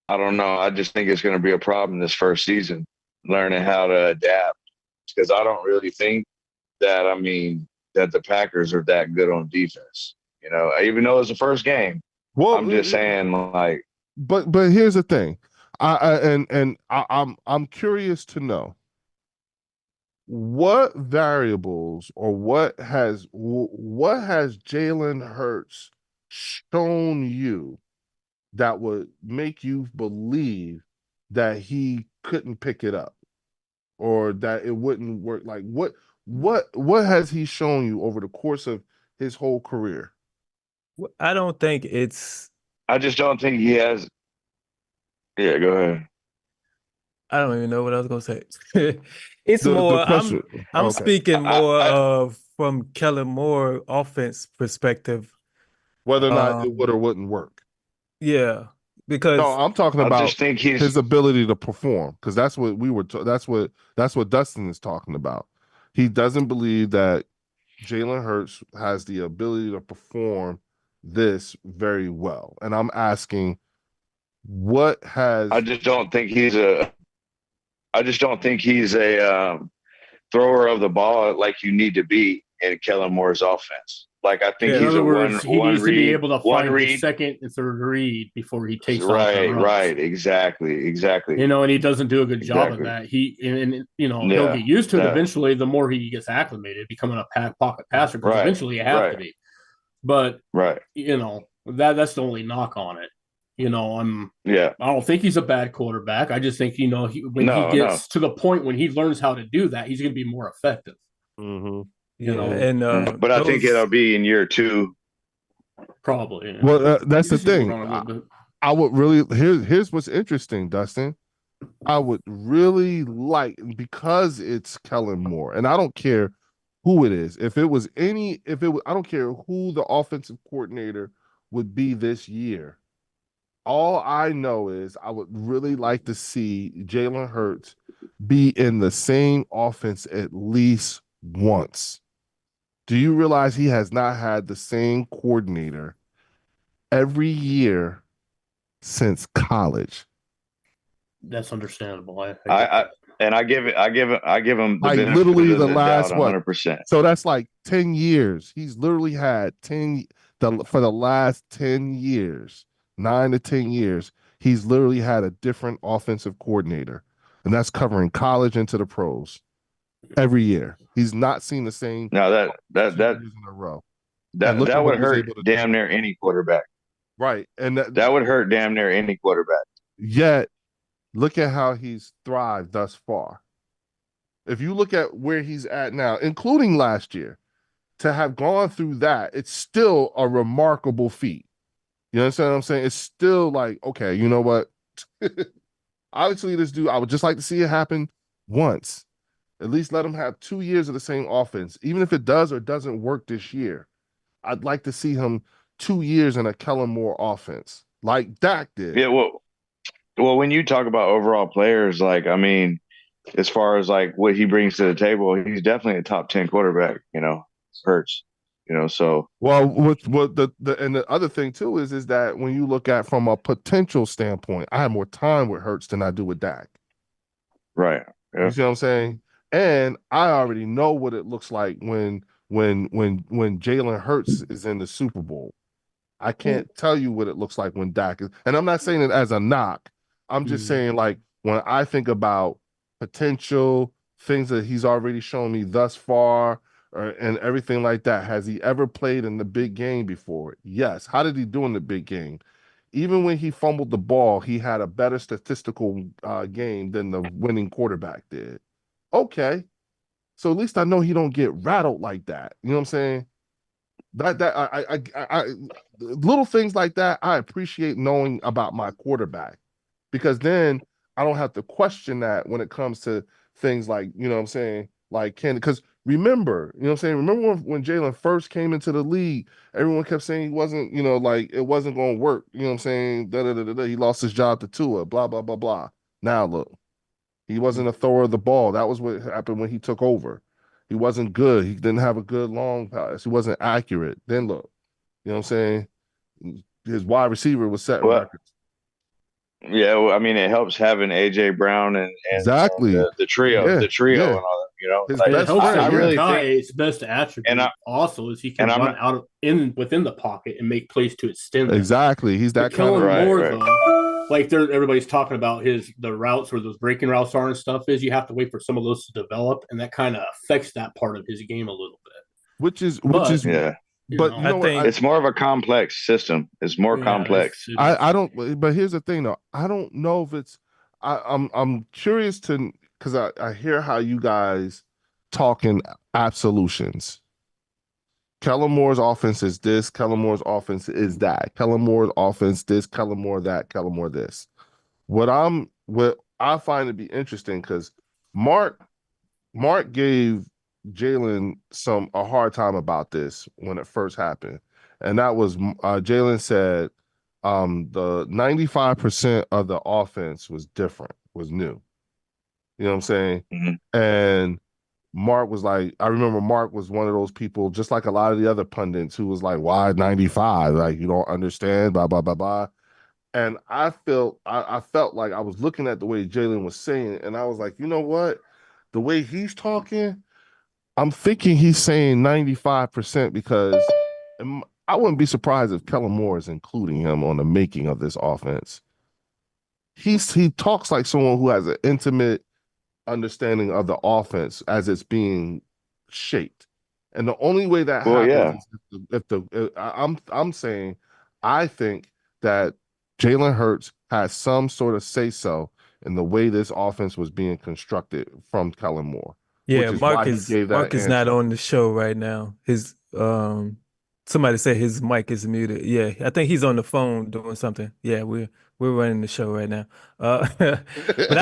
I don't know. I just think it's going to be a problem this first season, learning how to adapt, because I don't really think that. I mean, that the Packers are that good on defense. Even though it's the first game. Well, I'm just saying, like. But here's the thing. I'm curious to know what variables or what has Jalen Hurts shown you that would make you believe that he couldn't pick it up or that it wouldn't work? Like what has he shown you over the course of his whole career? I don't think it's. I just don't think he has. Yeah, go ahead. I don't even know what I was gonna say. It's more. I'm speaking more of from Kellen Moore offense perspective, whether or not it would or wouldn't work. Yeah, because I'm talking about his ability to perform, because that's what that's what Dustin is talking about. He doesn't believe that Jalen Hurts has the ability to perform this very well. And I'm asking, what has? I just don't think he's a thrower of the ball like you need to be in Kellen Moore's offense. Like I think in he's other a words, he needs to be able to find read. his second and third read before he takes off. Right, exactly. And he doesn't do a good job of that. He'll get used to it eventually. The more he gets acclimated, becoming a pocket passer, because eventually you have to be. But that's the only knock on it. I don't think he's a bad quarterback. I just think when he gets to the point when he learns how to do that, he's going to be more effective. Mm-hmm. But I think it'll be in year 2. Probably. Yeah. Well, that's the thing. I would really here's what's interesting, Dustin. I would really like, because it's Kellen Moore, and I don't care who it is. I don't care who the offensive coordinator would be this year. All I know is I would really like to see Jalen Hurts be in the same offense at least once. Do you realize he has not had the same coordinator every year since college? That's understandable. I give him like literally the last 100%. So that's like 10 years. He's literally had for the last 10 years, 9 to 10 years. He's literally had a different offensive coordinator, and that's covering college into the pros every year. He's not seen the same. No, that years in a row. That would hurt damn near any quarterback. Right, and that would hurt damn near any quarterback. Yet, look at how he's thrived thus far. If you look at where he's at now, including last year, to have gone through that, it's still a remarkable feat. You understand what I'm saying? It's still like, okay, you know what? Obviously, this dude, I would just like to see it happen once. At least let him have 2 years of the same offense. Even if it does or doesn't work this year, I'd like to see him 2 years in a Kellen Moore offense, like Dak did. Yeah, well, when you talk about overall players, like, I mean, as far as like what he brings to the table, he's definitely a top 10 quarterback, Hurts, so. Well, what the other thing too is that when you look at from a potential standpoint, I have more time with Hurts than I do with Dak. Right. Yeah. You see what I'm saying? And I already know what it looks like when Jalen Hurts is in the Super Bowl. I can't tell you what it looks like when Dak is, and I'm not saying it as a knock. I'm just saying, like, when I think about potential things that he's already shown me thus far, and everything like that, has he ever played in the big game before? Yes. How did he do in the big game? Even when he fumbled the ball, he had a better statistical game than the winning quarterback did. Okay. So at least I know he don't get rattled like that. You know what I'm saying? I little things like that, I appreciate knowing about my quarterback, because then I don't have to question that when it comes to things like, you know what I'm saying, like because remember, you know what I'm saying, remember when Jalen first came into the league, everyone kept saying he wasn't, like it wasn't going to work. You know what I'm saying? He lost his job to Tua, blah, blah, blah, blah. Now look, he wasn't a thrower of the ball. That was what happened when he took over. He wasn't good. He didn't have a good long pass. He wasn't accurate. Then look, you know what I'm saying? His wide receiver was setting records. Yeah, well, I mean, it helps having AJ Brown and exactly the trio and all that. His best friend, I really think his best attribute also is he can run within the pocket and make plays to extend. Exactly, he's that kind of more though. Like everybody's talking about the routes where those breaking routes are and stuff. Is you have to wait for some of those to develop, and that kind of affects that part of his game a little bit. Which is yeah. But I think it's more of a complex system. It's more complex. I don't. But here's the thing, though. I don't know if it's. I'm curious to, because I hear how you guys talk in absolutions. Kellen Moore's offense is this. Kellen Moore's offense is that. Kellen Moore's offense this. Kellen Moore that. Kellen Moore this. What I find to be interesting, because Mark gave Jalen a hard time about this when it first happened, and that was Jalen said the 95% of the offense was different, was new. You know what I'm saying? Mm-hmm. And Mark was like, I remember Mark was one of those people, just like a lot of the other pundits, who was like, why 95? Like, you don't understand, blah, blah, blah, blah. And I felt like I was looking at the way Jalen was saying, and I was like, you know what? The way he's talking, I'm thinking he's saying 95% because I wouldn't be surprised if Kellen Moore is including him on the making of this offense. He talks like someone who has an intimate understanding of the offense as it's being shaped. And the only way that happens is I'm saying I think that Jalen Hurts has some sort of say-so in the way this offense was being constructed from Kellen Moore. Yeah, Mark is not on the show right now. His somebody said his mic is muted. Yeah, I think he's on the phone doing something. Yeah, we're running the show right now. But I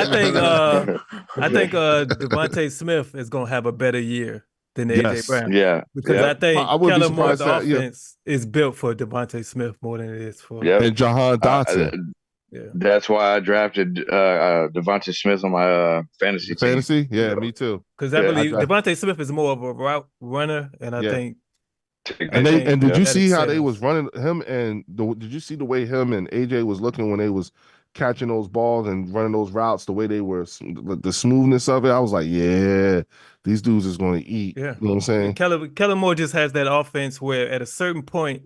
think Devontae Smith is gonna have a better year than AJ Brown. Yeah, because I think Kellen Moore's offense is built for Devontae Smith more than it is for and Jahan Dotson. That's why I drafted Devontae Smith on my fantasy team. Yeah, me too. Because I believe Devontae Smith is more of a route runner, and I think. And did you see how they was running him? And did you see the way him and AJ was looking when they was catching those balls and running those routes? The way they were, the smoothness of it. I was like, yeah, these dudes is going to eat. Yeah, you know what I'm saying? Kellen Moore just has that offense where at a certain point,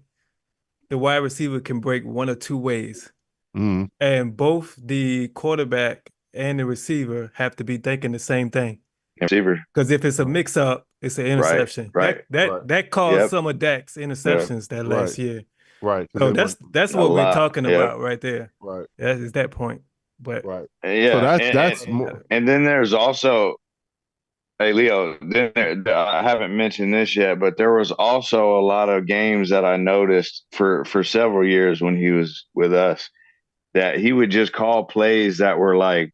the wide receiver can break one or two ways. Mm-hmm. And both the quarterback and the receiver have to be thinking the same thing. Receiver. Because if it's a mix-up, it's an interception. Right. That caused some of Dak's interceptions that last year. Right. So that's what we're talking about right there. Right. That is that point. But yeah. So that's more. And then there's also, hey Leo, I haven't mentioned this yet, but there was also a lot of games that I noticed for several years when he was with us, that he would just call plays that were like,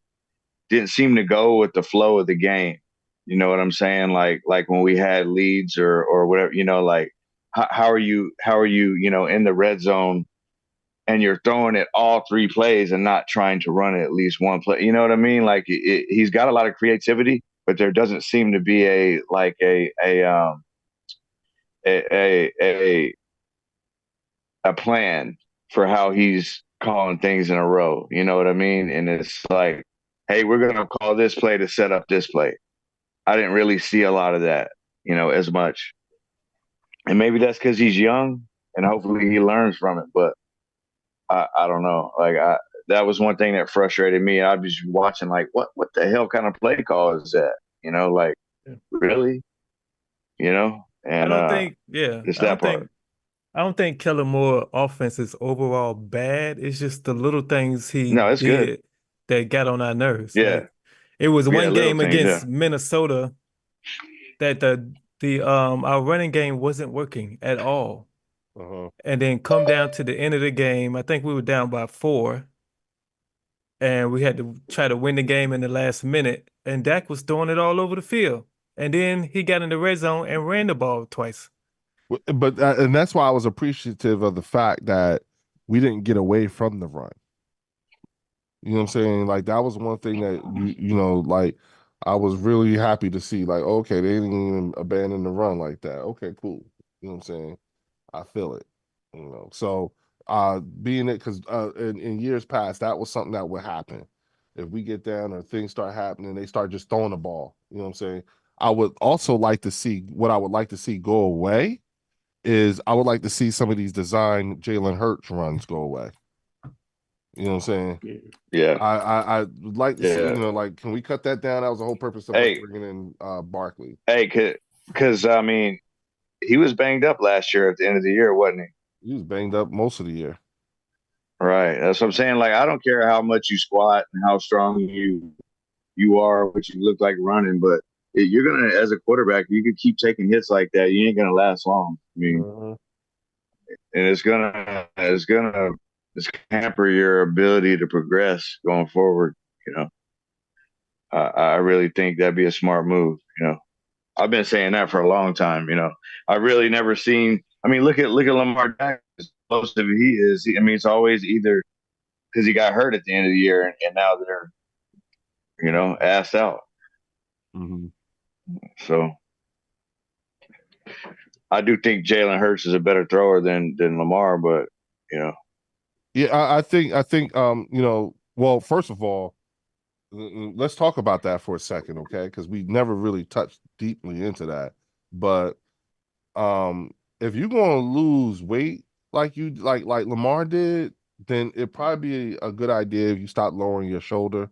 didn't seem to go with the flow of the game. You know what I'm saying? Like when we had leads or whatever, you know, like how are you, you know, in the red zone and you're throwing it all three plays and not trying to run it at least one play. You know what I mean? Like he's got a lot of creativity, but there doesn't seem to be a plan for how he's calling things in a row. You know what I mean? And it's like, hey, we're going to call this play to set up this play. I didn't really see a lot of that, you know, as much. And maybe that's because he's young and hopefully he learns from it. But I don't know. Like that was one thing that frustrated me. I'd be watching like, what the hell kind of play call is that? You know, like really, you know, and I don't think, it's that part. I don't think Kellen Moore offense is overall bad. It's just the little things he did good. That got on our nerves. Yeah. Like, it was one game things, against Minnesota that our running game wasn't working at all. Uh-huh. And then come down to the end of the game, I think we were down by 4. And we had to try to win the game in the last minute. And Dak was throwing it all over the field. And then he got in the red zone and ran the ball twice. But and that's why I was appreciative of the fact that we didn't get away from the run. You know what I'm saying? Like that was one thing that you know, like I was really happy to see. Like, okay, they didn't even abandon the run like that. Okay, cool. You know what I'm saying? I feel it. You know, so being it because in years past that was something that would happen. If we get down or things start happening, they start just throwing the ball. You know what I'm saying? I would also like to see what I would like to see go away is I would like to see some of these design Jalen Hurts runs go away. You know what I'm saying? Yeah. I would like to see, you know, like, can we cut that down? That was the whole purpose of bringing in Barkley. Hey, because, I mean, he was banged up last year at the end of the year, wasn't he? He was banged up most of the year. Right. That's what I'm saying. Like, I don't care how much you squat and how strong you are, what you look like running, but you're going to, as a quarterback, you could keep taking hits like that. You ain't going to last long. I mean, and it's going to hamper your ability to progress going forward. You know, I really think that'd be a smart move. You know, I've been saying that for a long time. You know, I really never seen. I mean, look at Lamar Jackson. As close as he is. I mean, it's always either because he got hurt at the end of the year, and now they're, you know, assed out. Mm-hmm. So I do think Jalen Hurts is a better thrower than Lamar, but Yeah, I think well, first of all, let's talk about that for a second, okay? Because we never really touched deeply into that. But if you're gonna lose weight like Lamar did, then it'd probably be a good idea if you stop lowering your shoulder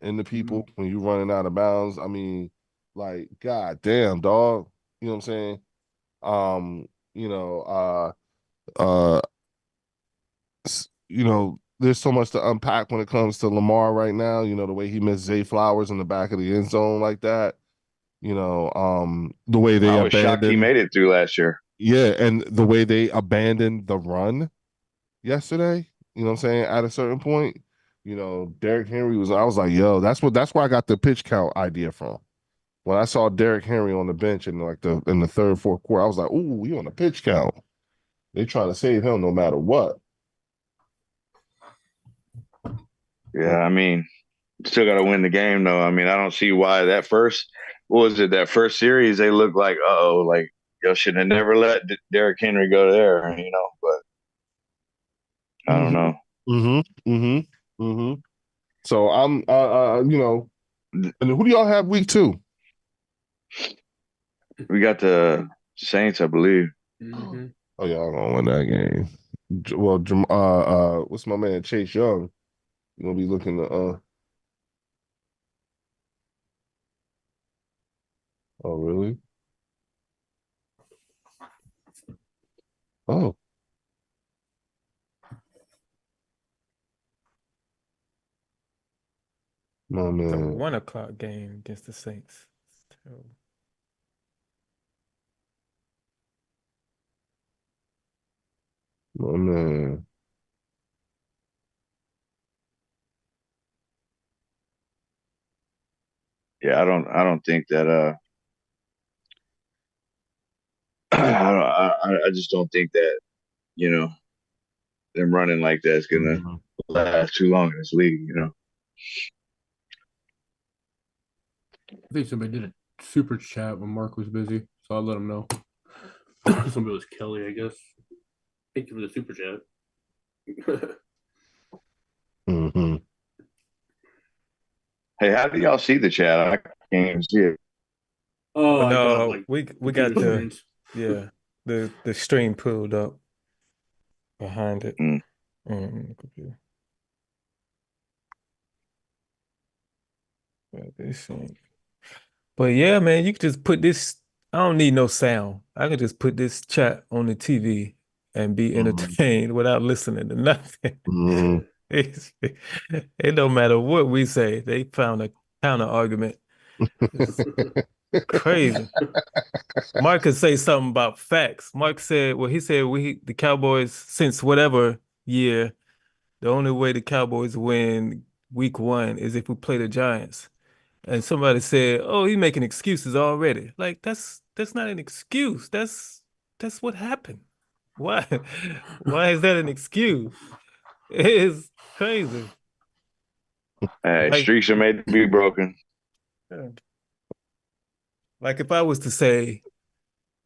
into people when you're running out of bounds. I mean, like, god damn, dog. You know what I'm saying? You know, uh there's so much to unpack when it comes to Lamar right now. The way he missed Zay Flowers in the back of the end zone like that. The way they I was shocked he made it through last year. Yeah, and the way they abandoned the run yesterday, you know what I'm saying? At a certain point, Derrick Henry I was like, yo, that's where I got the pitch count idea from. When I saw Derrick Henry on the bench in the third, fourth quarter, I was like, ooh, he on the pitch count. They trying to save him no matter what. Yeah, I mean, still got to win the game, though. I mean, I don't see why that first series, they looked like, like, y'all should have never let Derrick Henry go there, but I don't know. So I'm, and who do y'all have week 2? We got the Saints, I believe. Oh, y'all gonna win that game. Well, what's my man Chase Young? You gonna be looking to Oh, really? Oh. No, man. It's a 1:00 game against the Saints. It's terrible. Oh, man. Yeah, I don't think that I just don't think that them running like that is gonna last too long in this league. I think somebody did a super chat when Mark was busy, so I'll let him know. Somebody was Kelly, I guess. Thank you for the super chat. Hey, how do y'all see the chat? I can't even see it. Oh, no, we got the stream pulled up behind it. Computer. But yeah, man, you can just put this. I don't need no sound. I can just put this chat on the TV and be entertained without listening to nothing. It don't matter what we say. They found a counter argument. It's crazy. Mark could say something about facts. Mark said, he said the Cowboys, since whatever year, the only way the Cowboys win week 1 is if we play the Giants. And somebody said, "Oh, he's making excuses already." Like that's not an excuse. That's what happened. Why? Why is that an excuse? It is crazy. Hey, streaks are made to be broken. Like if I was to say,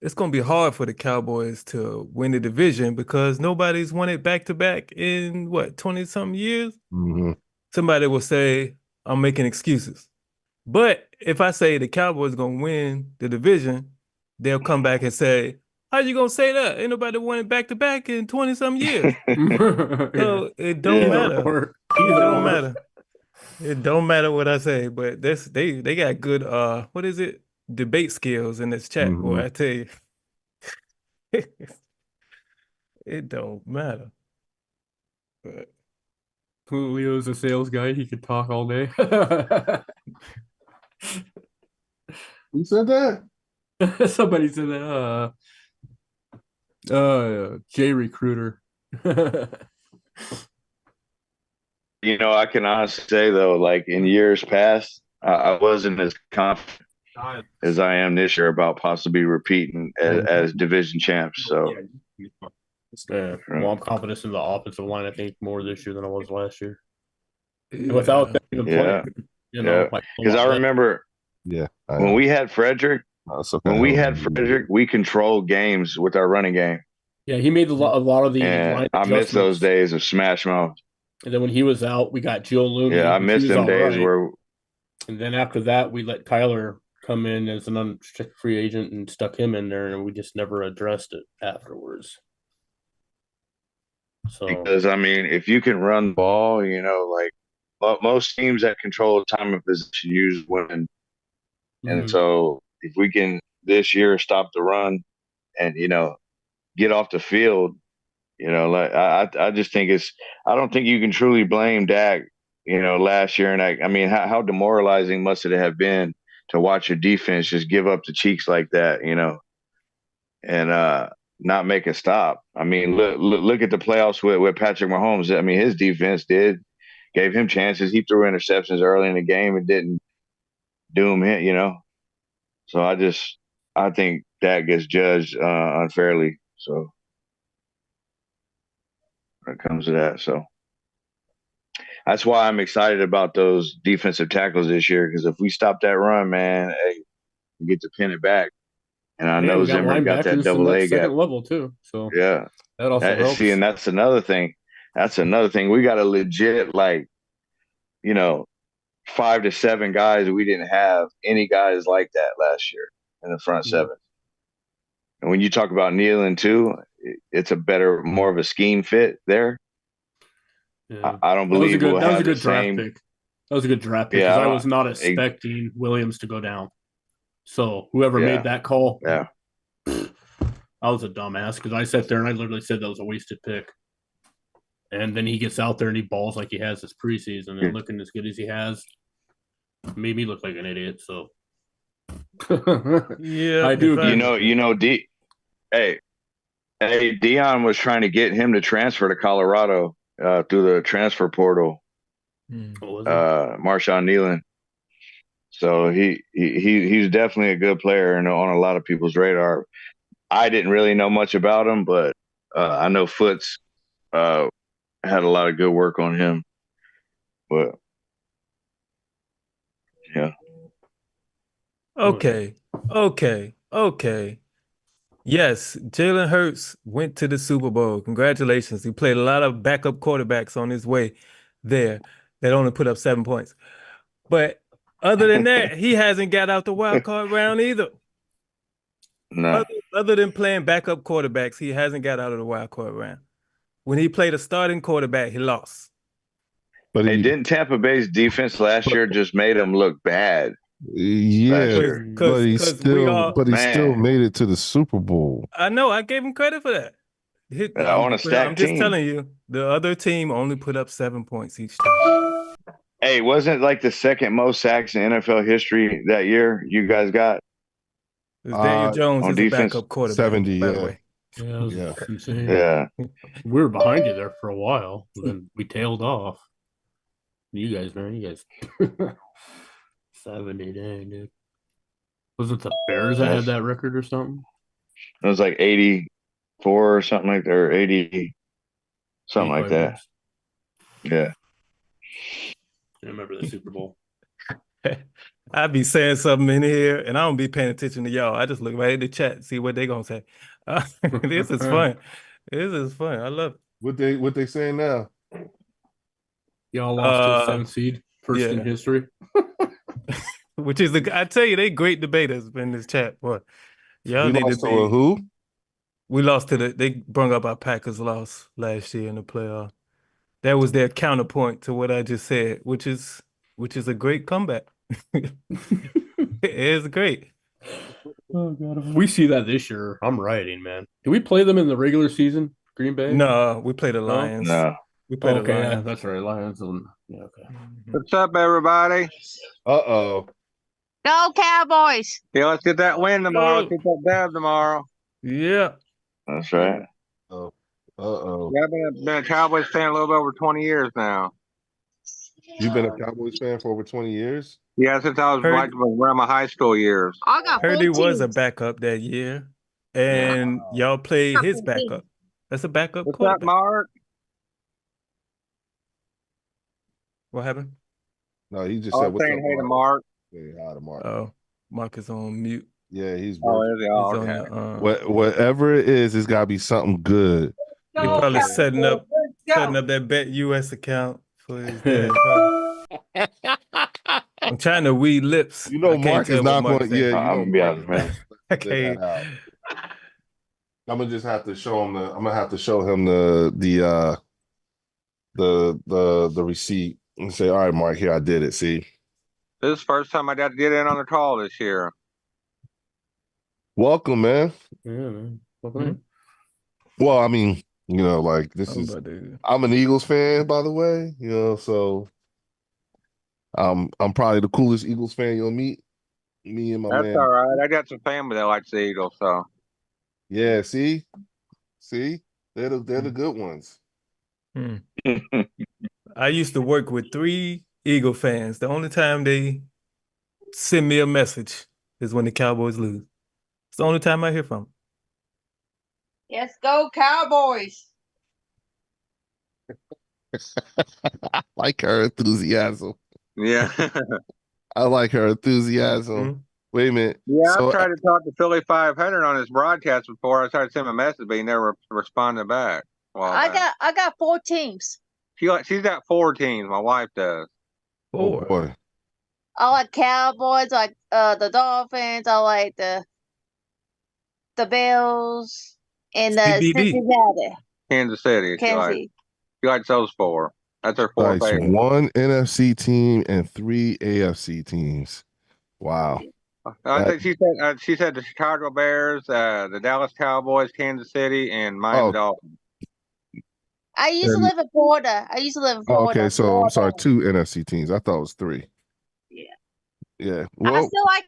it's going to be hard for the Cowboys to win the division because nobody's won it back-to-back in, 20-something years? Somebody will say, I'm making excuses. But if I say the Cowboys going to win the division, they'll come back and say, how you going to say that? Ain't nobody won it back-to-back in 20-something years. So it don't matter. It don't matter. It don't matter what I say, but they got good, what is it? Debate skills in this chat, boy, I tell you. It don't matter. But Julio's a sales guy. He could talk all day. Who said that? Somebody said that. J Recruiter. I can honestly say though, like in years past, I wasn't as confident as I am this year about possibly repeating as division champs. So, well, I'm confident in the offensive line. I think more this year than I was last year. Without them even playing, because I remember Yeah. When we had Frederick, we controlled games with our running game. Yeah, he made a lot of the line I miss those days of smash mouth. And then when he was out, we got Joe Looney. Yeah, I miss them days where. And then after that, we let Kyler come in as an unrestricted free agent and stuck him in there, and we just never addressed it afterwards. So because I mean, if you can run the ball, you know, like most teams that control time of possession usually win. And so if we can this year stop the run and, you know, get off the field, you know, like I just think I don't think you can truly blame Dak, you know, last year. And I mean, how demoralizing must it have been to watch your defense just give up the cheeks like that, you know, and not make a stop. I mean, look at the playoffs with Patrick Mahomes. I mean, his defense gave him chances. He threw interceptions early in the game and didn't doom him, you know. So I think Dak gets judged unfairly. So when it comes to that, so that's why I'm excited about those defensive tackles this year. Because if we stop that run, man, hey, we get to pin it back. And I know Zimmer got that double A gap. Second level too. So yeah, that also helps. See, and that's another thing. We got a legit, like, you know, 5 to 7 guys. We didn't have any guys like that last year in the front seven. And when you talk about kneeling too, it's more of a scheme fit there. Yeah. I don't believe that was a good draft pick. That was a good draft pick because I was not expecting Williams to go down. So whoever made that call, I was a dumbass because I sat there and I literally said that was a wasted pick. And then he gets out there and he balls like he has this preseason and looking as good as he has, made me look like an idiot. So yeah, I do. Dion was trying to get him to transfer to Colorado through the transfer portal. Marshawn Nealon. So he's definitely a good player and on a lot of people's radar. I didn't really know much about him, but I know Foots had a lot of good work on him. But yeah. Okay. Yes, Jalen Hurts went to the Super Bowl. Congratulations. He played a lot of backup quarterbacks on his way there that only put up 7 points. But other than that, he hasn't got out the wild card round either. No. Other than playing backup quarterbacks, he hasn't got out of the wild card round. When he played a starting quarterback, he lost. But didn't Tampa Bay's defense last year just made him look bad? Yeah, but he still made it to the Super Bowl. I know. I gave him credit for that. On a stacked I'm just team. telling you, the other team only put up 7 points each time. Hey, wasn't it like the second most sacks in NFL history that year you guys got? Daniel Jones on is defense, a backup quarterback, 70, by the way. Yeah, insane. Yeah. We were behind you there for a while, and then we tailed off. You guys, 70, dang, dude. Was it the Bears that had that record or something? It was like 84 or something like that, or 80, something like that. Yeah. I remember the Super Bowl. I be saying something in here, and I don't be paying attention to y'all. I just look right at the chat, see what they gonna say. This is fun. This is fun. I love it. What they saying now? Y'all lost to the 7th seed, first in history. Which is I tell you, they great debaters in this chat. Boy, y'all need lost to to a who? We lost to they brung up our Packers loss last year in the playoff. That was their counterpoint to what I just said, which is a great comeback. It is great. Oh God! If we see that this year, I'm rioting, man. Do we play them in the regular season, Green Bay? No, we play the Lions. No. We play the Lions. Yeah, that's right, Lions. Yeah, okay. What's up, everybody? Uh-oh. Go Cowboys! Yeah, let's get that win tomorrow. Let's get that dub tomorrow. Yeah. That's right. Oh. Uh-oh. Yeah, I've been a Cowboys fan a little bit over 20 years now. You've been a Cowboys fan for over 20 years? Yeah, since I was around my high school years. I got Purdy was a backup that year, and y'all played his backup. That's a backup What's quarterback. up, Mark? What happened? No, he just said, "What's up, hey to Mark?" Mark. Say hi to Mark. Oh, Mark is on mute. Yeah, he's Oh, working. is he? Oh, okay. Whatever it is, it's got to be something good. He probably setting up that Bet US account for his dad. I'm trying to read lips. You know, I can't Mark is tell what not Mark going. saying. Yeah, you know, I'm gonna be Mark honest, is man. not gonna figure that out. I'm gonna just have to show him the. I'm gonna have to show him the receipt and say, "All right, Mark, here I did it." See, This is the first time I got to get in on the call this year. welcome, man. Yeah, man. Welcome Mm-hmm. in. Well, I mean, you know, like this is. I'm an Eagles fan, by the way. You know, so I'm probably the coolest Eagles fan you'll meet. Me and my That's man. all right. I got some family that likes the Eagles, so. Yeah, see, they're the good ones. I used to work with 3 Eagle fans. The only time they send me a message is when the Cowboys lose. It's the only time I hear from them. Yes, go Cowboys. I like her enthusiasm. Yeah. I like her enthusiasm. Mm-hmm. Wait a minute. Yeah, So, I've tried to talk to Philly 500 on his broadcast before. I tried to send him a message, but he never responded back. Well, I got 4 teams. She's got 4 teams. My wife does. Oh boy. I like Cowboys, I like the Dolphins, I like the Bills, and the Cincinnati. Kansas City. She likes those 4. That's her 4 Nice. favorites. 1 NFC team and 3 AFC teams. Wow. I think she said the Chicago Bears, the Dallas Cowboys, Kansas City, and Miami Dolphins. I used to live in Florida. Okay, so I'm sorry, 2 NFC teams. I thought it was 3. Yeah. Yeah. I Well, still like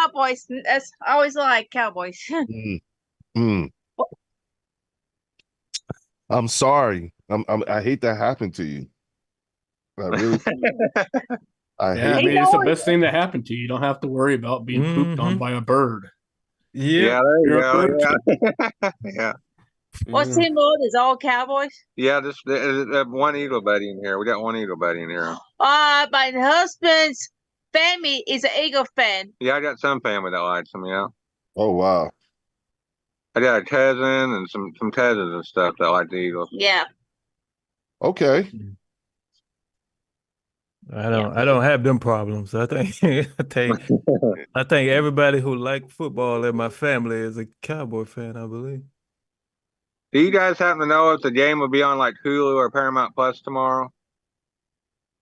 Cowboys. I always like Cowboys. I'm sorry. I hate that happened to you. I really. I mean, it's the best thing that happened to you. You don't have to worry about being pooped on by a bird. Yeah, there you go. Yeah. What team is all Cowboys? Yeah, there's 1 Eagle buddy in here. We got 1 Eagle buddy in here. My husband's family is an Eagle fan. Yeah, I got some family that likes them. Yeah. Oh wow. I got a cousin and some cousins and stuff that like the Eagles. Yeah. Okay. I don't have them problems. I think I think everybody who like football in my family is a Cowboy fan, I believe. Do you guys happen to know if the game will be on like Hulu or Paramount Plus tomorrow?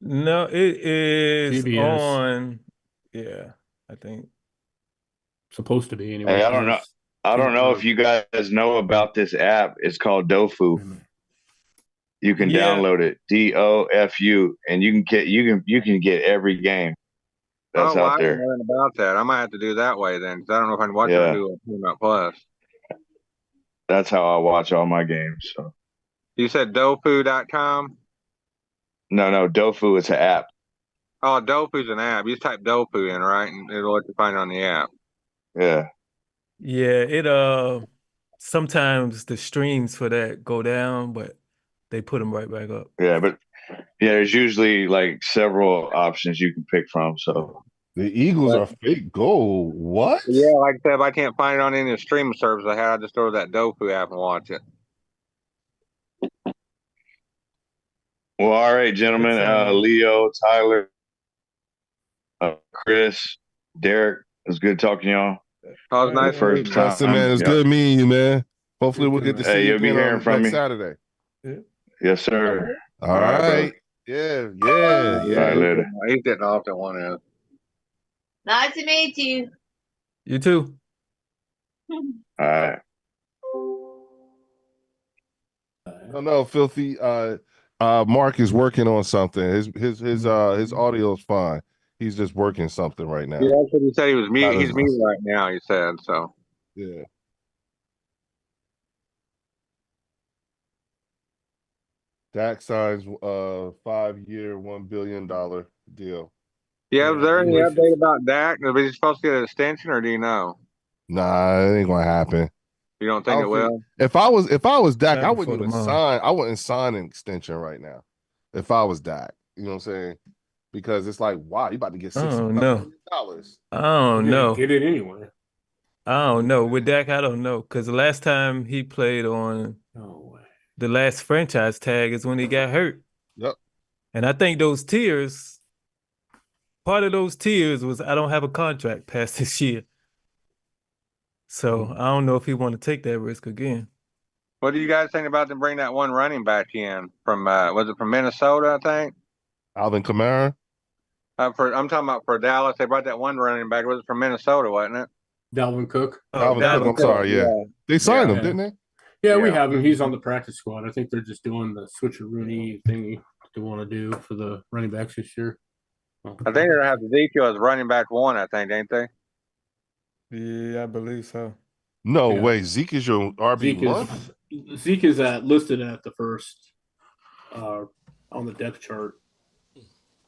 No, it is CBS. on. Yeah, I think supposed to be anyway. Hey, I don't know. I don't know if you guys know about this app. It's called Dofu. You can download it, DOFU, and you can get every game that's out there. I didn't know anything about that. I might have to do that way then, because I don't know if I can watch it on Hulu or Paramount Plus. That's how I watch all my games. So. You said dofu.com? No, Dofu is an app. Oh, Dofu's an app. You just type Dofu in, right? And it'll let you find it on the app. Yeah. Yeah, it sometimes the streams for that go down, but they put them right back up. Yeah, but there's usually like several options you can pick from. So the Eagles are fake gold. What? Yeah, like I said, if I can't find it on any of the streaming services I had, I just go to that Dofu app and watch it. Well, all right, gentlemen. Leo, Tyler, Chris, Derek. It was good talking to y'all. Oh, it was nice. First time, man. It's good meeting you, man. Hopefully, we'll get to see you you'll be again hearing on from next me. Saturday. Yes, sir. All right. Brother. Yeah. All right, later. He's getting off at 1 end. Nice to meet you. You too. All right. No, filthy. Mark is working on something. His audio is fine. He's just working something right now. Yeah, that's what he said. He was mute. He's muted right now. He said so. Yeah. Dak signs 5-year, $1 billion deal. Yeah, was there any update about Dak? Was he supposed to get an extension, or do you know? Nah, it ain't gonna happen. You don't think it will? If I was Dak, Not I wouldn't before even tomorrow. sign. I wouldn't sign an extension right now. If I was Dak, you know what I'm saying? because it's like, wow, you about to get $6 Oh million. no. I don't know. Get it anyway. I don't know. With Dak, I don't know. Because the last time he played on the last franchise tag is when he got hurt. Yep. And I think those tiers, part of those tiers was I don't have a contract past this year. So I don't know if he want to take that risk again. What do you guys think about them bring that one running back in from was it from Minnesota, I think? Alvin Kamara? I'm talking about for Dallas. They brought that one running back. Was it from Minnesota, wasn't it? Dalvin Cook. Dalvin Cook, I'm sorry, yeah. They signed him, didn't they? Yeah, we have him. He's on the practice squad. I think they're just doing the switcheroo thing they want to do for the running backs this year. I think they're gonna have Ezekiel as running back 1, I think, ain't they? Yeah, I believe so. No way. Zeke is your RB1? Zeke is listed at the first on the depth chart.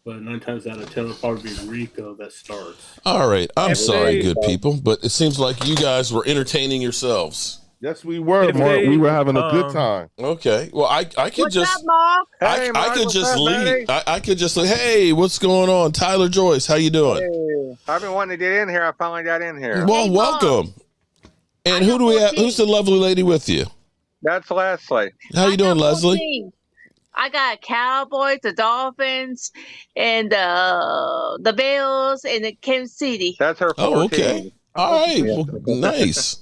But 9 times out of 10, it'll probably be Rico that starts. All right. I'm sorry, good people, but it seems like you guys were entertaining yourselves. Yes, we were, Mark. We were having a good time. Okay. Well, I could What's just up, Mark? Hey, Mark, I could what's just up, leave. buddy? I could just say, hey, what's going on? Tyler Joyce, how you doing? Hey, I've been wanting to get in here. I finally got in here. Well, welcome. And who do we have? Who's the lovely lady with you? That's Leslie. How you doing, Leslie? I got Cowboys, the Dolphins, and the Bills, and the Kansas City. That's her 14. Oh, okay. All right. Well, nice.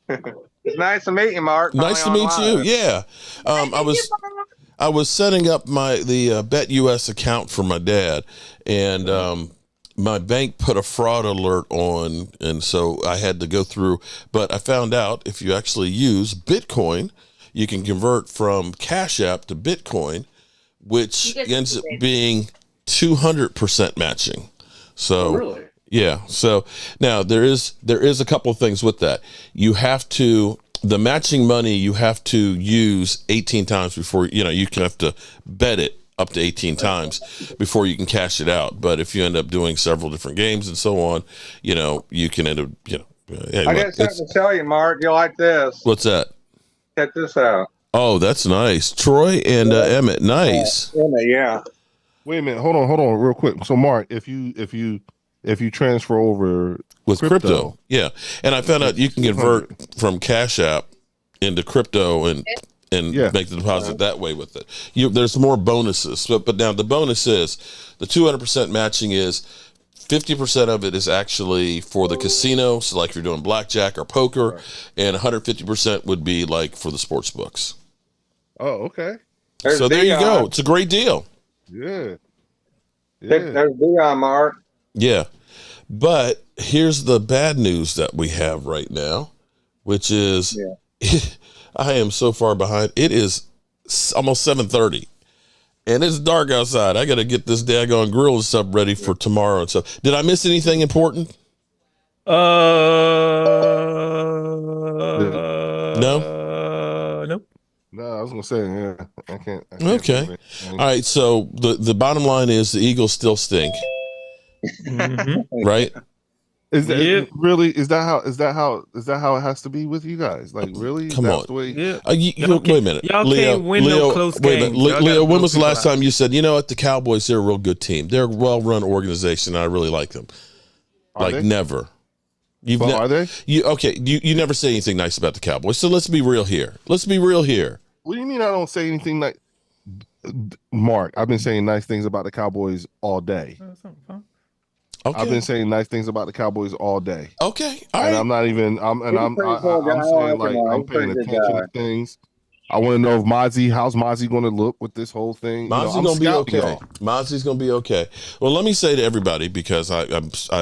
It's nice to meet you, Mark. Nice to meet you. Yeah. I was setting up the Bet US account for my dad, and my bank put a fraud alert on, and so I had to go through. But I found out if you actually use Bitcoin, you can convert from Cash App to Bitcoin, which ends up being 200% matching. So, really? Yeah. So now there is a couple of things with that. You have to, the matching money you have to use 18 times before, you can have to bet it up to 18 times before you can cash it out. But if you end up doing several different games and so on, you can end up, I got something to tell you, Mark. You'll like this. What's that? Check this out. Oh, that's nice. Troy and Emmett. Nice. Emmett, yeah. Wait a minute. Hold on, real quick. So, Mark, if you transfer over with crypto, yeah, and I found out you can convert from Cash App into crypto and make the deposit that way with it. There's more bonuses, but now the bonus is the 200% matching is 50% of it is actually for the casino, so like if you're doing blackjack or poker, and 150% would be like for the sports books. Oh, okay. So there you go. It's a great deal. Yeah. There's Dion, Mark. Yeah. But here's the bad news that we have right now, which is I am so far behind. It is almost 7:30. And it's dark outside. I got to get this daggone grill and stuff ready for tomorrow and stuff. Did I miss anything important? No? No, I was going to say, yeah. I can't okay. All right. So the bottom line is the Eagles still stink. Right? Is that really? Is that how it has to be with you guys? Like, really? Come That's on. The way, wait a minute. Y'all Leo, can't win no close games. Leo, when was the last time you said, what, the Cowboys, they're a real good team. They're a well-run organization. I really like them. Never. Are they? You never say anything nice about the Cowboys. So let's be real here. What do you mean I don't say anything nice? Mark, I've been saying nice things about the Cowboys all day. Okay. I've been saying nice things about the Cowboys all day. Okay, all right. And I'm not even. I'm saying I'm paying attention to things. I want to know if how's Mozzie going to look with this whole thing? Mozzie's going to be okay. Mozzie's going to be okay. Well, let me say to everybody, because I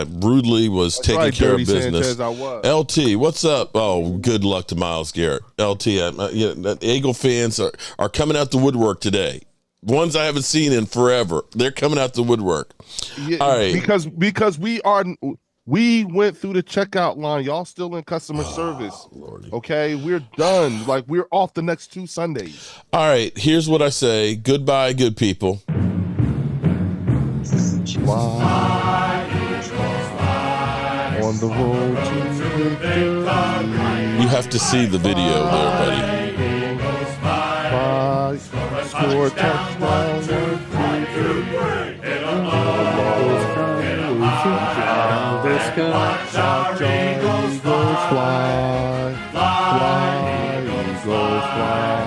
rudely was taking care of business. LT, what's up? Oh, good luck to Myles Garrett. LT, Eagle fans are coming out the woodwork today. Ones I haven't seen in forever. They're coming out the woodwork. Yeah, all right. Because we went through the checkout line. Y'all still in customer service. Lordy. Okay, we're done. Like, we're off the next 2 Sundays. All right, here's what I say. Goodbye, good people. On the road to victory. You have to see the video there, buddy. Score touchdown. Watch our eagles fly, fly, eagles fly.